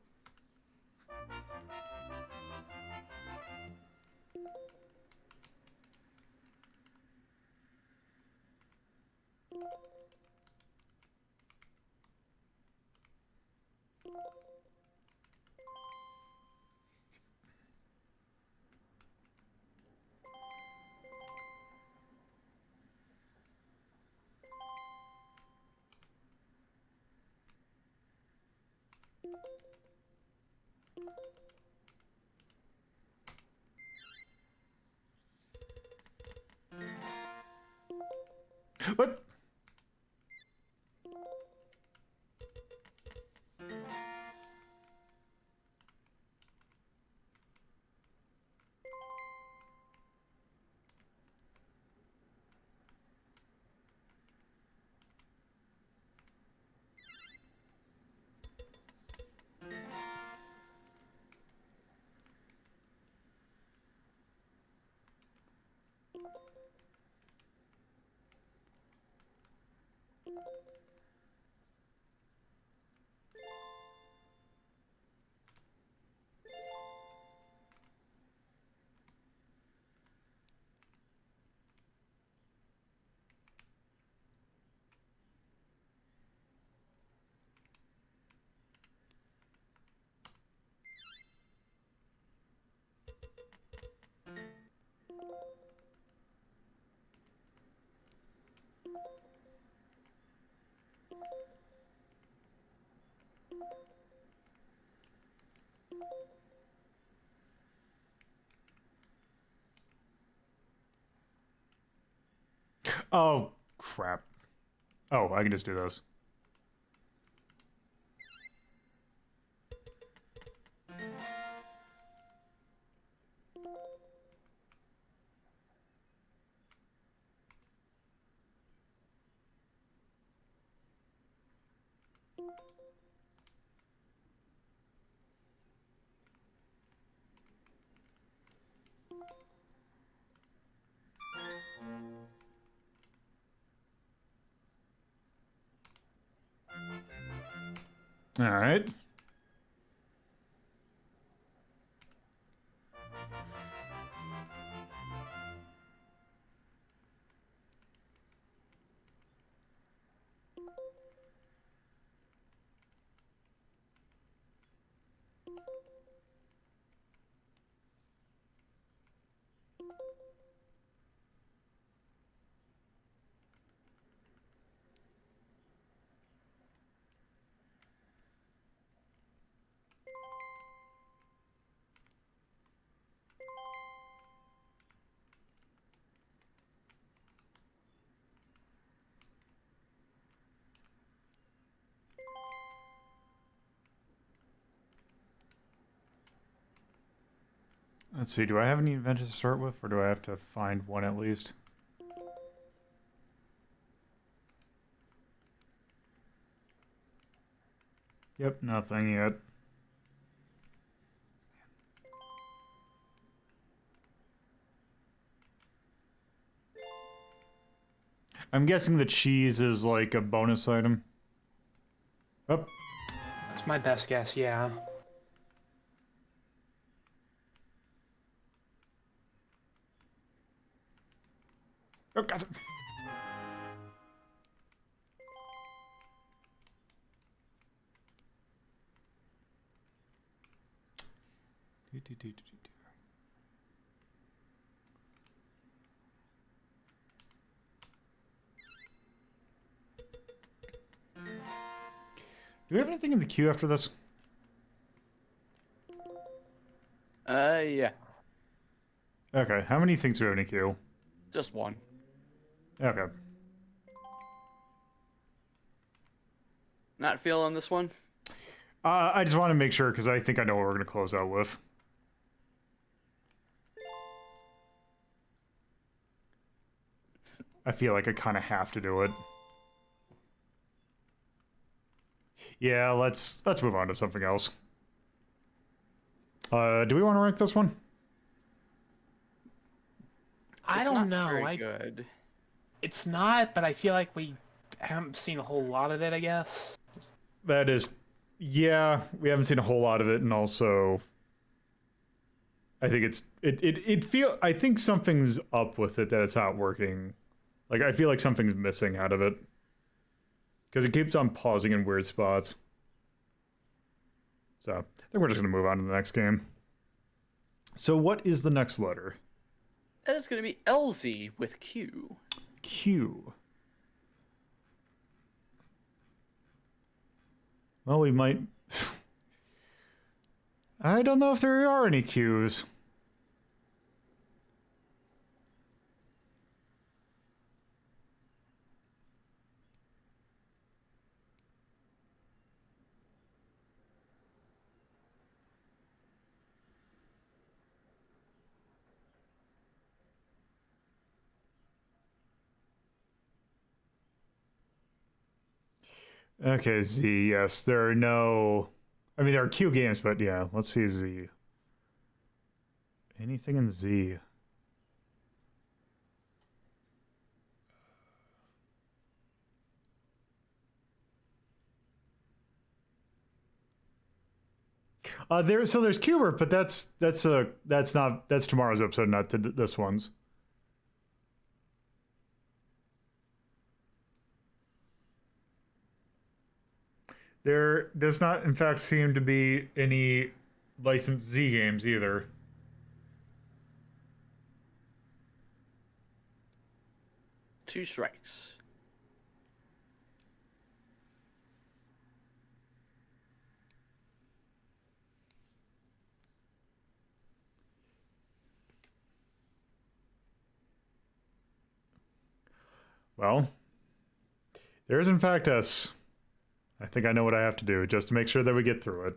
What? Oh, crap. Oh, I can just do those. All right. Let's see, do I have any adventures to start with, or do I have to find one at least? Yep, nothing yet. I'm guessing the cheese is like a bonus item. Oh. That's my best guess, yeah. Oh, God. Do we have anything in the queue after this? Yeah. Okay, how many things do we have in the queue? Just one. Okay. Not feeling this one? I just want to make sure, because I think I know what we're going to close out with. I feel like I kind of have to do it. Yeah, let's move on to something else. Do we want to rank this one? I don't know. Very good. It's not, but I feel like we haven't seen a whole lot of it, I guess. That is, yeah, we haven't seen a whole lot of it, and also, I think I think something's up with it, that it's not working. Like, I feel like something's missing out of it. Because it keeps on pausing in weird spots. So, I think we're just going to move on to the next game. So, what is the next letter? That is going to be LZ with Q. Q. Well, we might... I don't know if there are any Qs. Okay, Z, yes. There are no... I mean, there are Q games, but yeah, let's see Z. Anything in Z? There's Cubert, but that's tomorrow's episode, not this one's. There does not, in fact, seem to be any licensed Z games either. Two strikes. Well, there is in fact S. I think I know what I have to do just to make sure that we get through it.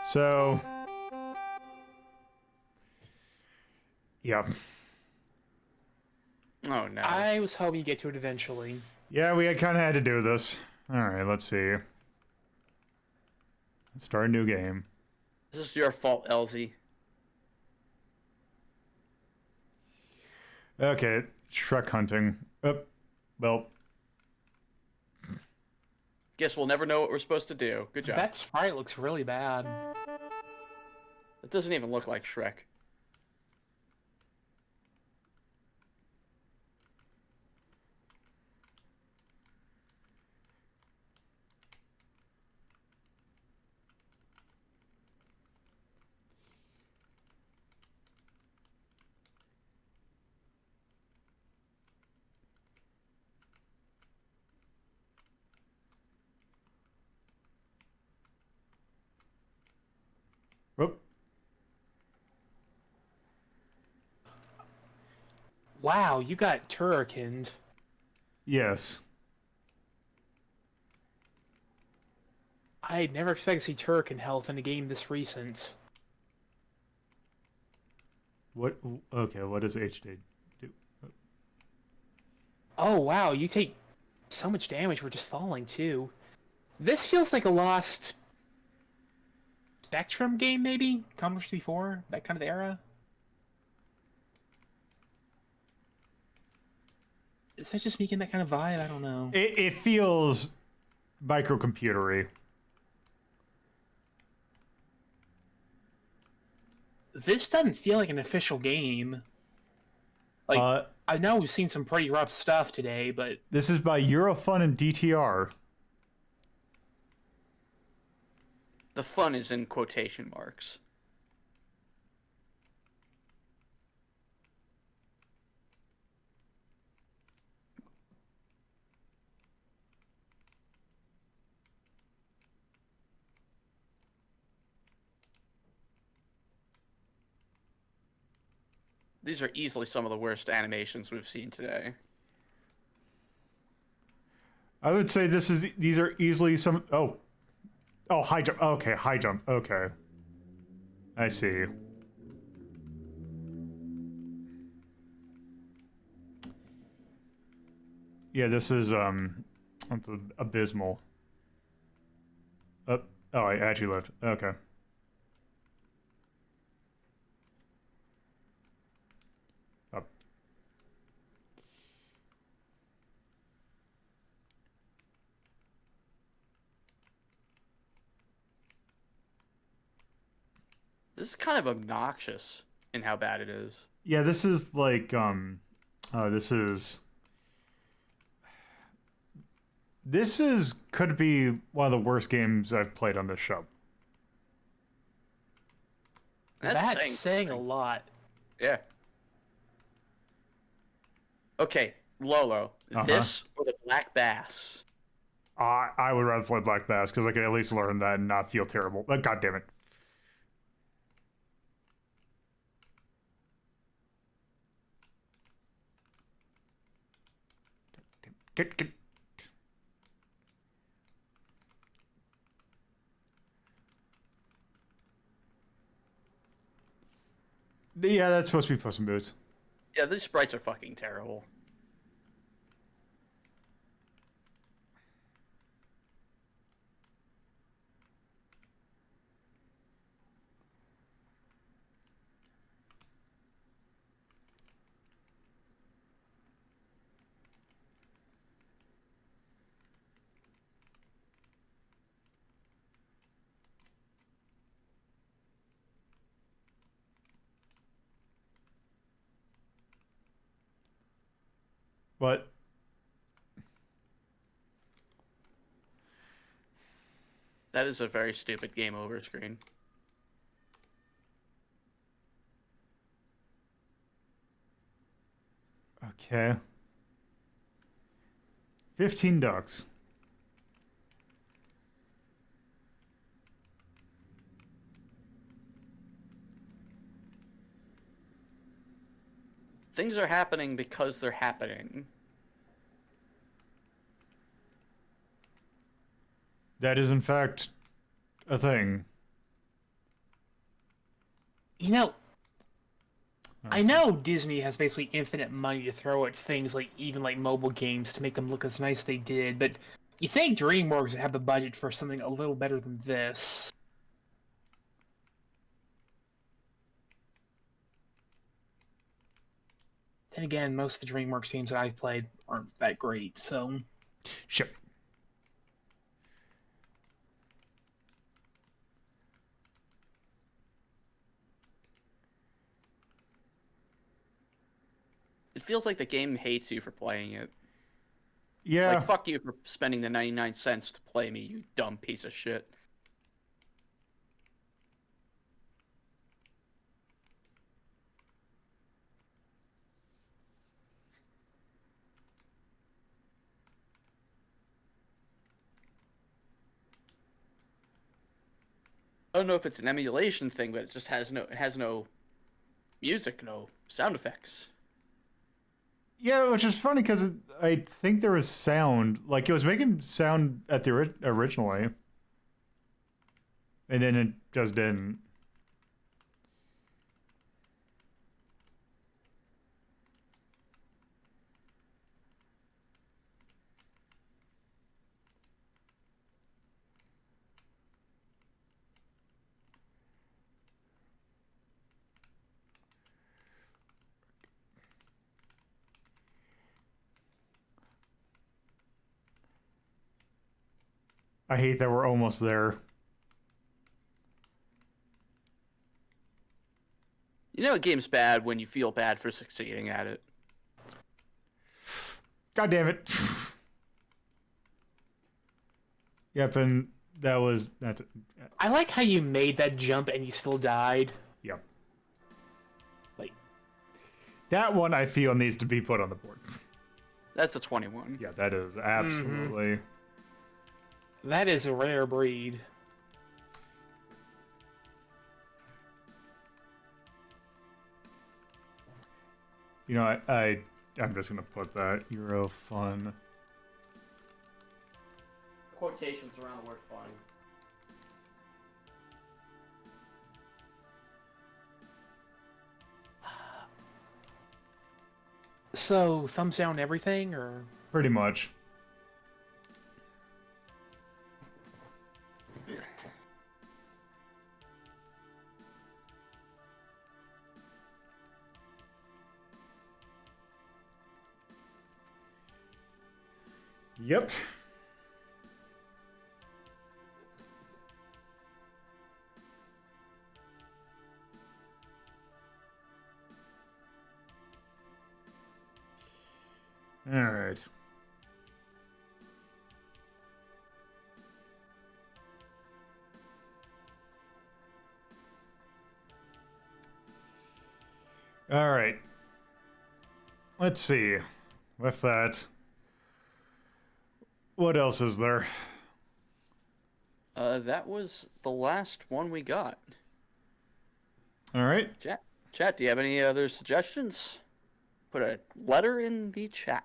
So, yeah. Oh no. I was hoping you get to it eventually. Yeah, we kind of had to do this. Alright, let's see. Let's start a new game. This is your fault, Elsie. Okay, Shrek hunting. Well. Guess we'll never know what we're supposed to do. Good job. That sprite looks really bad. It doesn't even look like Shrek. Whoop. Wow, you got turricaned. Yes. I'd never expected to see turrican health in a game this recent. What? Okay, what does HD do? Oh wow, you take so much damage for just falling too. This feels like a lost Spectrum game, maybe? Commodore 64? That kind of era? Is that just me getting that kind of vibe? I don't know. It feels microcomputery. This doesn't feel like an official game. Like, I know we've seen some pretty rough stuff today, but... This is by Eurofun and DTR. The fun is in quotation marks. These are easily some of the worst animations we've seen today. I would say these are easily some... Oh, high jump. Okay, high jump. Okay. I see. Yeah, this is, abysmal. Oh, I actually left. Okay. Up. This is kind of obnoxious in how bad it is. Yeah, this is like, could be one of the worst games I've played on this show. That's saying a lot. Yeah. Okay, Lolo, this or the Black Bass? I would rather play Black Bass because I could at least learn that and not feel terrible. But God damn it. Get. Yeah, that's supposed to be Puss in Boots. Yeah, these sprites are fucking terrible. What? That is a very stupid game over screen. Okay. 15 ducks. Things are happening because they're happening. That is, in fact, a thing. You know, I know Disney has basically infinite money to throw at things like even like mobile games to make them look as nice as they did, but you think DreamWorks would have the budget for something a little better than this? Then again, most of the DreamWorks games that I've played aren't that great, so... Sure. It feels like the game hates you for playing it. Yeah. Like, fuck you for spending the 99 cents to play me, you dumb piece of shit. I don't know if it's an emulation thing, but it just has no music, no sound effects. Yeah, which is funny because I think there was sound. Like, it was making sound at the originally. And then it just didn't. I hate that we're almost there. You know a game's bad when you feel bad for succeeding at it. God damn it. Yep, and that's it. I like how you made that jump and you still died. Yep. Like, That one I feel needs to be put on the board. That's a 21. Yeah, that is absolutely. that is a rare breed. You know, I'm just gonna put that Euro fun. Quotations around the word fun. So, thumbs down everything, or... Pretty much. Yep. All right. All right. Let's see. With that, what else is there? That was the last one we got. All right. Chat, do you have any other suggestions? Put a letter in the chat.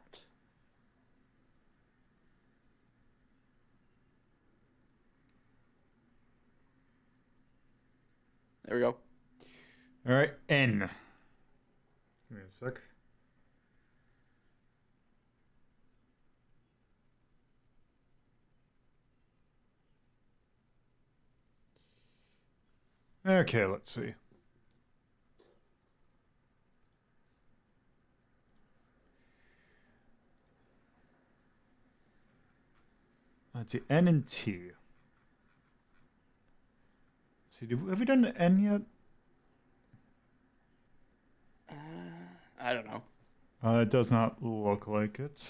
There we go. All right. N. Give me a sec. Okay, let's see. Let's see, N and T. Let's see, have we done N yet? I don't know. It does not look like it.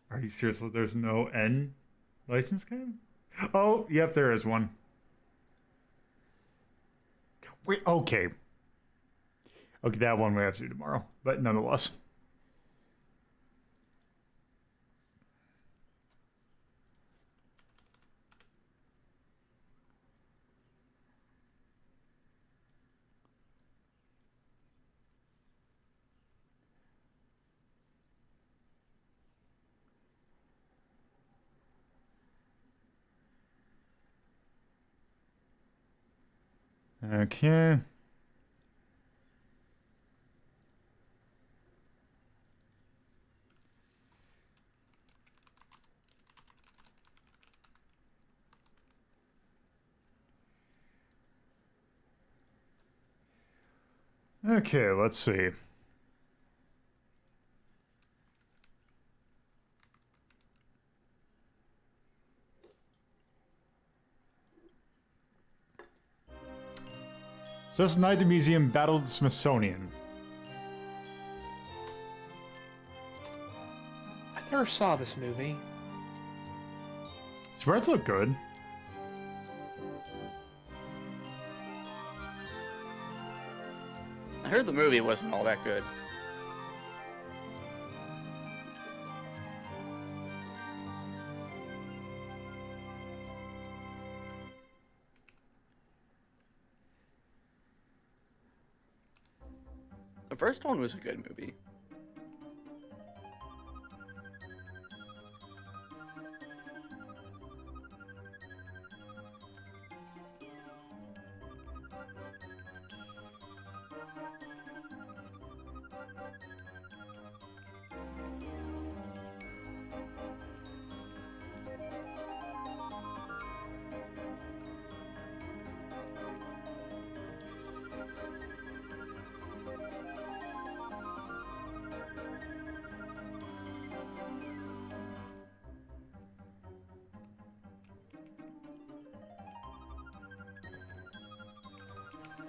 Are you serious? There's no N license game? Oh, yep, there is one. Wait, okay. Okay, that one we have to do tomorrow, but nonetheless. Okay. Okay, let's see. So this night the museum battled the Smithsonian. I never saw this movie. Spreads look good. I heard the movie wasn't all that good. The first one was a good movie.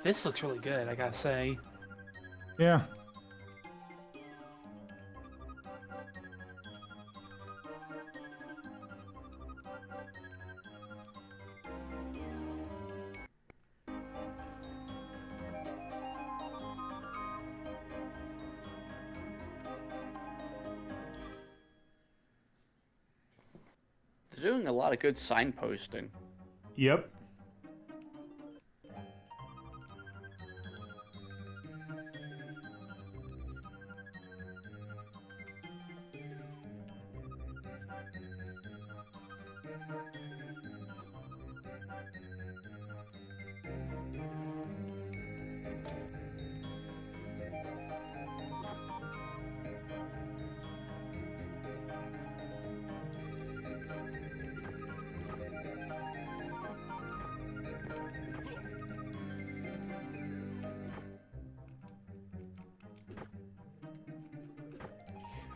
This looks really good, I gotta say. Yeah. They're doing a lot of good signposting. Yep.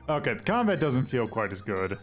Okay, the combat doesn't feel quite as good.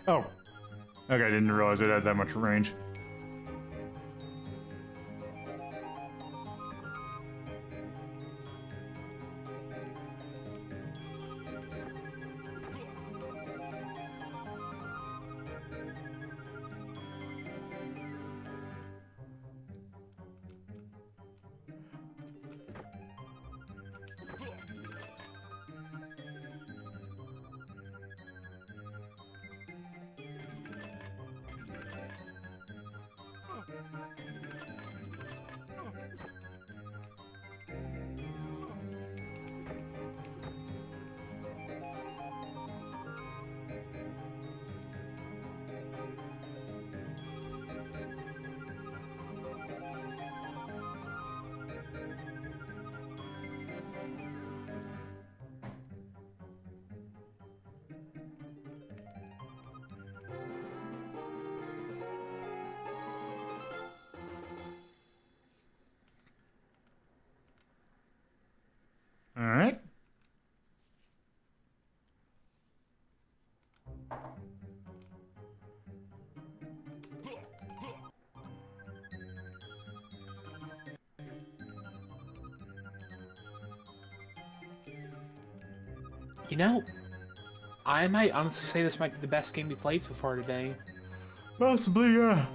Oh. Okay, I didn't realize it had that much range. All right. You know, I might honestly say this might be the best game we played so far today. Possibly, yeah.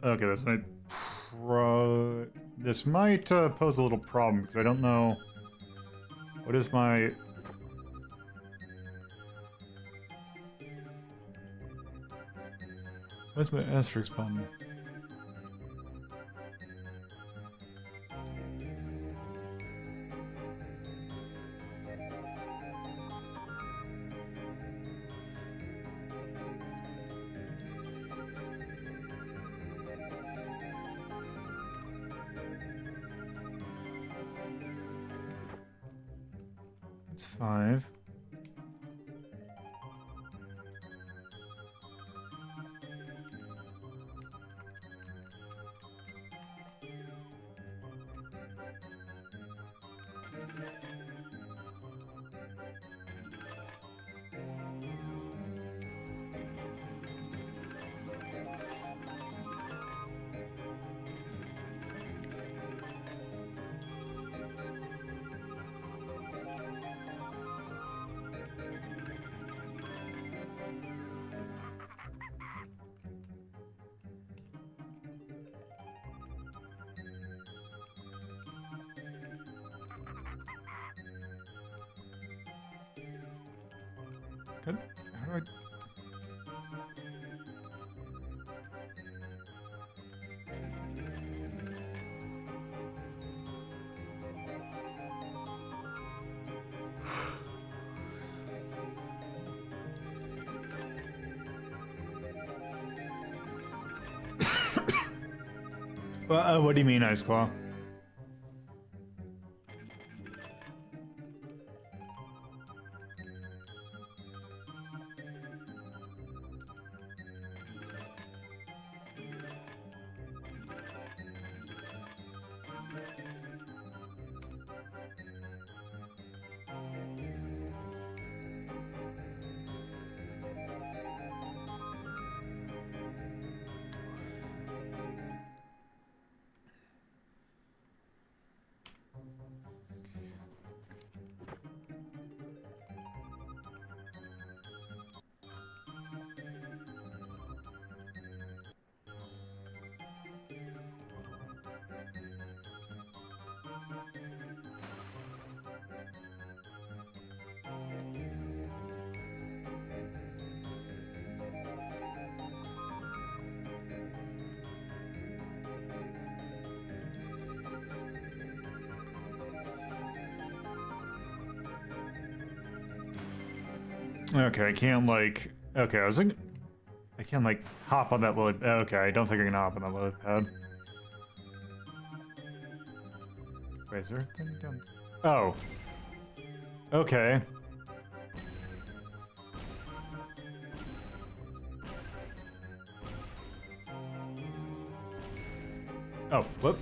Okay, this might pose a little problem because I don't know what is my Asterix button? It's 5. Good. How do what do you mean, Ice Claw? Okay, I can't like. Okay, I was like, I can't like hop on that lily. Okay, I don't think I can hop on that lily pad. Wait, is there a thing down? Oh. Okay. Oh, whoop.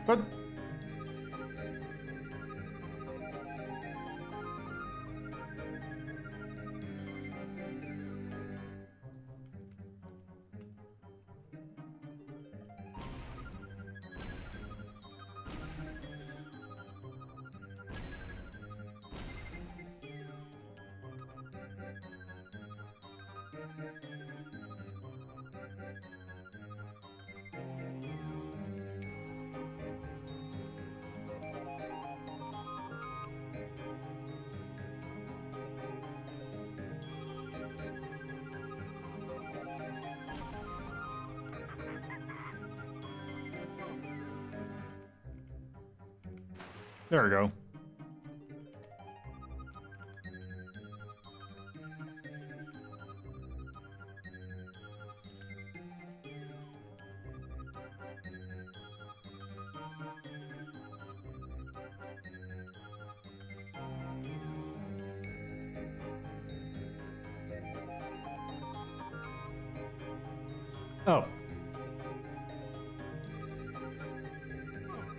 But there we go. Oh.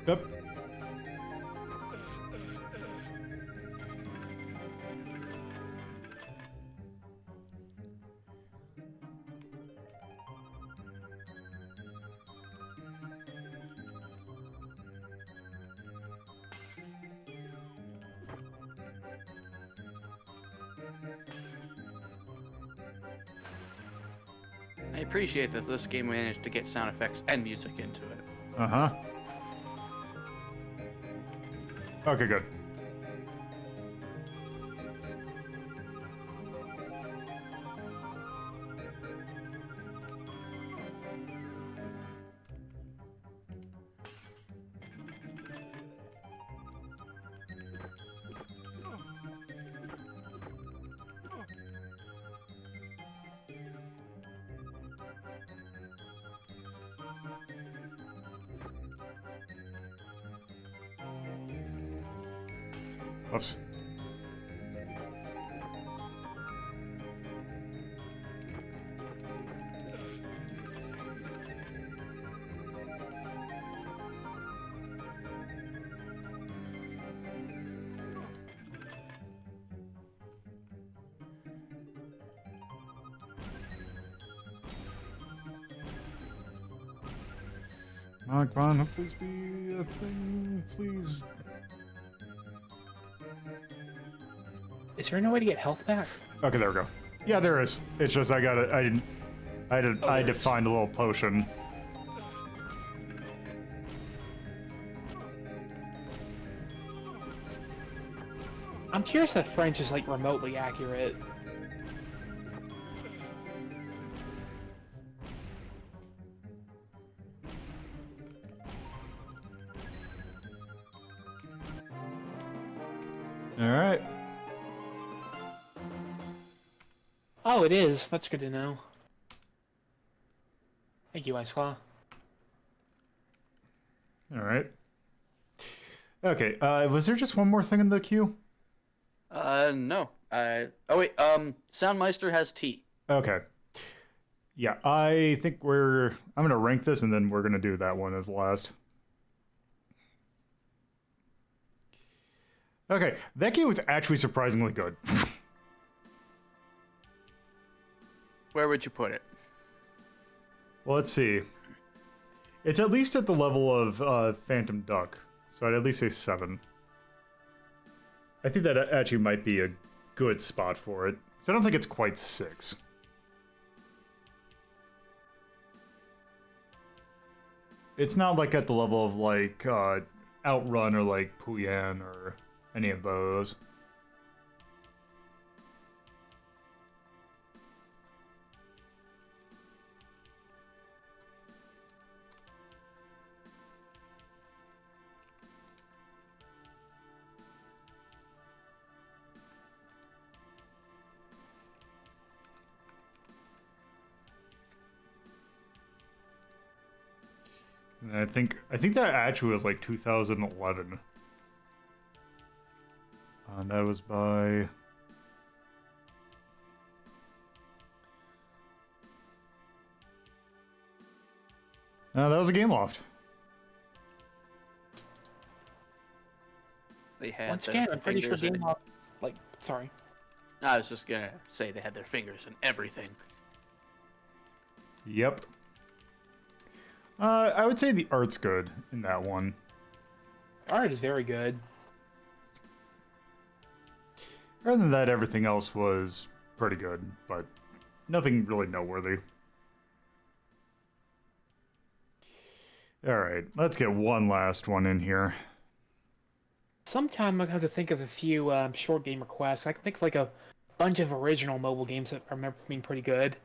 Yep. I appreciate that this game managed to get sound effects and music into it. Uh-huh. Okay, good. Whoops. Come on, please be a thing, please. Is there no way to get health back? Okay, there we go. Yeah, there is. It's just I had to find a little potion. I'm curious if French is like remotely accurate. All right. Oh, it is. That's good to know. Thank you, Ice Claw. All right. Okay. Was there just one more thing in the queue? No. Oh wait, Soundmeister has tea. Okay. Yeah, I think I'm gonna rank this and then we're gonna do that one as last. Okay, that game was actually surprisingly good. Where would you put it? Well, let's see. It's at least at the level of Phantom Duck, so I'd at least say 7. I think that actually might be a good spot for it. So I don't think it's quite 6. It's not like at the level of like Outrun or like Puyan or any of those. And I think that actually was like 2011. That was by that was a Game Loft. They had Once their again, I'm pretty sure fingers in Game it. Loft, like, sorry. I was just gonna say they had their fingers in everything. Yep. I would say the art's good in that one. Art is very good. Other than that, everything else was pretty good, but nothing really noteworthy. Alright, let's get one last one in here. Sometime I'm gonna have to think of a few short game requests. I can think of like a bunch of original mobile games that I remember being pretty good.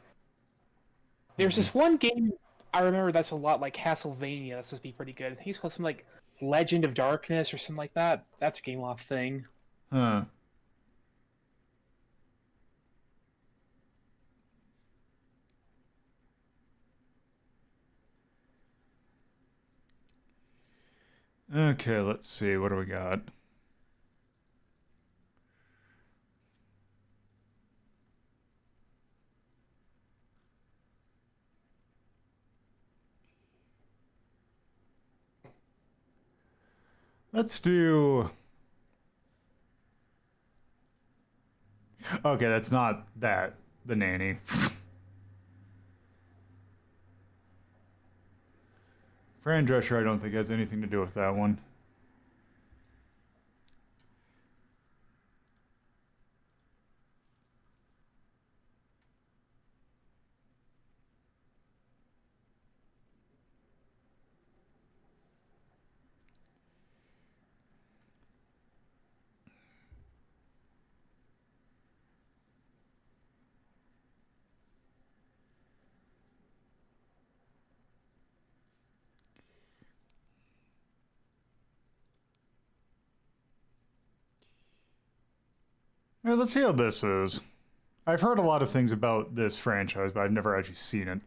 There's this one game I remember that's a lot like Castlevania that's supposed to be pretty good. I think it's called something like Legend of Darkness or something like that. That's a Game Loft thing. Huh. Okay, let's see. What do we got? Let's do... Okay, that's not that. The Nanny. Fran Drescher, I don't think has anything to do with that one. All right, let's see how this is. I've heard a lot of things about this franchise, but I've never actually seen it.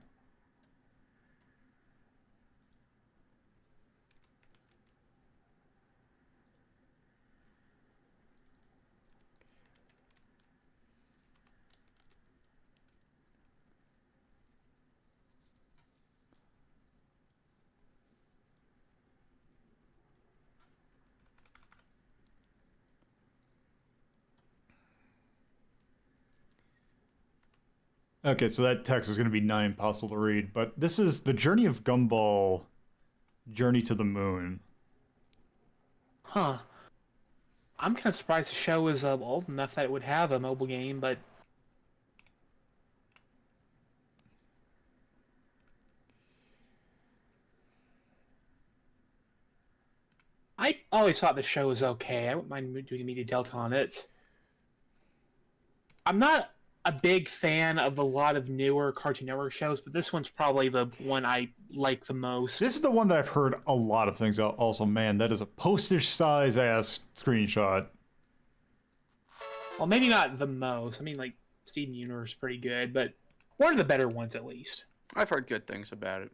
Okay, so that text is going to be nigh impossible to read, but this is The Journey of Gumball, Journey to the Moon. Huh. I'm kind of surprised the show is old enough that it would have a mobile game, but I always thought the show was okay. I wouldn't mind doing a Media Delta on it. I'm not a big fan of a lot of newer Cartoon Network shows, but this one's probably the one I like the most. This is the one that I've heard a lot of things about. Also, man, that is a postage-size ass screenshot. Well, maybe not the most. I mean, like, Steven Universe is pretty good, but one of the better ones at least. I've heard good things about it.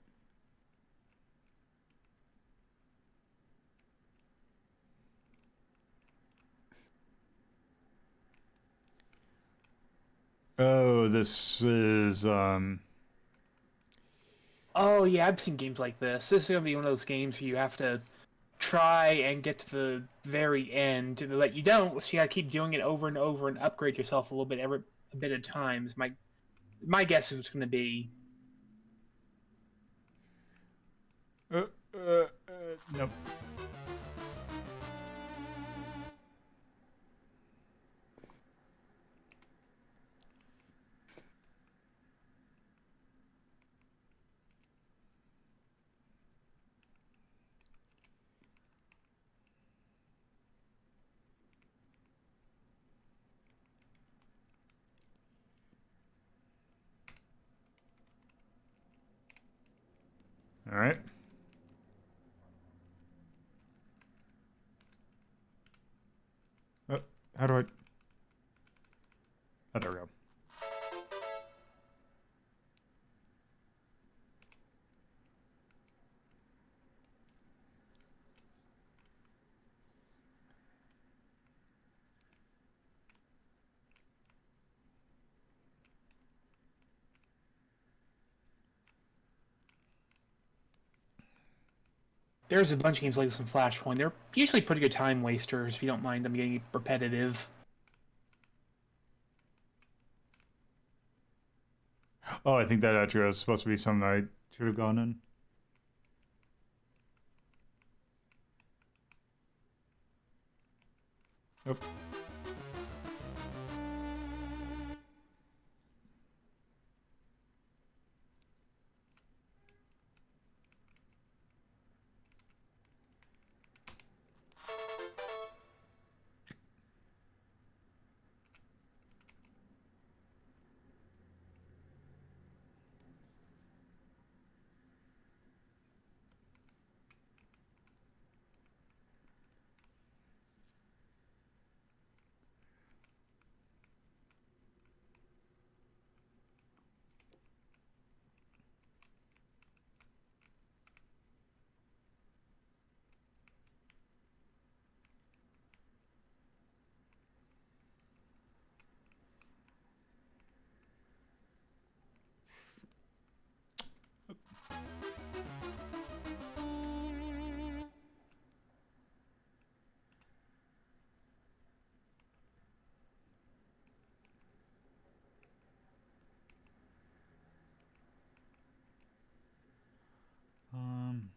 Oh, this is, Oh, yeah, I've seen games like this. This is going to be one of those games where you have to try and get to the very end, but you don't, so you got to keep doing it over and over and upgrade yourself a little bit a bit at times. My guess is it's going to be. nope. All right. How do I... Oh, there we go. There's a bunch of games like this in Flashpoint. They're usually pretty good time wasters if you don't mind them getting repetitive. Oh, I think that actually was supposed to be something I should have gone in. Yep. Um...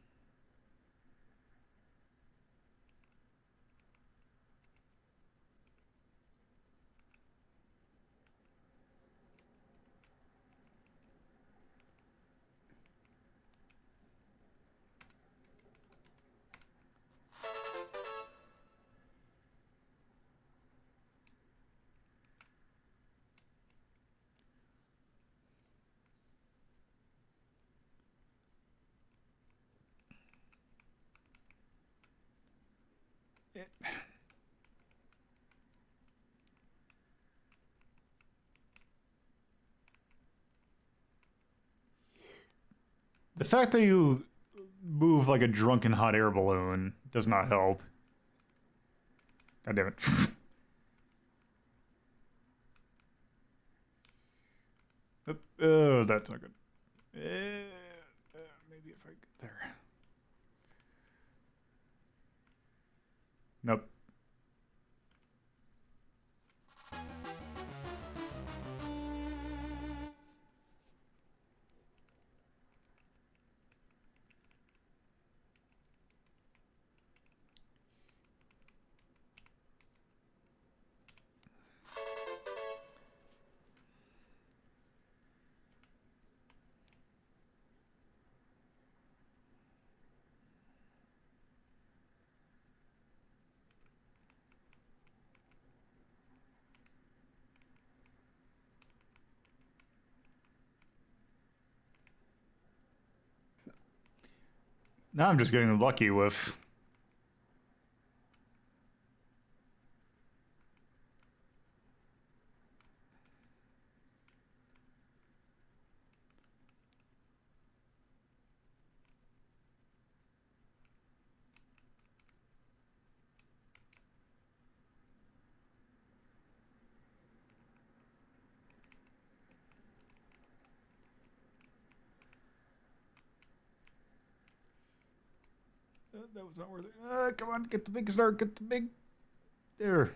The fact that you move like a drunken hot air balloon does not help. God damn it. Oh, that's not good. Maybe if I get there. Nope. Now I'm just getting lucky with... That was not worth it. Come on, get the big star, get the big... There.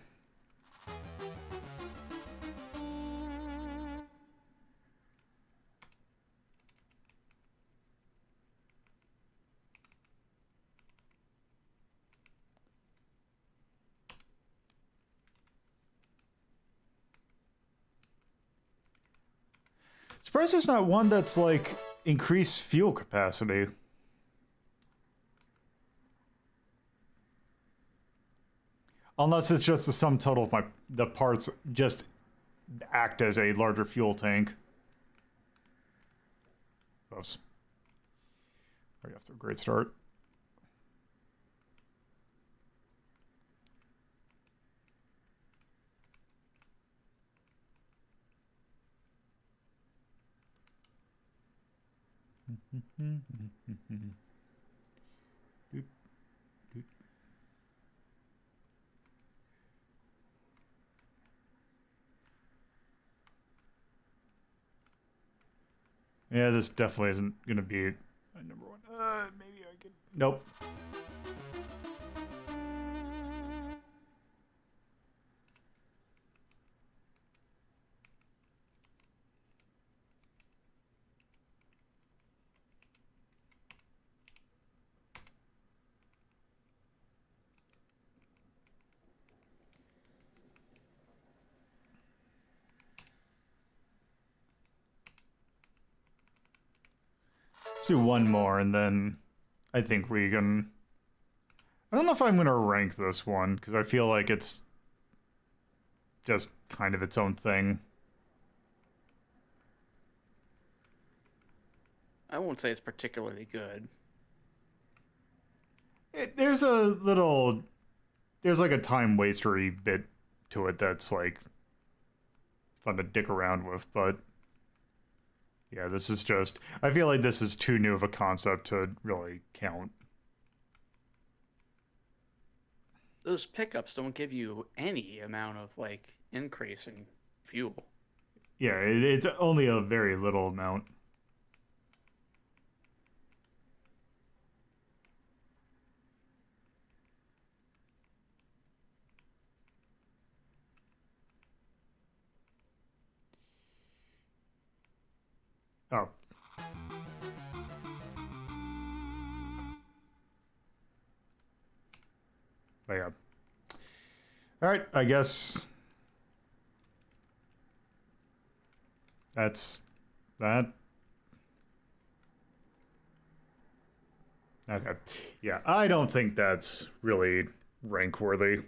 Surprised there's not one that's like increased fuel capacity. Unless it's just the sum total of the parts just act as a larger fuel tank. Oops. Already off to a great start. Yeah, this definitely isn't gonna be my number one. Maybe I could. Nope. Let's do one more, and then I think we can... I don't know if I'm going to rank this one, because I feel like it's just kind of its own thing. I won't say it's particularly good. There's a little... There's like a time wastery bit to it that's like fun to dick around with, but... Yeah, this is just... I feel like this is too new of a concept to really count. Those pickups don't give you any amount of, like, increase in fuel. Yeah, it's only a very little amount. Oh. But yeah. Alright, I guess that's that. Okay. Yeah, I don't think that's really rank worthy.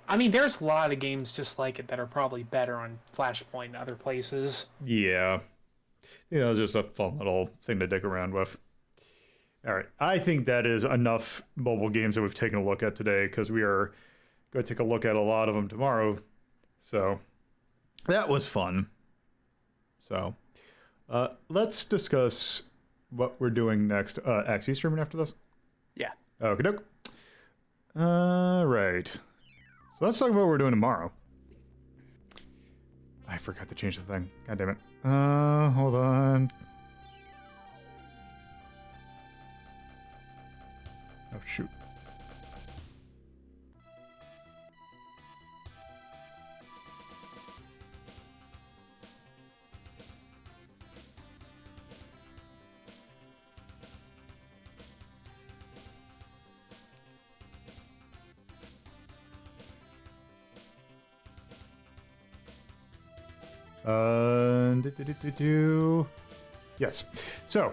I mean, there's a lot of games just like it that are probably better on Flashpoint and other places. Yeah. You know, just a fun little thing to dick around with. All right. I think that is enough mobile games that we've taken a look at today, because we are going to take a look at a lot of them tomorrow. So that was fun. So let's discuss what we're doing next. Axe, you streaming after this? Yeah. Okie doke. All right. So let's talk about what we're doing tomorrow. I forgot to change the thing. God damn it. Hold on. Oh, shoot. Yes. So,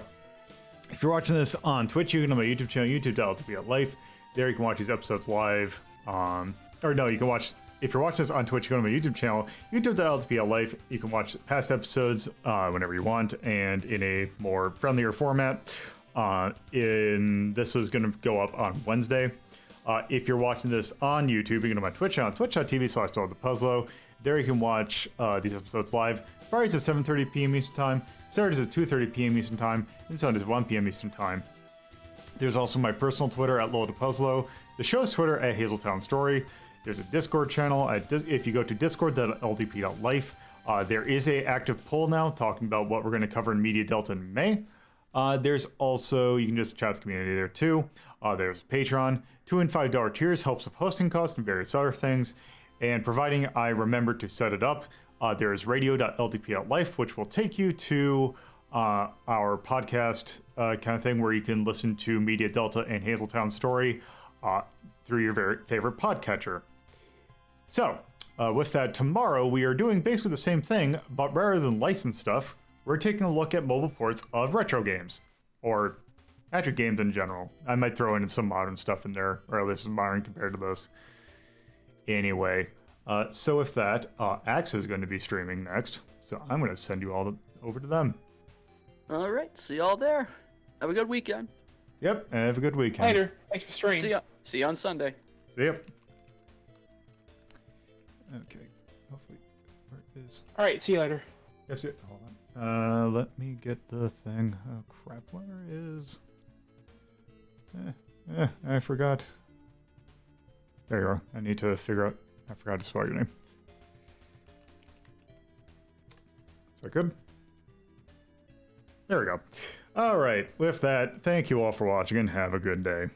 if you're watching this on Twitch, you can go to my YouTube channel, youtube.ltp@life. There you can watch these episodes live. Or no, you can watch... If you're watching this on Twitch, you go to my YouTube channel, youtube.ltp@life. You can watch past episodes whenever you want, and in a more friendlier format. This is going to go up on Wednesday. If you're watching this on YouTube, you can go to my Twitch channel, twitch.tv/DogThePuzzlo. There you can watch these episodes live. Fridays at 7:30 p.m. Eastern Time, Saturdays at 2:30 p.m. Eastern Time, and Sundays at 1 p.m. Eastern Time. There's also my personal Twitter at LowThePuzzlo, the show's Twitter at Hazeltown Story. There's a Discord channel. If you go to discord.ldp.life, there is a active poll now talking about what we're going to cover in Media Delta in May. There's also, you can just chat with the community there too. There's Patreon. $2 and $5 tiers helps with hosting costs and various other things. And providing I remember to set it up, there's radio.ldp.life, which will take you to our podcast kind of thing where you can listen to Media Delta and Hazeltown Story through your very favorite podcatcher. So, with that, tomorrow we are doing basically the same thing, but rather than licensed stuff, we're taking a look at mobile ports of retro games, or actually games in general. I might throw in some modern stuff in there, or at least modern compared to this. Anyway, so with that, Axe is going to be streaming next, so I'm going to send you all over to them. All right, see y'all there. Have a good weekend. Yep, have a good weekend. Later. Thanks for streaming. See ya on Sunday. See ya. Okay, hopefully, where is... Alright, see you later. Yes, yeah, hold on. Let me get the thing. Oh, crap, where is... I forgot. There you are. I need to figure out... I forgot to spell your name. Is that good? There we go. Alright, with that, thank you all for watching and have a good day.